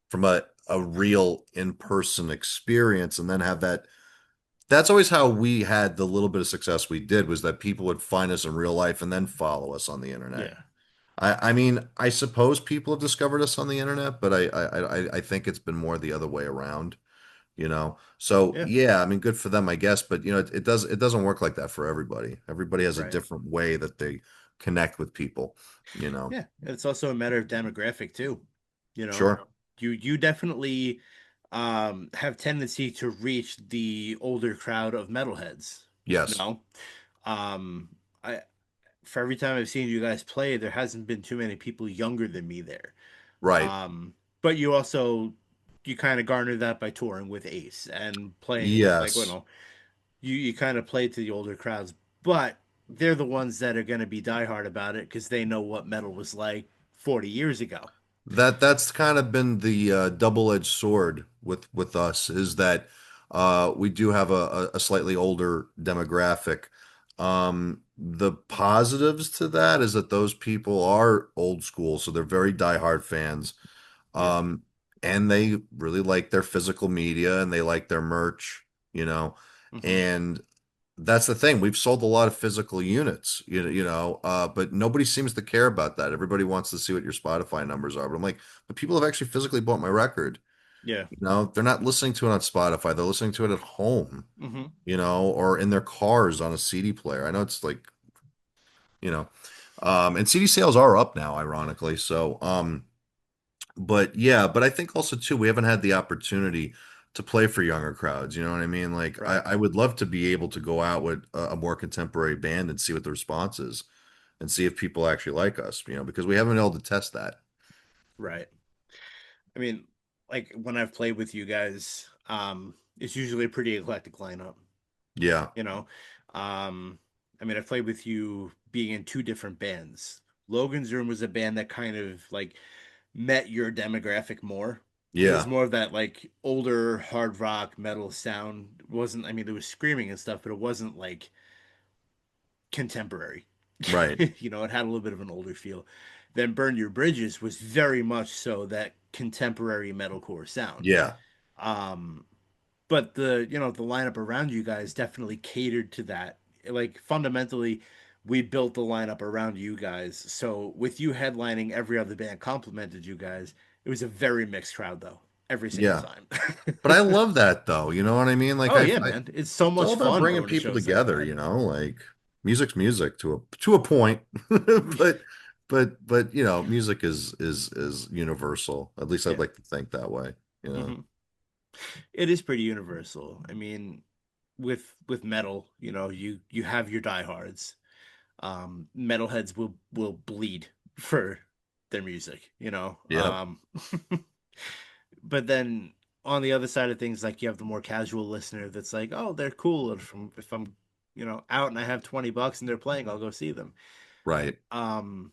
from a real in-person experience and then have that. That's always how we had the little bit of success we did was that people would find us in real life and then follow us on the internet. Yeah. I mean, I suppose people have discovered us on the internet, but I think it's been more the other way around, you know. So Yeah. yeah, I mean, good for them, I guess, but it doesn't work like that for everybody. Everybody has a Right. different way that they connect with people, you know. Yeah. It's also a matter of demographic too. You know, Sure. you definitely have tendency to reach the older crowd of metalheads. You Yes. know? I for every time I've seen you guys play, there hasn't been too many people younger than me there. Right. Um, but you kind of garner that by touring with Ace and playing like Yes. you kind of play to the older crowds, but they're the ones that are going to be diehard about it because they know what metal was like 40 years ago. That's kind of been the double-edged sword with us is that we do have a slightly older demographic. The positives to that is that those people are old school, so they're very diehard fans. Yeah. Um, and they really like their physical media and they like their merch, you know. Hmm. And that's the thing. We've sold a lot of physical units, but nobody seems to care about that. Everybody wants to see what your Spotify numbers are. But I'm like, but people have actually physically bought my record. Yeah. They're not listening to it on Spotify. They're listening to it at home, Hmm. or in their cars on a CD player. I know it's like, you know, and CD sales are up now, ironically. So, but yeah, but I think also too, we haven't had the opportunity to play for younger crowds. You know what I mean? Like Right. I would love to be able to go out with a more contemporary band and see what the response is and see if people actually like us, because we haven't been able to test that. Right. I mean, like when I've played with you guys, it's usually a pretty eclectic lineup, Yeah. you know. I mean, I've played with you being in two different bands. Logan's Room was a band that kind of like met your demographic more. It was Yeah. more of that like older hard rock metal sound. It wasn't, I mean, there was screaming and stuff, but it wasn't like contemporary. Right. It had a little bit of an older feel. Then Burn Your Bridges was very much so that contemporary metalcore sound. Yeah. Um, but the lineup around you guys definitely catered to that. Like fundamentally, we built the lineup around you guys. So with you headlining, every other band complimented you guys. It was a very mixed crowd though, every single Yeah. time. But I love that though. You know what I mean? Like Oh yeah, man. It's so it's all much about fun bringing going to people shows like together, that. like music's music to a point. But but music is universal. At least I'd Yeah. like to think that way. You know. Hmm. It is pretty universal. I mean, with metal, you have your diehards. Metalheads will bleed for their music, Yep. but then on the other side of things, like you have the more casual listener that's like, oh, they're cool. If I'm out and I have $20 and they're playing, I'll go see them. Right. Um,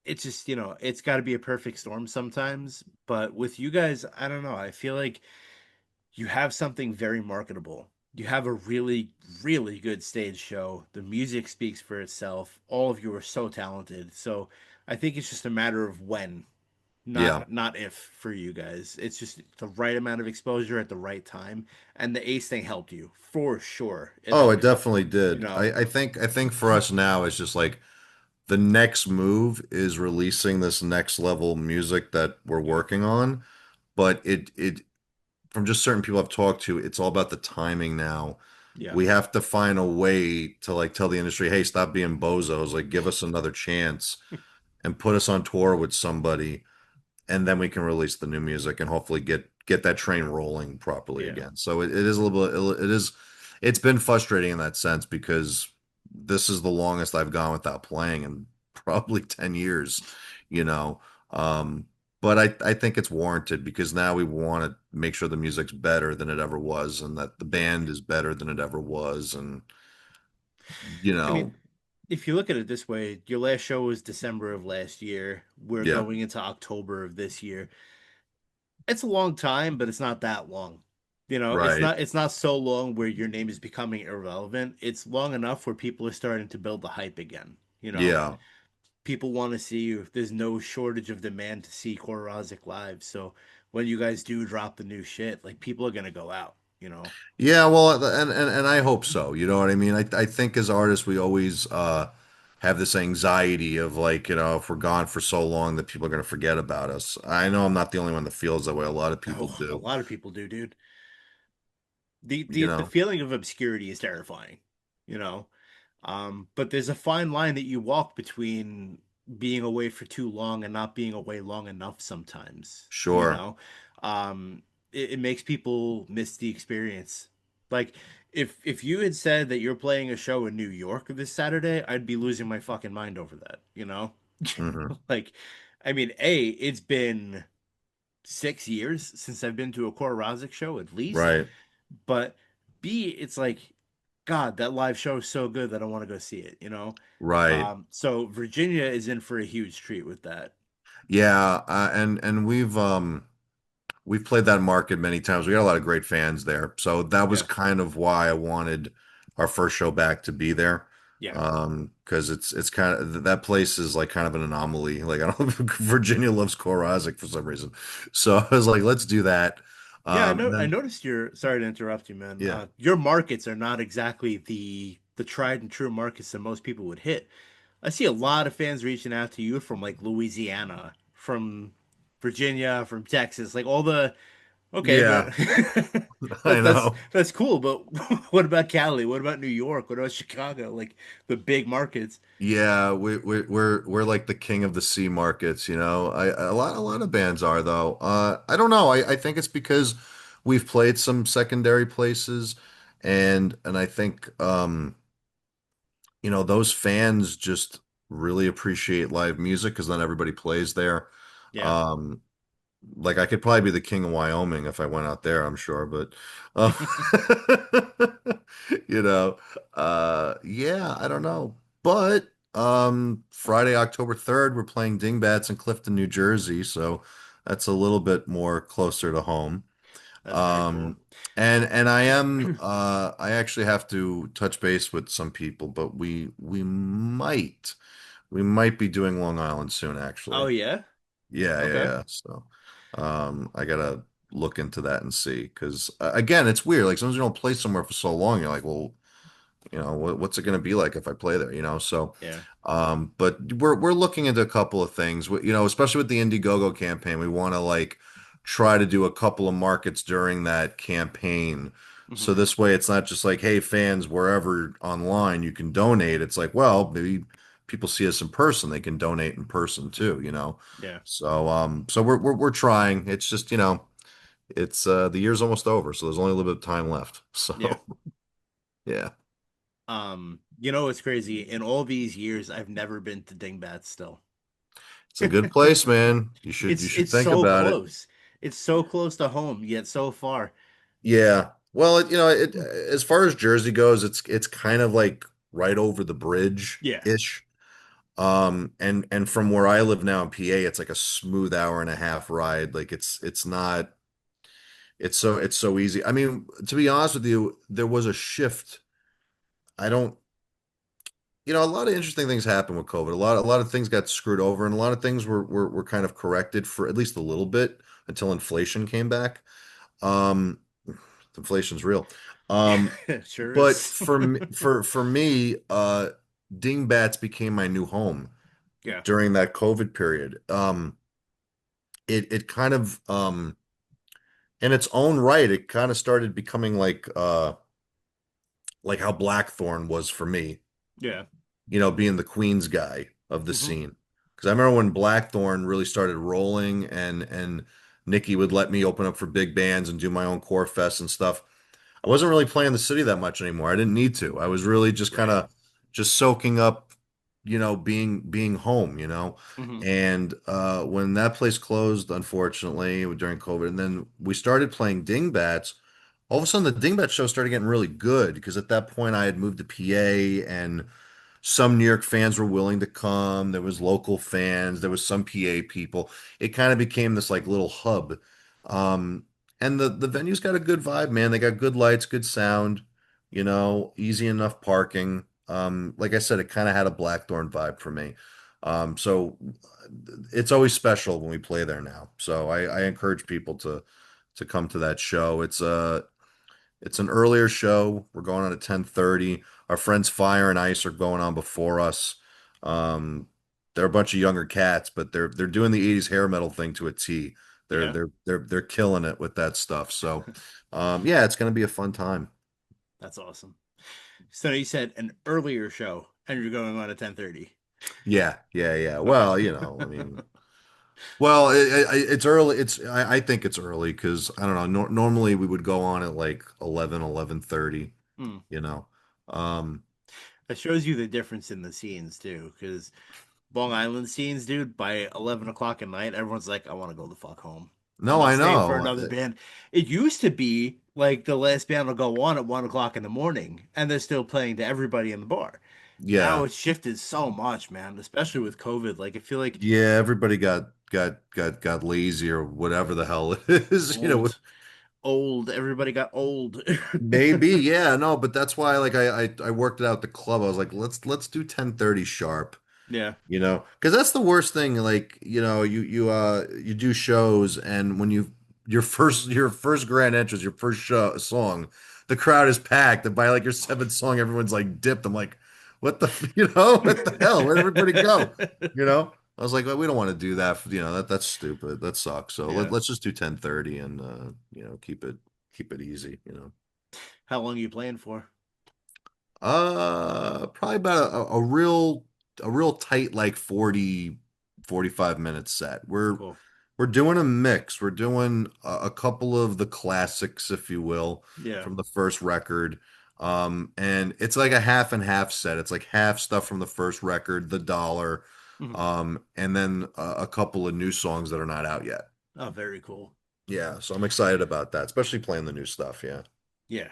it's just, it's got to be a perfect storm sometimes. But with you guys, I don't know. I feel like you have something very marketable. You have a really, really good stage show. The music speaks for itself. All of you are so talented. So I think it's just a matter of when, Yeah. not if for you guys. It's just the right amount of exposure at the right time. And the Ace thing helped you for sure. It Oh, it helped, definitely you did. know. I think for us now it's just like the next move is releasing this next level music that we're Yeah. working on. But it from just certain people I've talked to, it's all about the timing now. Yeah. We have to find a way to like tell the industry, hey, stop being bozos, like give us another chance and put us on tour with somebody, and then we can release the new music and hopefully get that train rolling properly Yeah. again. So it is a little bit it's been frustrating in that sense because this is the longest I've gone without playing in probably 10 years, you know. Um, but I think it's warranted because now we want to make sure the music's better than it ever was and that the Yeah. band is better than it ever was. And, you I mean, know, if you look at it this way, your last show was December of last year. We're yeah, going into October of this year. It's a long time, but it's not that long. It's right. not so long where your name is becoming irrelevant. It's long enough where people are starting to build the hype again. Yeah. People want to see you. There's no shortage of demand to see Rozzik live. So when you guys do drop the new shit, like people are gonna go out. Yeah, well, and I hope so. You know what I mean? I think as artists we always have this anxiety of like, if we're gone for so long that people are going to forget about us. I know I'm not the only one that feels that way. A lot of people Oh, a do. lot of people do, dude. The You the the know, feeling of obscurity is terrifying, you know. But there's a fine line that you walk between being away for too long and not being away long enough sometimes, sure. it makes people miss the experience. Like if you had said that you're playing a show in New York this Saturday, I'd be losing my fucking mind over that. Hmm. Like, I mean, it's been 6 years since I've been to a Core Rozzik show at least, Right. but B, it's like, God, that live show is so good that I want to go see it. Right. So Virginia is in for a huge treat with that. Yeah, and we've played that market many times. We got a lot of great fans there. So that was Yeah, kind of why I wanted our first show back to be there. yeah, Because it's kind of that place is like kind of an anomaly. Like I don't know, Virginia loves Korazik for some reason. So I was like, let's do that. yeah. I And know. I then noticed your. Sorry to interrupt you, man. yeah. Your markets are not exactly the tried and true markets that most people would hit. I see a lot of fans reaching out to you from like Louisiana, from Virginia, from Texas, like all the. Okay, but Yeah, I that's know. that's cool. But what about Cali? What about New York? What about Chicago? Like the big markets. Yeah, we're like the king of the sea markets, you know. A lot of bands are though. I don't know. I think it's because we've played some secondary places, and I think those fans just really appreciate live music because not everybody plays there. Yeah. Um, like I could probably be the king of Wyoming if I went out there, I'm sure, but uh, you know, yeah, I don't know. But Friday, October 3rd, we're playing Dingbats in Clifton, New Jersey, so that's a little bit more closer to home. That's very cool. Um, and I actually have to touch base with some people, but we might be doing Long Island soon, Oh actually. yeah. Yeah, yeah, Okay. yeah. So, I gotta look into that and see because again, it's weird. Like sometimes you don't play somewhere for so long, you're like, well, what's it gonna be like if I play there? So, Yeah. but we're looking into a couple of things. Especially with the Indiegogo campaign, we want to like try to do a couple of markets during that campaign. So Hmm. this way, it's not just like, hey, fans, wherever online you can donate. It's like, well, maybe people see us in person, they can donate in person too, you know. Yeah. So we're trying. It's just, you know, it's the year's almost over, so there's only a little bit of time left. Yeah. So yeah, You know what's crazy? In all these years, I've never been to Dingbat still. it's a good place, man. You It's should it's think so about it. close. It's so close to home, yet so far. Yeah. Well, you know, as far as Jersey goes, it's kind of like right over the bridge Yeah. ish. And from where I live now in PA, it's like a smooth hour and a half ride. Like it's not it's so easy. I mean, to be honest with you, there was a shift. I don't, you know, a lot of interesting things happened with COVID. A lot of things got screwed over, and a lot of things were kind of corrected for at least a little bit until inflation came back. Um, inflation's real. Um, Yeah, sure but is. for me, Dingbats became my new home Yeah. during that COVID period. It kind of in its own right, it kind of started becoming like how Blackthorn was for me, Yeah. you know, being the Queens guy of the Hmm. scene. Because I remember when Blackthorn really started rolling, and Nikki would let me open up for big bands and do my own core fest and stuff. I wasn't really playing the city that much anymore. I didn't need to. I was really just kind Right. of just soaking up, you know, being home, you know. Hmm. And when that place closed, unfortunately, during COVID, and then we started playing Dingbats, all of a sudden the Dingbat show started getting really good because at that point I had moved to PA, and some New York fans were willing to come. There was local fans. There was some PA people. It kind of became this like little hub. Um, and the venue's got a good vibe, man. They got good lights, good sound, you know, easy enough parking. Like I said, it kind of had a Blackthorn vibe for me. So it's always special when we play there now. So I encourage people to come to that show. It's an earlier show. We're going on at 10:30. Our friends Fire and Ice are going on before us. Um, they're a bunch of younger cats, but they're doing the 80s hair metal thing to a T. Yeah. They're killing it with that stuff. So yeah, it's gonna be a fun time. That's awesome. So you said an earlier show, and you're going on at 10:30. Yeah. Okay. Well, you know, I mean, well, it's early. I think it's early because I don't know. Normally we would go on at like 11:30. Hmm. You know. Um, That shows you the difference in the scenes too, because Long Island scenes, dude, by 11 o'clock at night, everyone's like, I want to go the fuck home. I'm no, not I staying for know. another band. It used to be like the last band will go on at 1 o'clock in the morning and they're still playing to everybody in the bar. Now Yeah. it's shifted so much, man, especially with COVID. Like, I feel like Yeah, everybody got lazy or whatever the hell it is, you know. old, old, everybody got old. Maybe, yeah, no, but that's why like I worked it out at the club. I was like, let's do 10:30 sharp, Yeah. you know, because that's the worst thing. Like, you know, you do shows, and when your first grand entrance, your first show song, the crowd is packed, and by like your seventh song, everyone's like dipped. I'm like, what the you know, what the hell? Where'd everybody go? You know? I was like, well, we don't want to do that. You know, that's stupid. That sucks. So Yeah. let's just do 10:30 and you know, keep it easy, you know. How long are you playing for? Probably about a real tight like 45 minute set. Cool. We're doing a mix. We're doing a couple of the classics, if you will, Yeah. from the first record. And it's like a half and half set. It's like half stuff from the first record, The Dollar, Mhm. and then a couple of new songs that are not out yet. Oh, very cool. Yeah, so I'm excited about that, especially playing the new stuff. Yeah. Yeah.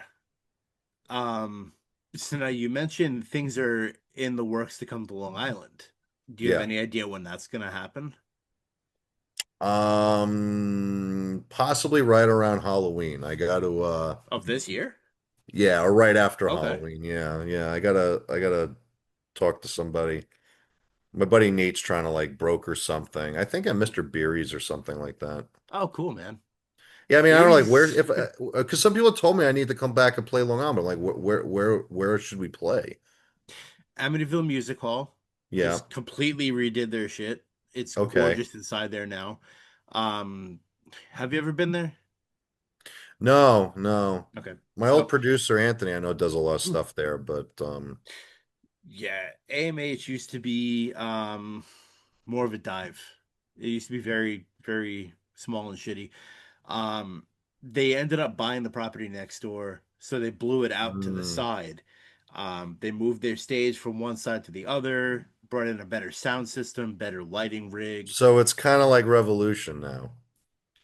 Um, so now you mentioned things are in the works to come to Long Island. Do you have Yeah. any idea when that's gonna happen? Possibly right around Halloween. I got to Of this year? yeah, or right after Okay. Halloween. Yeah. I gotta talk to somebody. My buddy Nate's trying to like broker something. I think I'm Mr. Beery's or something like that. Oh, cool, man. Yeah, I mean, I don't know, like where Beery's. if because some people told me I need to come back and play Long Island. But like where should we play? Amityville Music Hall Yeah. just completely redid their shit. It's Okay. gorgeous inside there now. Um, have you ever been there? No. Okay. My old So producer Anthony, I know, does a lot of stuff there, but Yeah, AMH used to be more of a dive. It used to be very, very small and shitty. Um, they ended up buying the property next door, so they blew it out to the Mm. side. They moved their stage from one side to the other, brought in a better sound system, better lighting rig. So it's kind of like Revolution now.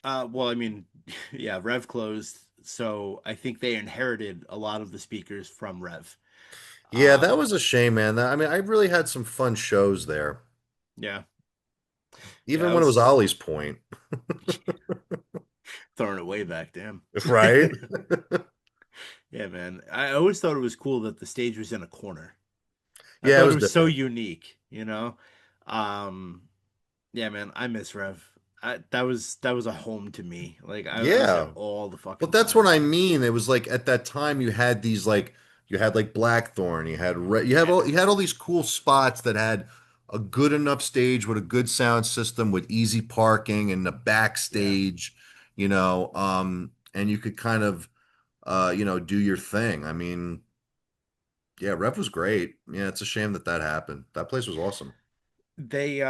Well, I mean, yeah, Rev closed, so I think they inherited a lot of the speakers from Rev. Yeah, that Um, was a shame, man. I mean, I really had some fun shows there, yeah, yeah, even I when it was was Ollie's Point, throwing it way back, damn. right? Yeah, man. I always thought it was cool that the stage was in a corner. I Yeah, it thought it was was so different. unique, you know? Um, yeah, man, I miss Rev. That was a home to me. Like I was there Yeah. all the But fucking that's what time. I mean. It was like at that time you had these like you had like Blackthorn, Yeah, you had all these cool spots that had a good enough stage with a good sound system with easy parking and the yeah. backstage, and you could kind of do your thing. I mean, yeah, Rev was great. Yeah, it's a shame that that happened. That place was awesome. They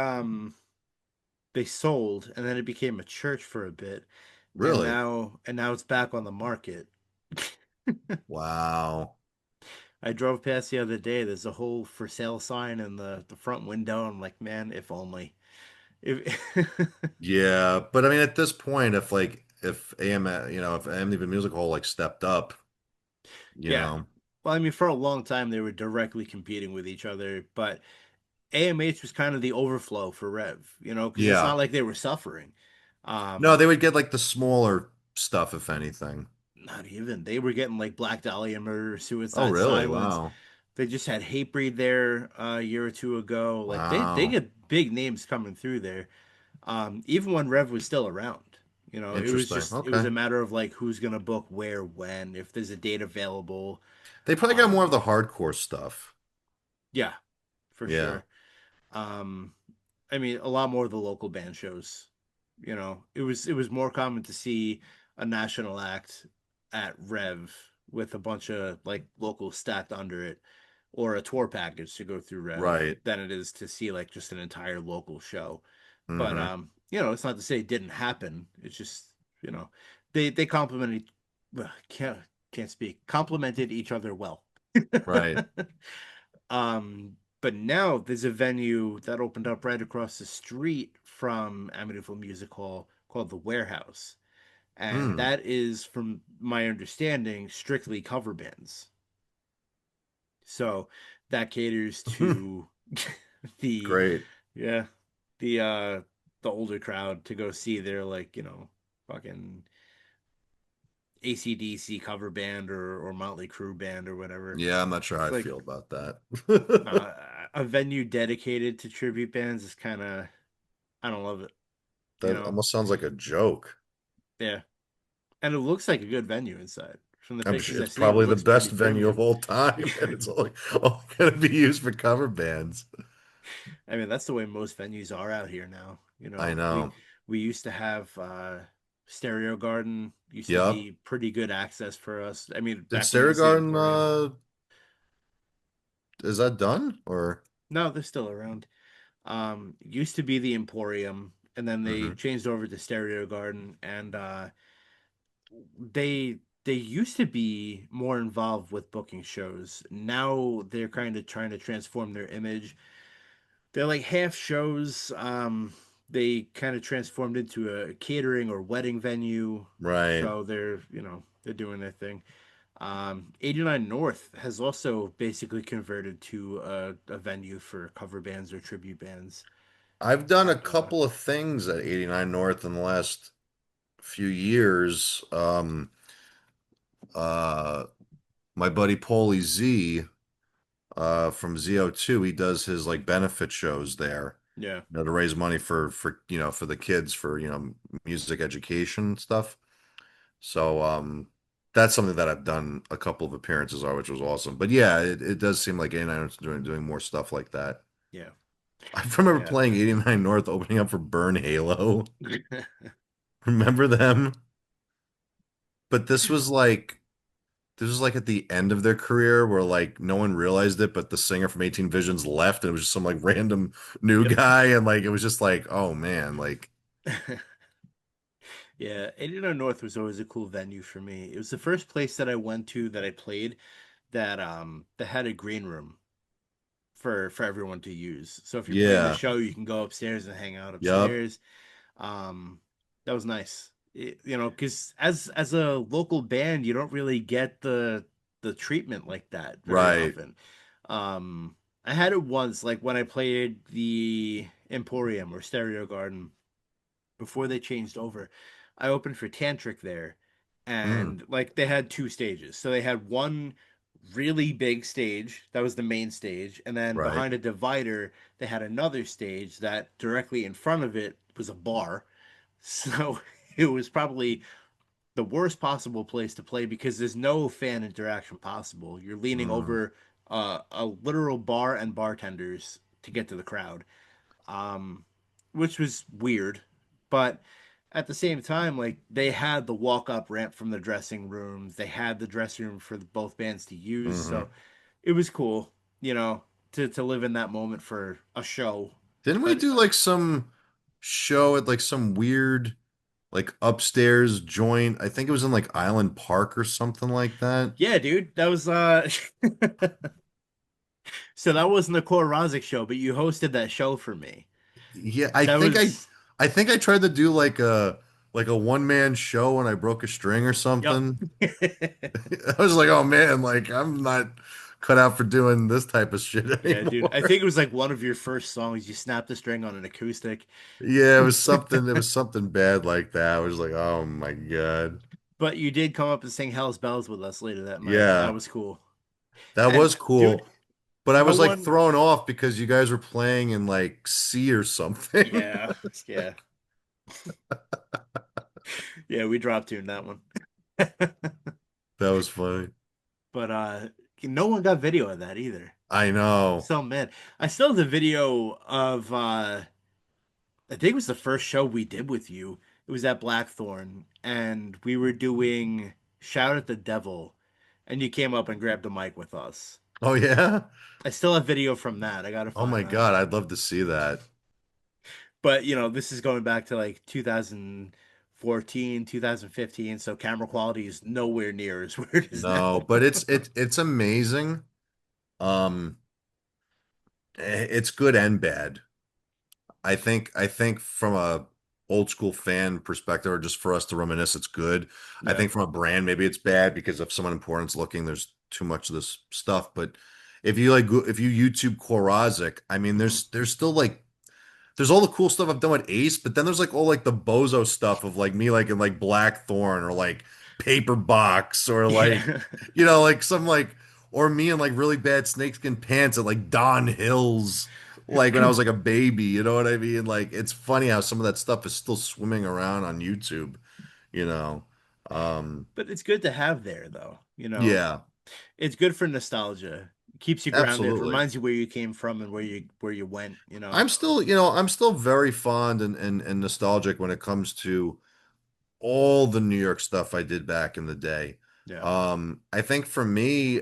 they sold and then it became a church for a bit. Really? And now it's back on the market. Wow. I drove past the other day. There's a whole for sale sign in the front window. I'm like, man, if only. If Yeah, but I mean, at this point, if AM, if Amityville Music Hall like stepped up, you Yeah. know, Well, I mean, for a long time they were directly competing with each other, but AMH was kind of the overflow for Rev, because it's yeah, not like they were suffering. no, Um, they would get like the smaller stuff, if anything. Not even. They were getting like Black Dahlia Murder, Oh, Suicide really? Silence. Wow, They just had Hatebreed there a year or two ago. Like they wow, get big names coming through there. Even when Rev was still around. interesting. It was Okay, a matter of like who's gonna book where, when, if there's a date available. they probably got more of Um, the hardcore stuff. yeah, for Yeah, sure. Um, I mean, a lot more of the local band shows. It was more common to see a national act at Rev with a bunch of like locals stacked under it, or a tour package to go through Rev right. than it is to see like just an entire local show. But Mm-hmm. it's not to say it didn't happen. It's just they complimented can't speak complimented each other well. Right. But now there's a venue that opened up right across the street from Amityville Music Hall called the Warehouse. And Hmm. that is, from my understanding, strictly cover bands. So that caters to the Great. yeah, the uh the older crowd to go see their like, fucking AC/DC cover band or Motley Crue band or whatever. Yeah, I'm not sure how It's I like feel about that. uh, a venue dedicated to tribute bands is kind of I don't love it, you That know. almost sounds like a joke. Yeah, and it looks like a good venue inside. From the I'm sure pictures it's I've seen, it probably the looks best pretty venue of premium. all time, and it's only going to be used for cover bands. I mean, that's the way most venues are out here now. I know. We used to have Stereo Garden used to Yep. be pretty good access for us. I mean, Did back when it Stereo was the Garden, Emporium. is that done or? No, they're still around. Used to be the Emporium, and then they Hmm. changed over to Stereo Garden, and they used to be more involved with booking shows. Now they're kind of trying to transform their image. They're like half shows. They kind of transformed into a catering or wedding venue. Right. So they're doing their thing. 89 North has also basically converted to a venue for cover bands or tribute bands. I've done a And couple of things at 89 North in the last few years. Uh, my buddy Paulie Z, from ZO2, he does his like benefit shows there, yeah, to raise money for the kids for, music education and stuff. So that's something that I've done a couple of appearances on, which was awesome. But yeah, it does seem like 89 is doing more stuff like that. yeah, I remember yeah. playing 89 North opening up for Burn Halo. Remember them? But this was like this was like at the end of their career where like no one realized it, but the singer from 18 Visions left and it was just some like random new Yep. guy and like it was just like, oh man, like Yeah, 89 North was always a cool venue for me. It was the first place that I went to that I played that had a green room for everyone to use. So if you're playing the yeah. show, you can go upstairs and hang out Yep. upstairs. That was nice. Because as a local band, you don't really get the treatment like that very Right. often. I had it once, like when I played the Emporium or Stereo Garden before they changed over. I opened for Tantric there, Mm, and like they had two stages. So they had one really big stage that was the main stage, and then right. behind a divider, they had another stage that directly in front of it was a bar. So it was probably the worst possible place to play because there's no fan interaction possible. You're leaning Mm, over a literal bar and bartenders to get to the crowd, um, which was weird. But at the same time, like they had the walk up ramp from the dressing rooms, they had the dressing room for both bands to use, hmm. so it was cool, to live in that moment for a show. Didn't we But do like some show at like some weird like upstairs joint? I think it was in like Island Park or something like that. yeah, dude, that was so that wasn't the core Rozzik show, but you hosted that show for me. Yeah, That was I think I tried to do like a one man show and I broke a string or yep. something. I was like, oh man, like I'm not cut out for doing this type of shit Yeah, dude. I anymore. think it was like one of your first songs. You snapped the string on an acoustic. Yeah, it was something bad like that. I was like, oh my God. But you did come up and sing Hell's Bells with us later that night. That Yeah, was cool. that And was dude, cool. But I no was like one. thrown off because you guys were playing in like C or something. Yeah, yeah, yeah. We dropped tuned that one. That was funny. But no one got video of that either. I know. So mad. I still have the video of I think it was the first show we did with you. It was at Blackthorn, and we were doing Shout at the Devil, and you came up and grabbed the mic with us. Oh yeah? I still have video from that. I gotta Oh my find that. God, I'd love to see that. But this is going back to like 2014, 2015, so camera quality is nowhere near as where it is now. No, but it's amazing. Um, it's good and bad. I think from a old school fan perspective, or just for us to reminisce, it's good. I Yeah. think from a brand, maybe it's bad because if someone important's looking, there's too much of this stuff. But if you like, if you YouTube Korazik, I mean, Mhm. there's still like there's all the cool stuff I've done with Ace, but then there's like all like the bozo stuff of like me like in like Blackthorn or like Paper Box or like Yeah. like some like or me in like really bad snakeskin pants at like Don Hills like when I was like a baby, you know what I mean? Like it's funny how some of that stuff is still swimming around on YouTube, you know. Um But it's good to have there though, yeah, It's good for nostalgia. It keeps you grounded, absolutely. reminds you where you came from and where you went. I'm still, I'm still very fond and nostalgic when it comes to all the New York stuff I did back in the day. Yeah. I think for me,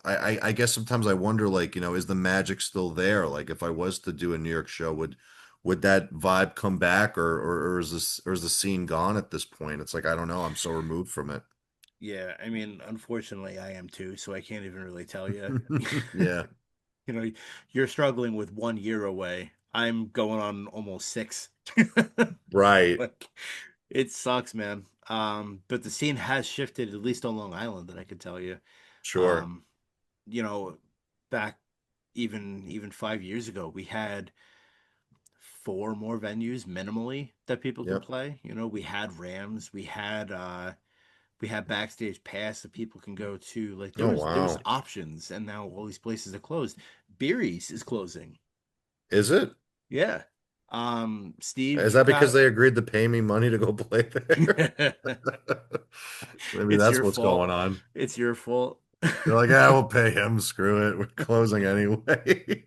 I guess sometimes I wonder, like, is the magic still there? Like, if I was to do a New York show, would that vibe come back, or is the scene gone at this point? It's like I don't know. I'm so removed from it. Yeah, I mean, unfortunately I am too, so I can't even really tell you. Yeah, You know, you're struggling with 1 year away. I'm going on almost six. right. Like it sucks, man. But the scene has shifted, at least on Long Island, that I could tell you. Sure. Um, you know, back even 5 years ago, we had four more venues minimally that people could Yep. play. We had Rams, we had backstage pass that people can go to. Like there Oh was there was wow. options, and now all these places are closed. Beery's is closing. Is it? Yeah. Is Steve that because got they agreed to pay me money to go play there? Maybe it's that's your what's fault. going on. It's your fault. They're like, ah, we'll pay him. Screw it. We're closing anyway.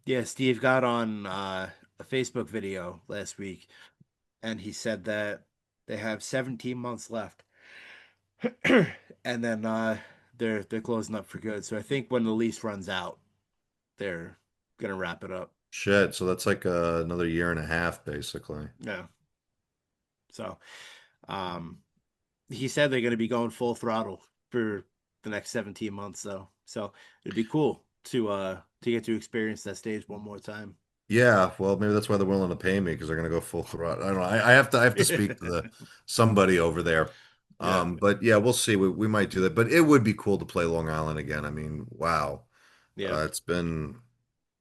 Yeah, Steve got on a Facebook video last week and he said that They have 17 months left, and then they're closing up for good. So I think when the lease runs out, they're gonna wrap it up. Shit, so that's like another year and a half, basically. Yeah. So um, he said they're gonna be going full throttle for the next 17 months, though. So it'd be cool to get to experience that stage one more time. Yeah, well, maybe that's why they're willing to pay me because they're gonna go full throttle. I don't know. I have to speak to the somebody over there. Yeah. But yeah, we'll see. We might do that. But it would be cool to play Long Island again. I mean, wow. Yeah. It's been,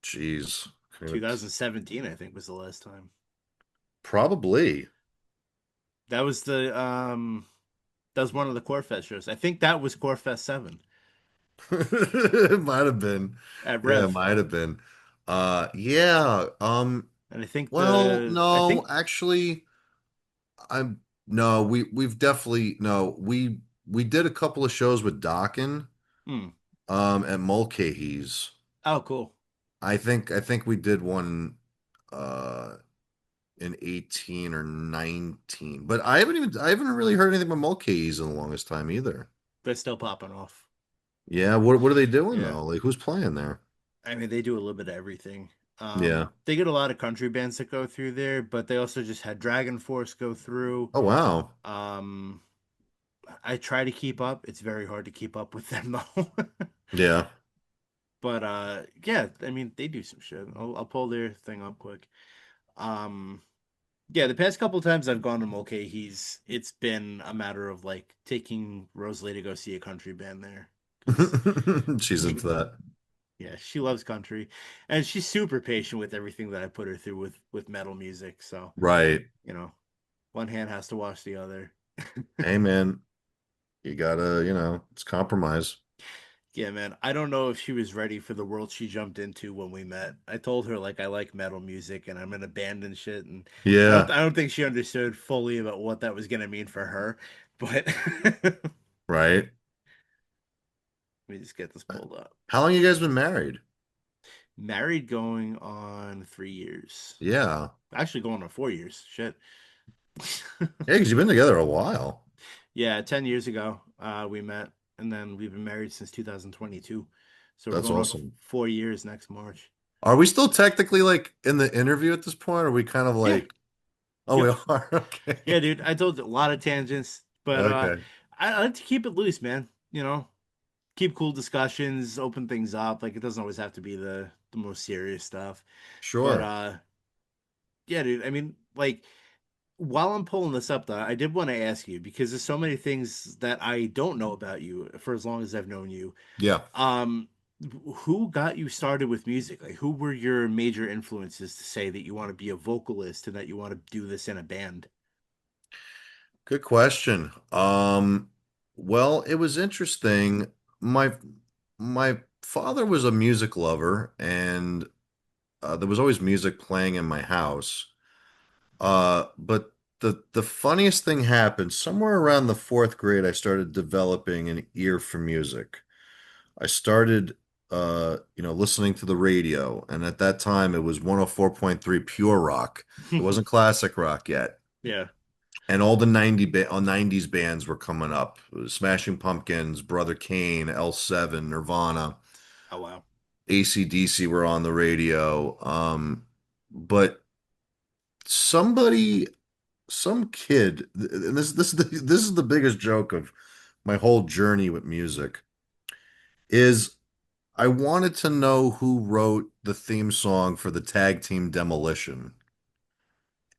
geez, 2017, I think, was the last time. probably. That was the that was one of the Core Fest shows. I think that was Core Fest 7 It might have been. at Yeah, it Rev. might have been. Yeah. And I think Well, the I no, think actually, I'm no, we've definitely no, we did a couple of shows with Dokken hmm. at Mulcahy's. Oh, cool. I think we did one uh in 18 or 19. But I haven't really heard anything about Mulcahy's in the longest time either. They're still popping off. Yeah, what are they doing Yeah. though? Like who's playing there? I mean, they do a little bit of everything. Yeah. They get a lot of country bands that go through there, but they also just had Dragon Force go through. Oh wow. Um, I try to keep up. It's very hard to keep up with them though. Yeah. But yeah, I mean, they do some shit. I'll pull their thing up quick. Um, yeah, the past couple of times I've gone to Mulcahy's, it's been a matter of like taking Rosalie to go see a country band there because She's into that. yeah, she loves country, and she's super patient with everything that I put her through with metal music. So Right. you know, one hand has to wash the other. Hey man, you gotta, it's compromise. Yeah, man. I don't know if she was ready for the world she jumped into when we met. I told her like I like metal music and I'm in a band and shit, and Yeah, I don't think she understood fully about what that was gonna mean for her. But let right. me just get this pulled up. How long you guys been married? Married going on 3 years. Yeah. Actually going on 4 years. Shit. Yeah, because you've been together a while. Yeah, 10 years ago, we met, and then we've been married since 2022. So we're That's going on awesome. 4 years next March. Are we still technically like in the interview at this point? Or are we kind of Yeah. like, oh, we Yep. are? Yeah, Okay. dude. I told you a lot of tangents, but Okay. I like to keep it loose, man. Keep cool discussions, open things up. Like it doesn't always have to be the most serious stuff. But Sure. yeah, dude. I mean, like while I'm pulling this up, though, I did want to ask you because there's so many things that I don't know about you for as long as I've known you. Yeah. Um, who got you started with music? Like, who were your major influences to say that you want to be a vocalist and that you want to do this in a band? Good question. Well, it was interesting. My my father was a music lover, and there was always music playing in my house. But the funniest thing happened somewhere around the fourth grade. I started developing an ear for music. I started, listening to the radio, and at that time it was 104.3 pure rock. It wasn't classic rock yet. Yeah. And all the 90s bands were coming up. It was Smashing Pumpkins, Brother Kane, L7, Nirvana, Oh wow. AC/DC were on the radio. But somebody, some kid, and this is the biggest joke of my whole journey with music, is I wanted to know who wrote the theme song for the tag team Demolition.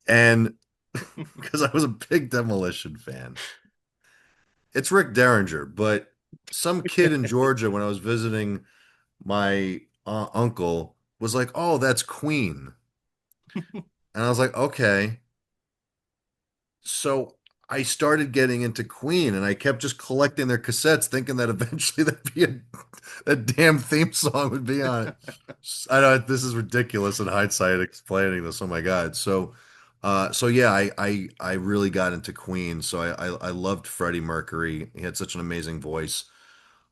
And because I was a big Demolition fan. It's Rick Derringer, but some kid in Georgia when I was visiting my uncle was like, "Oh, that's Queen." And I was like, "Okay." So I started getting into Queen and I kept just collecting their cassettes thinking that eventually a damn theme song would be on it. I know this is ridiculous in hindsight explaining this. Oh my God. So yeah, I really got into Queen. So I loved Freddie Mercury. He had such an amazing voice.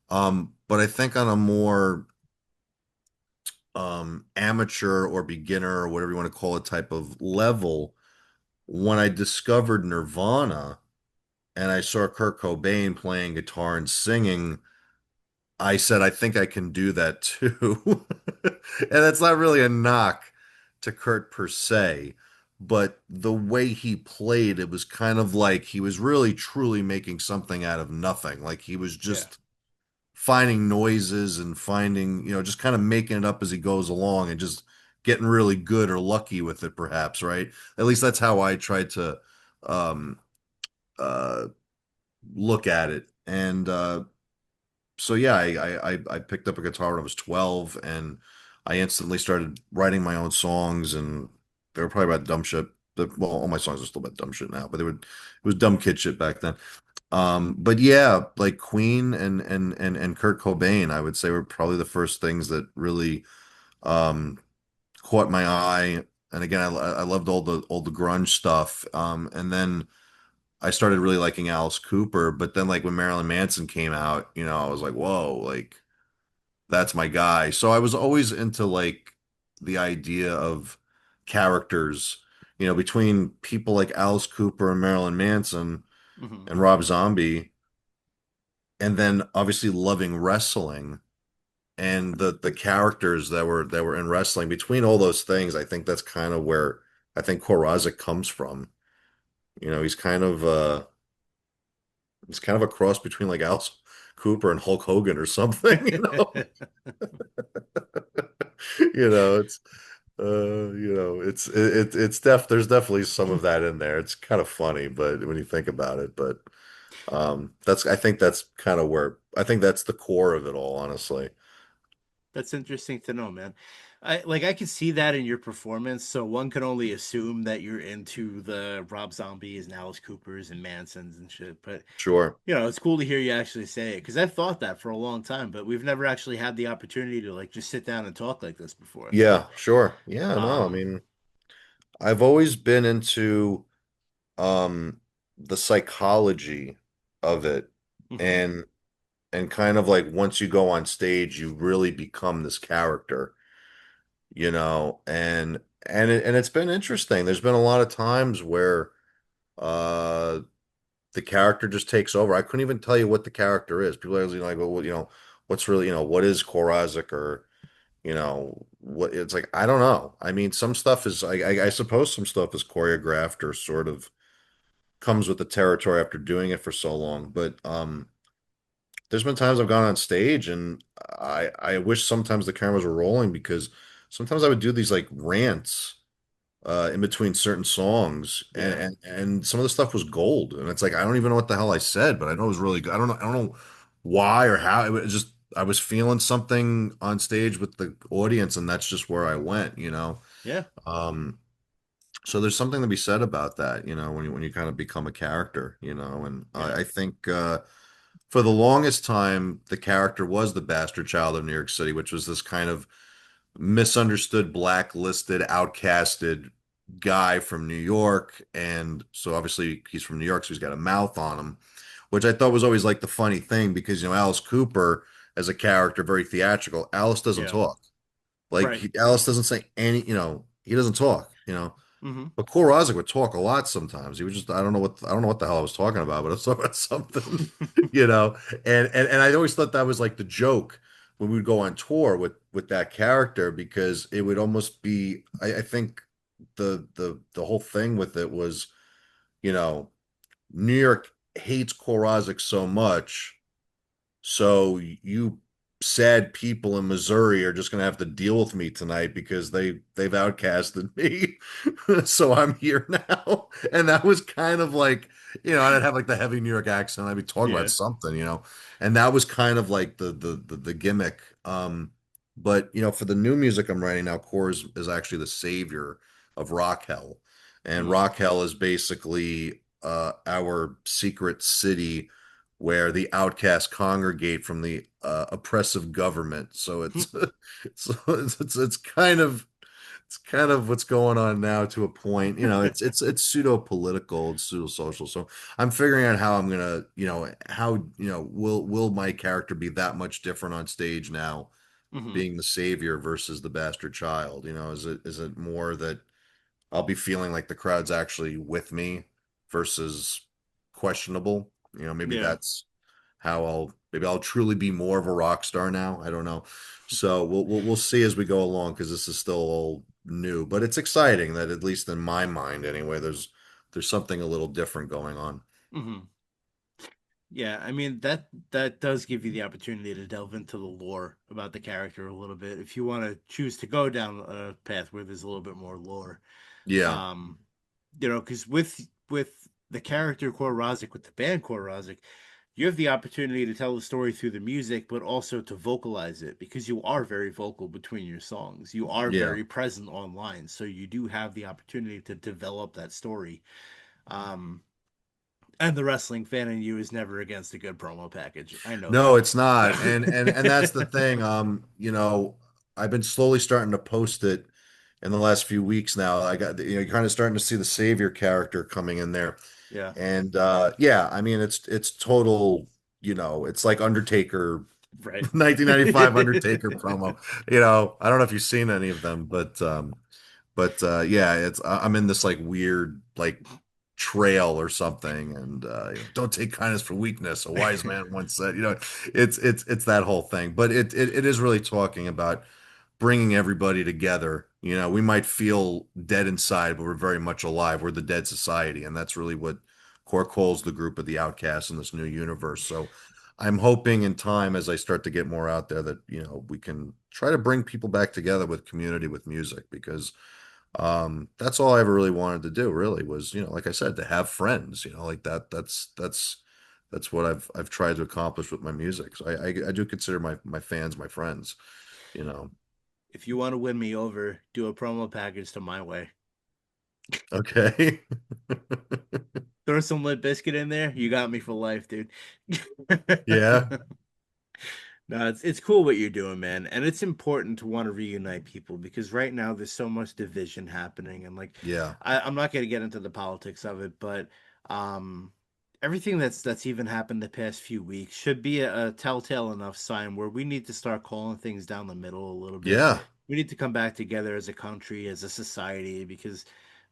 But I think on a more amateur or beginner or whatever you want to call it type of level, when I discovered Nirvana and I saw Kurt Cobain playing guitar and singing, I said, I think I can do that too. And that's not really a knock to Kurt per se, but the way he played, it was kind of like he was really truly making something out of nothing. Like he was Yeah. just finding noises and finding, just kind of making it up as he goes along and just getting really good or lucky with it, perhaps, right? At least that's how I tried to um, uh, look at it. And so yeah, I picked up a guitar when I was 12 and I instantly started writing my own songs and they were probably about dumb shit. Well, all my songs are still about dumb shit now, but it was dumb kid shit back then. But yeah, like Queen and Kurt Cobain, I would say were probably the first things that really um caught my eye. And again, I loved all the grunge stuff. And then I started really liking Alice Cooper, but then like when Marilyn Manson came out, I was like, whoa, like that's my guy. So I was always into like the idea of characters, between people like Alice Cooper and Marilyn Manson Hmm. and Rob Zombie, and then obviously loving wrestling and the characters that were in wrestling. Between all those things, I think that's kind of where I think Rozzik comes from. He's kind of a cross between like Alice Cooper and Hulk Hogan or something, it's there's definitely some of that in there. It's kind of funny, but when you think about it, but I think that's kind of where I think that's the core of it all, honestly. That's interesting to know, man. I can see that in your performance, so one can only assume that you're into the Rob Zombies and Alice Coopers and Mansons and shit. But Sure. it's cool to hear you actually say it because I've thought that for a long time, but we've never actually had the opportunity to like just sit down and talk like this before. So, Yeah, sure. Yeah, no, I um, mean, I've always been into um the psychology of it mhm. and kind of like once you go on stage, you really become this character, and it's been interesting. There's been a lot of times where uh the character just takes over. I couldn't even tell you what the character is. People are usually like, well, what's really, what is Korazik or what it's like, I don't know. I mean, some stuff is I suppose some stuff is choreographed or sort of comes with the territory after doing it for so long. But there's been times I've gone on stage and I wish sometimes the cameras were rolling because sometimes I would do these like rants in between certain songs and, Yeah, and some of the stuff was gold and it's like I don't even know what the hell I said, but I know it was really good. I don't know why or how. It was just I was feeling something on stage with the audience and that's just where I went. yeah, Um, so there's something to be said about that, when you kind of become a character, and yeah. I think for the longest time, the character was the bastard child of New York City, which was this kind of misunderstood, blacklisted, outcasted guy from New York. And so obviously he's from New York, so he's got a mouth on him, which I thought was always like the funny thing because, Alice Cooper as a character, very theatrical. Alice doesn't Yeah. talk. Like Right. Alice doesn't say any, he doesn't talk. Hmm. But Cole Rozzik would talk a lot sometimes. He was just I don't know what the hell I was talking about, but I was talking about something, you know. And I always thought that was like the joke when we would go on tour with that character because it would almost be I think the whole thing with it was, you know, New York hates Cole Rozzik so much so you sad people in Missouri are just gonna have to deal with me tonight because they've outcasted me. So I'm here now. And that was kind of like, I'd have like the heavy New York accent. I'd be talking about Yeah. something. And that was kind of like the gimmick. But for the new music I'm writing now, Core is actually the savior of Rock Hell. And Mm. Rock Hell is basically our secret city where the outcasts congregate from the oppressive government. So it's kind of what's going on now to a point. It's pseudo political, it's pseudo social. So I'm figuring out how I'm gonna, how will my character be that much different on stage now, Hmm. being the savior versus the bastard child? Is it more that I'll be feeling like the crowd's actually with me versus questionable. You know, maybe Yeah. that's how maybe I'll truly be more of a rock star now. I don't know. So we'll see as we go along because this is still all new, but it's exciting that at least in my mind anyway, there's something a little different going on. Hmm. Yeah, I mean that does give you the opportunity to delve into the lore about the character a little bit if you want to choose to go down a path where there's a little bit more lore. Yeah. Um, because with the character Core Rozzik, with the band Core Rozzik, you have the opportunity to tell the story through the music, but also to vocalize it because you are very vocal between your songs. You are Yeah. very present online, so you do have the opportunity to develop that story. Um, and the wrestling fan in you is never against a good promo package. I know No, that. it's not. And that's the thing. I've been slowly starting to post it in the last few weeks now. I got you're kind of starting to see the savior character coming in there. Yeah, And yeah, I mean it's total, it's like Undertaker right. 1995 Undertaker promo. I don't know if you've seen any of them, but yeah, I'm in this like weird like trail or something, and don't take kindness for weakness. A wise man once said. It's that whole thing. But it is really talking about bringing everybody together. We might feel dead inside, but we're very much alive. We're the dead society, and that's really what Core calls the group of the outcasts in this new universe. So I'm hoping in time, as I start to get more out there, that we can try to bring people back together with community, with music, because that's all I ever really wanted to do, really, was, like I said, to have friends, like that. That's what I've tried to accomplish with my music. So I do consider my fans my friends, you know. If you want to win me over, do a promo package to my way. Okay. Throw some Limp Biscuit in there. You got me for life, dude. Yeah. No, it's cool what you're doing, man, and it's important to want to reunite people because right now there's so much division happening, and like, Yeah. I'm not gonna get into the politics of it, but um, everything that's even happened the past few weeks should be a telltale enough sign where we need to start calling things down the middle a little bit. Yeah. We need to come back together as a country, as a society, because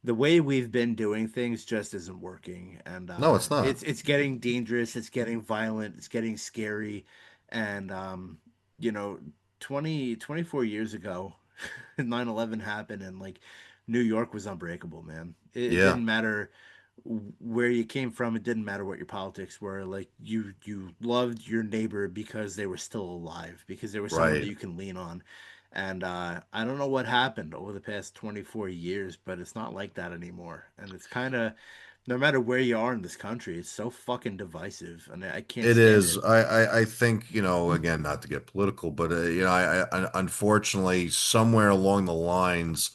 the way we've been doing things just isn't working, and No, it's not. it's getting dangerous, it's getting violent, it's getting scary, and you know 24 years ago 9/11 happened, and like New York was unbreakable, man. It Yeah. didn't matter where you came from, it didn't matter what your politics were. Like you loved your neighbor because they were still alive, because there was someone that Right. you can lean on. And I don't know what happened over the past 24 years, but it's not like that anymore. And it's kind of, no matter where you are in this country, it's so fucking divisive, and I can't It stand is. it. I think, again, not to get political, but I unfortunately somewhere along the lines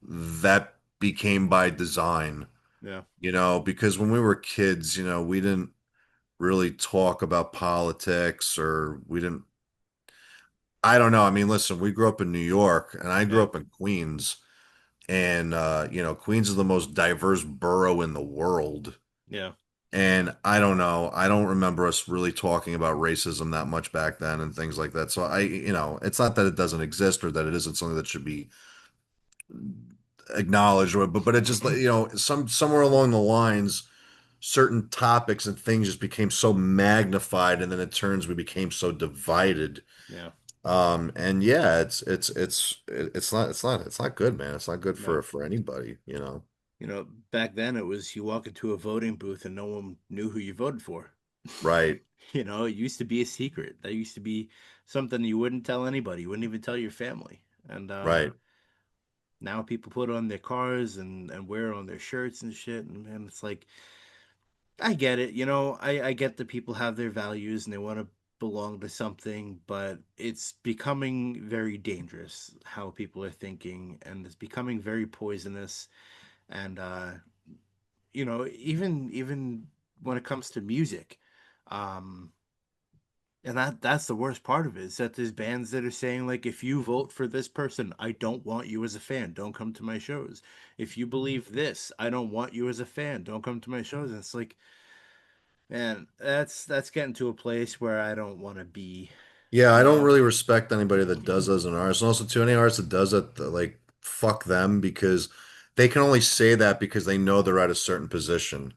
that became by design, Yeah, because when we were kids, we didn't really talk about politics, or we didn't, I don't know. I mean, listen, we grew up in New York and I grew yeah, up in Queens, and Queens is the most diverse borough in the world. yeah, And I don't know. I don't remember us really talking about racism that much back then and things like that. So it's not that it doesn't exist or that it isn't something that should be acknowledged, but it just, somewhere along the lines, certain topics and things just became so magnified, and then it turns we became so divided. yeah. And yeah, it's not good, man. It's not good No. for anybody, Back then it was you walk into a voting booth and no one knew who you voted for. Right, It used to be a secret. That used to be something you wouldn't tell anybody. You wouldn't even tell your family. And right. now people put it on their cars and wear it on their shirts and shit. And man, it's like, I get it. I get that people have their values and they want to belong to something, but it's becoming very dangerous how people are thinking, and it's becoming very poisonous. And even when it comes to music, um and that's the worst part of it, is that there's bands that are saying, like, if you vote for this person, I don't want you as a fan, don't come to my shows. If you believe this, I don't want you as a fan, don't come to my shows. And it's like, man, that's getting to a place where I don't want to be. Yeah, you I don't know really respect anybody that does as an artist. And also, too, any artist that does it, like, fuck them, because they can only say that because they know they're at a certain position.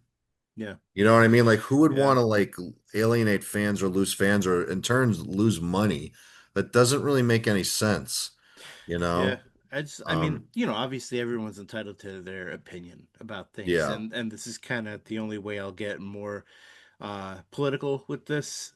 Yeah. You know what I mean? Like, who would Yeah. want to like alienate fans or lose fans or in turn lose money? That doesn't really make any sense, you Yeah. know? I mean, obviously everyone's entitled to their opinion about things, Yeah. and this is kind of the only way I'll get more political with this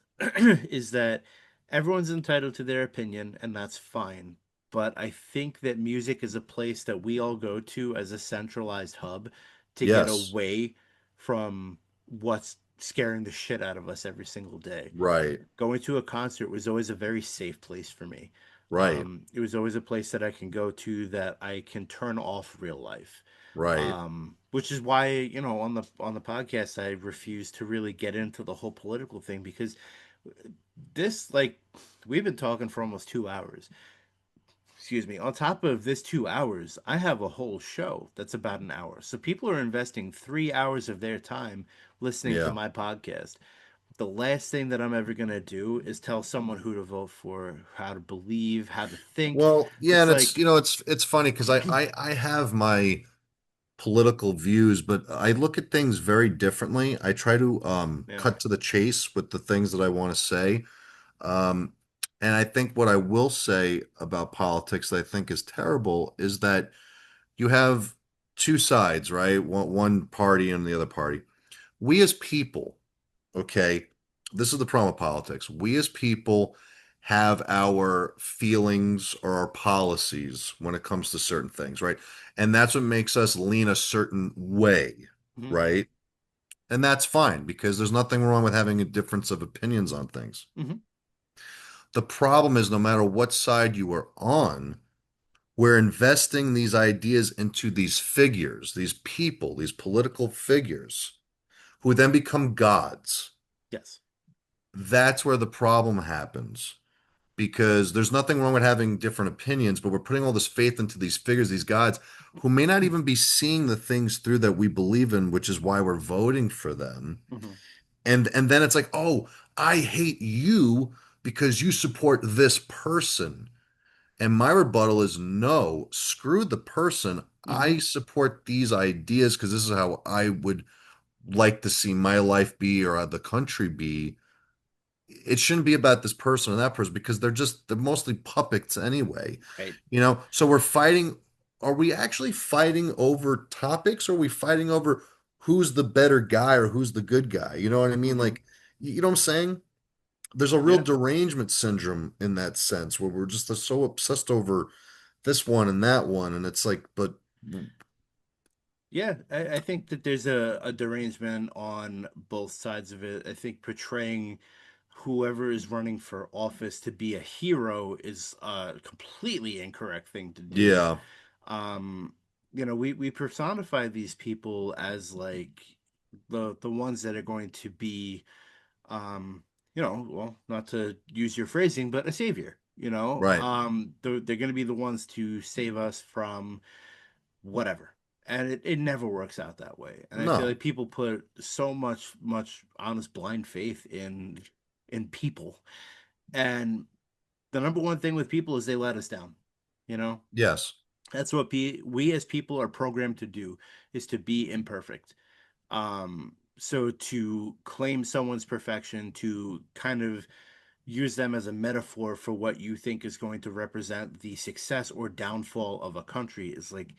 is that everyone's entitled to their opinion, and that's fine. But I think that music is a place that we all go to as a centralized hub to get Yes. away from what's scaring the shit out of us every single day. Right. Going to a concert was always a very safe place for me. Right. It was always a place that I can go to that I can turn off real life. Right. Which is why, on the podcast I refuse to really get into the whole political thing, because this, like, we've been talking for almost 2 hours. Excuse me. On top of this 2 hours, I have a whole show that's about an hour. So people are investing 3 hours of their time listening to Yeah. my podcast. The last thing that I'm ever gonna do is tell someone who to vote for, how to believe, how to think. Well, yeah, It's and it's like, you know, it's funny because I have my political views, but I look at things very differently. I try to yeah. cut to the chase with the things that I want to say. Um, and I think what I will say about politics that I think is terrible is that you have two sides, right? One party and the other party. We as people, okay, this is the problem with politics. We as people have our feelings or our policies when it comes to certain things, right? And that's what makes us lean a certain way, Hmm. right? And that's fine because there's nothing wrong with having a difference of opinions on things. Hmm. The problem is no matter what side you are on, we're investing these ideas into these figures, these people, these political figures who then become gods. Yes. That's where the problem happens because there's nothing wrong with having different opinions, but we're putting all this faith into these figures, these gods who may not even be seeing the things through that we believe in, which is why we're voting for them. Hmm. And then it's like, "Oh, I hate you because you support this person." And my rebuttal is no, screw the person. Hmm. I support these ideas because this is how I would like to see my life be or the country be. It shouldn't be about this person or that person because they're mostly puppets anyway. Right. So we're fighting. Are we actually fighting over topics or are we fighting over who's the better guy or who's the good guy? You know what I mean? Hmm. Like, you know what I'm saying? There's a real Yeah. derangement syndrome in that sense where we're just so obsessed over this one and that one. And it's like, but Yeah, I think that there's a derangement on both sides of it. I think portraying whoever is running for office to be a hero is a completely incorrect thing to do. yeah, Um, we personify these people as like the ones that are going to be, um, well, not to use your phrasing, but a savior. right. They're going to be the ones to save us from whatever. And it never works out that way. And I feel No, like people put so much honest blind faith in people. And the number one thing with people is they let us down. You know? yes, That's what we as people are programmed to do, is to be imperfect. So to claim someone's perfection, to kind of use them as a metaphor for what you think is going to represent the success or downfall of a country is like,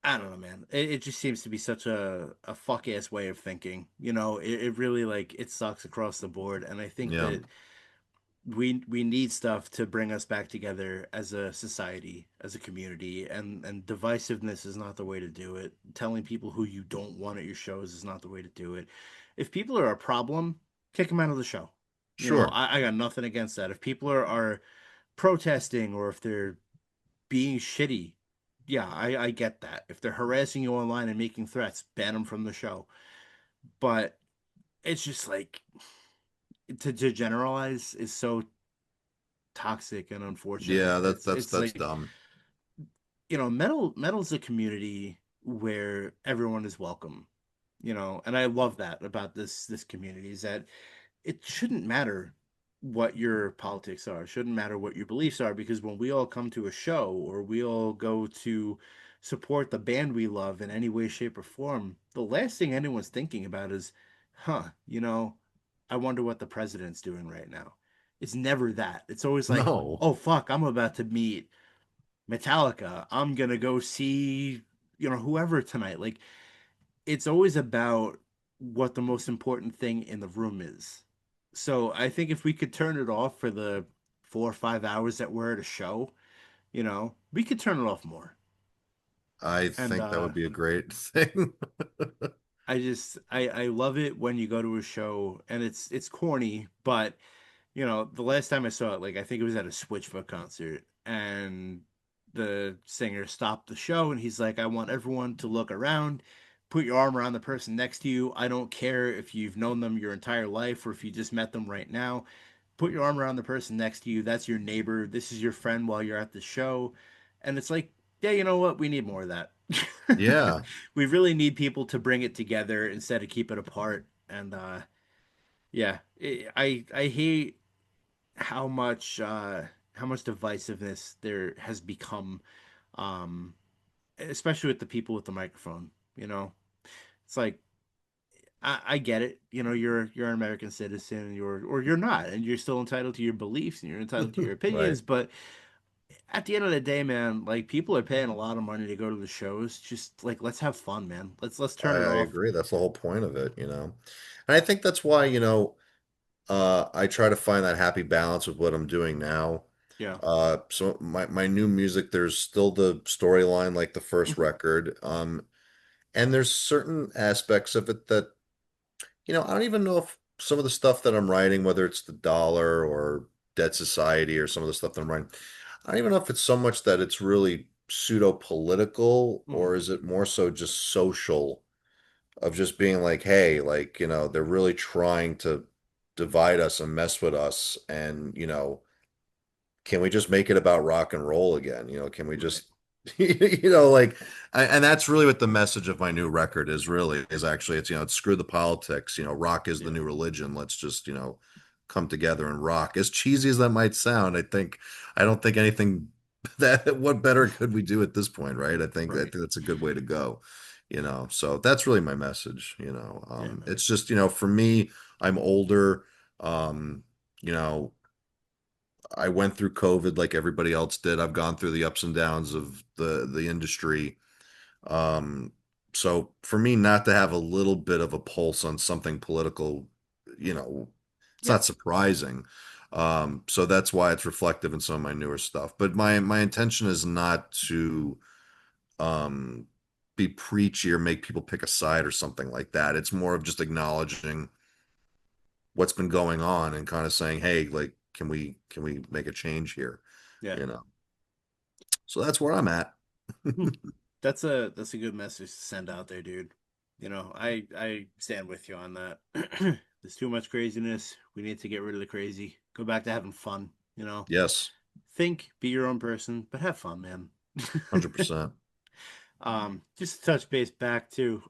I don't know, man. It just seems to be such a fuck ass way of thinking. It really, like, it sucks across the board. And I think yeah, that we need stuff to bring us back together as a society, as a community, and divisiveness is not the way to do it. Telling people who you don't want at your shows is not the way to do it. If people are a problem, kick them out of the show. sure. I got nothing against that. If people are protesting, or if they're being shitty, yeah, I get that. If they're harassing you online and making threats, ban them from the show. But it's just like, to generalize is so toxic and unfortunate. Yeah, It's that's it's that's like, dumb. metal's a community where everyone is welcome. And I love that about this community, is that it shouldn't matter what your politics are, it shouldn't matter what your beliefs are, because when we all come to a show, or we all go to support the band we love in any way, shape, or form, the last thing anyone's thinking about is, huh, I wonder what the president's doing right now. It's never that. It's always like, No. oh fuck, I'm about to meet Metallica. I'm gonna go see, whoever tonight. Like, it's always about what the most important thing in the room is. So I think if we could turn it off for the 4 or 5 hours that we're at a show, we could turn it off more. I And think that would be a great thing. I love it when you go to a show and it's corny, but the last time I saw it, like I think it was at a Switchfoot concert, and the singer stopped the show and he's like, I want everyone to look around, put your arm around the person next to you. I don't care if you've known them your entire life or if you just met them right now. Put your arm around the person next to you. That's your neighbor. This is your friend while you're at the show. And it's like, yeah, you know what? We need more of that. Yeah, We really need people to bring it together instead of keep it apart. And yeah, I hate how much divisiveness there has become, um, especially with the people with the microphone. It's like I get it. You're an American citizen, or you're not, and you're still entitled to your beliefs and you're entitled to your right. opinions. But at the end of the day, man, like people are paying a lot of money to go to the shows. Just like let's have fun, man. Let's turn it I off. agree. That's the whole point of it, you know. And I think that's why, I try to find that happy balance with what I'm doing now. Yeah. So my new music, there's still the storyline like the first record. And there's certain aspects of it that, I don't even know if some of the stuff that I'm writing, whether it's the dollar or Dead Society or some of the stuff that I'm writing, I don't even know if it's so much that it's really pseudo political Mhm. or is it more so just social of just being like, hey, like, they're really trying to divide us and mess with us. And, can we just make it about rock and roll again? Can we Right. just, like, and that's really what the message of my new record is really is actually, it's screw the politics, rock is the Yeah. new religion. Let's just, come together and rock. As cheesy as that might sound, I don't think anything what better could we do at this point, right? I think Right. that's a good way to go, so that's really my message, Yeah, man. it's just, for me, I'm older, um, you know, I went through COVID like everybody else did. I've gone through the ups and downs of the industry. Um, so for me not to have a little bit of a pulse on something political, you know, it's Yeah. not surprising. So that's why it's reflective in some of my newer stuff. But my intention is not to um be preachy or make people pick a side or something like that. It's more of just acknowledging what's been going on and kind of saying, hey, like, can we make a change here? Yeah. You know. So that's where I'm at. Hmm. That's a good message to send out there, dude. I stand with you on that. There's too much craziness. We need to get rid of the crazy. Go back to having fun, you know. Yes, Think, be your own person, but have fun, man. 100%. Just to touch base back to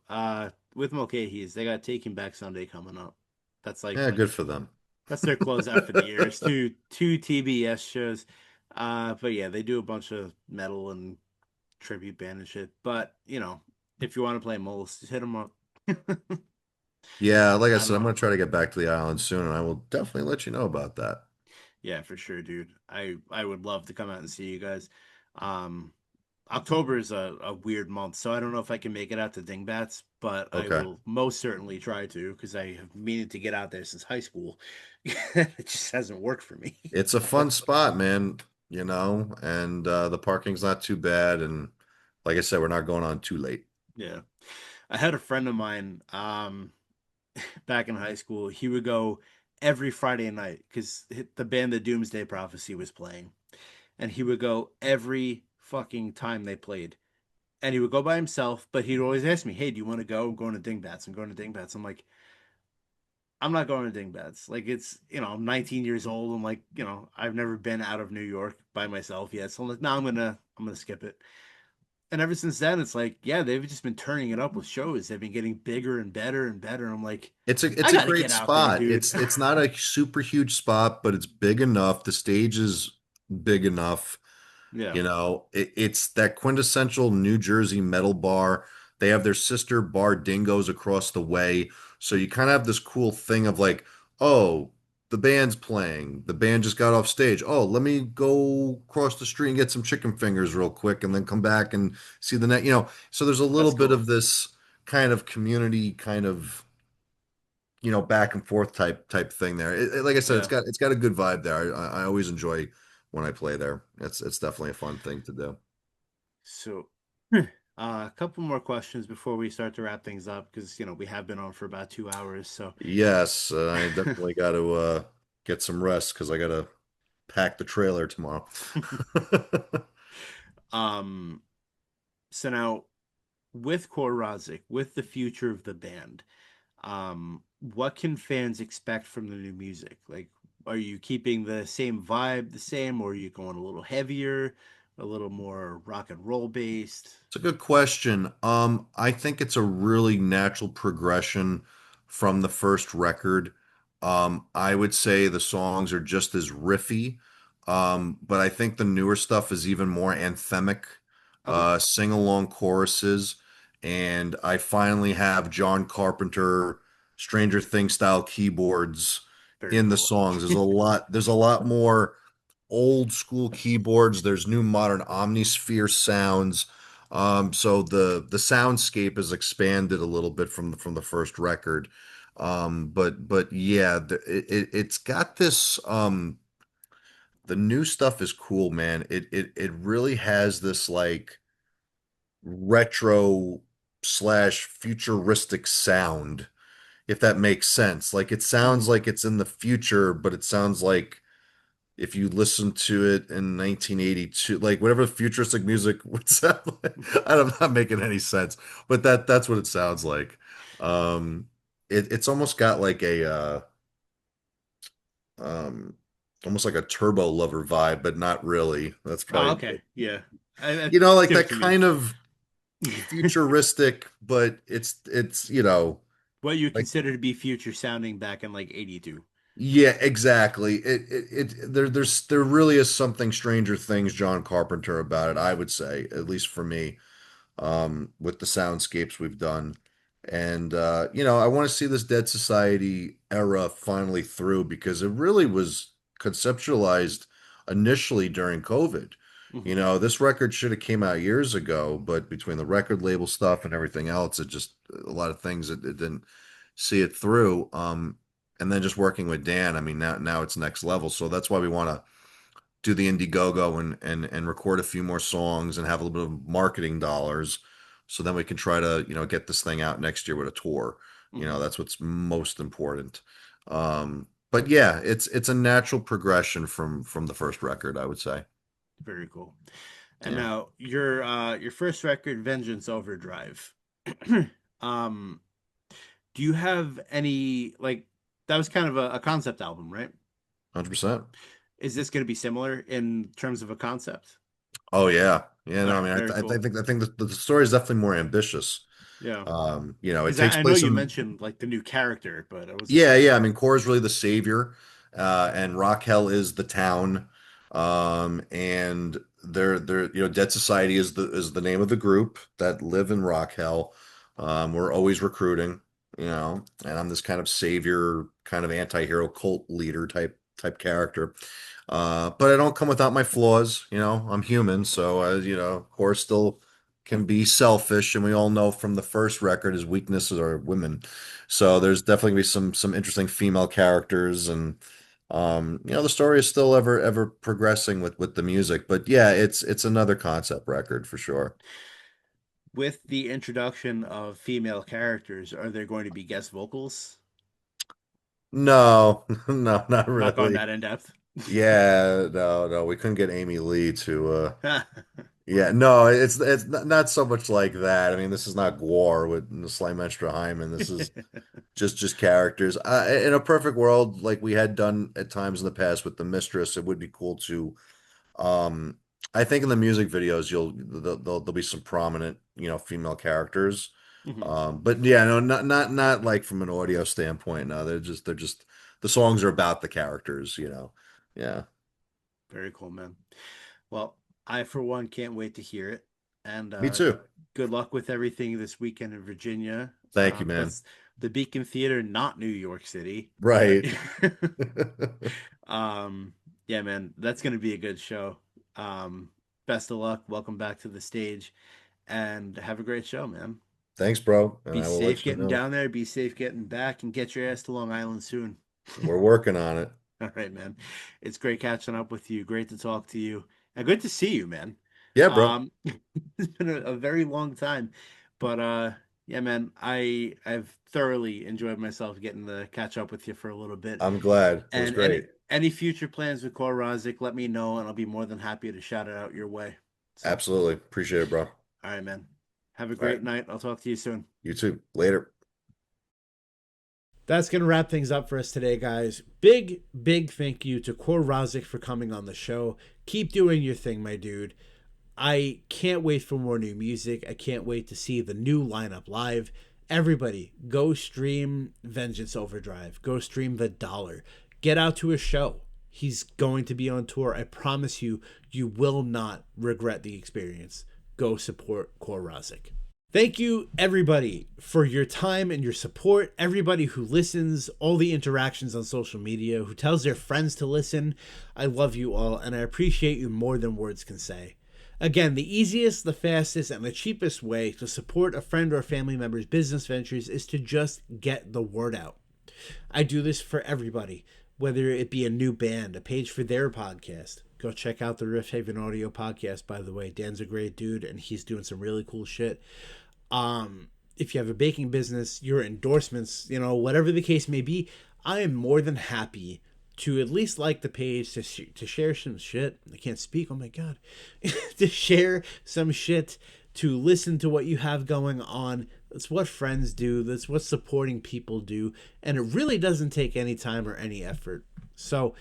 with Mulcahy's, they got Taking Back Sunday coming up. That's like Yeah, good for them. that's their closeout for the year. It's two TBS shows. But yeah, they do a bunch of metal and tribute band and shit. But if you want to play Moles, just hit them up. Yeah, like I I said, I'm don't. going to try to get back to the island soon, and I will definitely let you know about that. Yeah, for sure, dude. I would love to come out and see you guys. Um, October is a weird month, so I don't know if I can make it out to Dingbats, but I Okay. will most certainly try to because I have meaning to get out there since high school. It just hasn't worked for me. It's a fun spot, man, and the parking's not too bad. And like I said, we're not going on too late. Yeah. I had a friend of mine back in high school. He would go every Friday night because the band The Doomsday Prophecy was playing, and he would go every fucking time they played. And he would go by himself, but he'd always ask me, "Hey, do you want to go? I'm going to Dingbats. I'm going to Dingbats." I'm like, "I'm not going to Dingbats. Like it's I'm 19 years old. I'm like I've never been out of New York by myself yet. So I'm like, no, I'm gonna skip it." And ever since then, it's like, yeah, they've just been turning it up with shows. They've been getting bigger and better and better. I'm like, It's I a gotta great get out there, spot. dude. It's not a super huge spot, but it's big enough. The stage is big enough. Yeah. It's that quintessential New Jersey metal bar. They have their sister bar Dingoes across the way. So you kind of have this cool thing of like, oh, the band's playing. The band just got off stage. Oh, let me go across the street and get some chicken fingers real quick and then come back and see the net. So there's a little That's bit cool. of this kind of community kind of back and forth type thing there. Like I said, it's Yeah. got a good vibe there. I always enjoy when I play there. It's definitely a fun thing to do. So, a couple more questions before we start to wrap things up because, we have been on for about 2 hours. So, Yes, I definitely got to get some rest because I got to pack the trailer tomorrow. um, so now with Core Rozzik, with the future of the band, what can fans expect from the new music? Like, are you keeping the same vibe the same, or are you going a little heavier, a little more rock and roll based? It's a good question. I think it's a really natural progression from the first record. I would say the songs are just as riffy, but I think the newer stuff is even more anthemic, Okay, sing-along choruses, and I finally have John Carpenter, Stranger Things style keyboards very in the cool. songs. There's a lot more old school keyboards. There's new modern Omnisphere sounds. So the soundscape is expanded a little bit from the first record. But yeah, it's got this. The new stuff is cool, man. It really has this like retro slash futuristic sound, if that makes sense. Like it sounds Mhm. like it's in the future, but it sounds like if you listen to it in 1982, like whatever futuristic music would sound like. I'm not making any sense, but that's what it sounds like. Um, it's almost got like a um, almost like a Turbo Lover vibe, but not really. That's Oh, probably okay, yeah, I like see that what you mean. kind of futuristic, but it's What you like consider to be future sounding back in like '82. yeah, exactly. There really is something Stranger Things John Carpenter about it, I would say, at least for me, with the soundscapes we've done. And I want to see this Dead Society era finally through because it really was conceptualized initially during COVID. Hmm. This record should have came out years ago, but between the record label stuff and everything else, it just a lot of things it didn't see it through. And then just working with Dan, I mean, now it's next level. So that's why we want to do the Indiegogo and record a few more songs and have a little bit of marketing dollars. So then we can try to, get this thing out next year with a tour. Hmm. That's what's most important. But yeah, it's a natural progression from the first record, I would say. Very cool. And Yeah, now your first record, Vengeance Overdrive. um, do you have any like that was kind of a concept album, right? 100%. Is this going to be similar in terms of a concept? Oh yeah. Yeah, All no, I right, mean, very cool. I think the story is definitely more ambitious. Yeah, It because takes I know place you in mentioned like the new character, but I wasn't Yeah, sure. yeah. I mean, Core is really the savior, and Rockhell is the town, and they're Dead Society is the name of the group that live in Rockhell. We're always recruiting, and I'm this kind of savior, kind of anti-hero cult leader type character. But I don't come without my flaws. I'm human, so Core still can be selfish, and we all know from the first record his weaknesses are women. So there's definitely gonna be some interesting female characters, and the story is still ever progressing with the music. But yeah, it's another concept record for sure. With the introduction of female characters, are there going to be guest vocals? No, no, not Not going really. that in depth. Yeah, no, we couldn't get Amy Lee to. Yeah, no, it's not so much like that. I mean, this is not Gwar with the Slymetra Hyman. This is just characters. In a perfect world, like we had done at times in the past with the Mistress, it would be cool to. Um, I think in the music videos, there'll be some prominent, female characters. Mhm. But yeah, no, not like from an audio standpoint. No, they're just the songs are about the characters. Yeah. Very cool, man. Well, I, for one, can't wait to hear it. And Me too. good luck with everything this weekend in Virginia. Thank you, man. That's the Beacon Theater, not New York City, but Right. um, yeah, man, that's gonna be a good show. Um, Best of luck. Welcome back to the stage, and have a great show, man. Thanks, bro. And Be I will safe let you getting know. down there. Be safe getting back, and get your ass to Long Island soon. We're working on it. All right, man. It's great catching up with you. Great to talk to you, and good to see you, man. Yeah, bro. It's been a very long time, but yeah, man, I've thoroughly enjoyed myself getting to catch up with you for a little bit. I'm glad. It was And great. any future plans with Core Rozzik, let me know, and I'll be more than happy to shout it out your way. So, all Absolutely. Appreciate it, bro. right, man. Have a All right. great night. I'll talk to you soon. You too. Later. That's going to wrap things up for us today, guys. Big thank you to Core Rozzik for coming on the show. Keep doing your thing, my dude. I can't wait for more new music. I can't wait to see the new lineup live. Everybody, go stream Vengeance Overdrive. Go stream The Dollar. Get out to a show. He's going to be on tour. I promise you, you will not regret the experience. Go support Core Rozzik. Thank you, everybody, for your time and your support. Everybody who listens, all the interactions on social media, who tells their friends to listen. I love you all, and I appreciate you more than words can say. Again, the easiest, the fastest, and the cheapest way to support a friend or family member's business ventures is to just get the word out. I do this for everybody, whether it be a new band, a page for their podcast. Go check out the Riff Haven Audio podcast, by the way. Dan's a great dude, and he's doing some really cool shit. If you have a baking business, your endorsements, whatever the case may be, I am more than happy to at least like the page, to share some shit. I can't speak, oh my god. To share some shit, to listen to what you have going on. That's what friends do. That's what supporting people do. And it really doesn't take any time or any effort. So,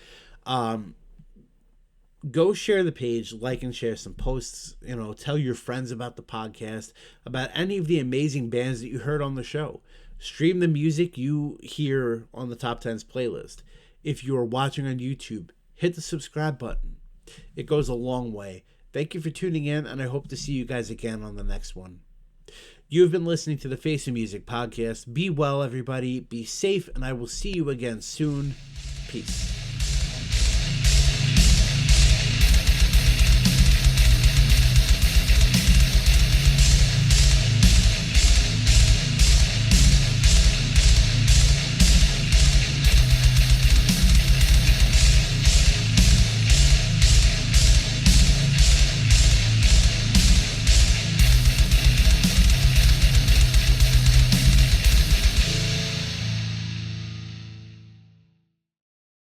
go share the page, like and share some posts, tell your friends about the podcast, about any of the amazing bands that you heard on the show. Stream the music you hear on the Top 10s playlist. If you are watching on YouTube, hit the subscribe button. It goes a long way. Thank you for tuning in, and I hope to see you guys again on the next one. You've been listening to the Face of Music podcast. Be well, everybody. Be safe, and I will see you again soon. Peace.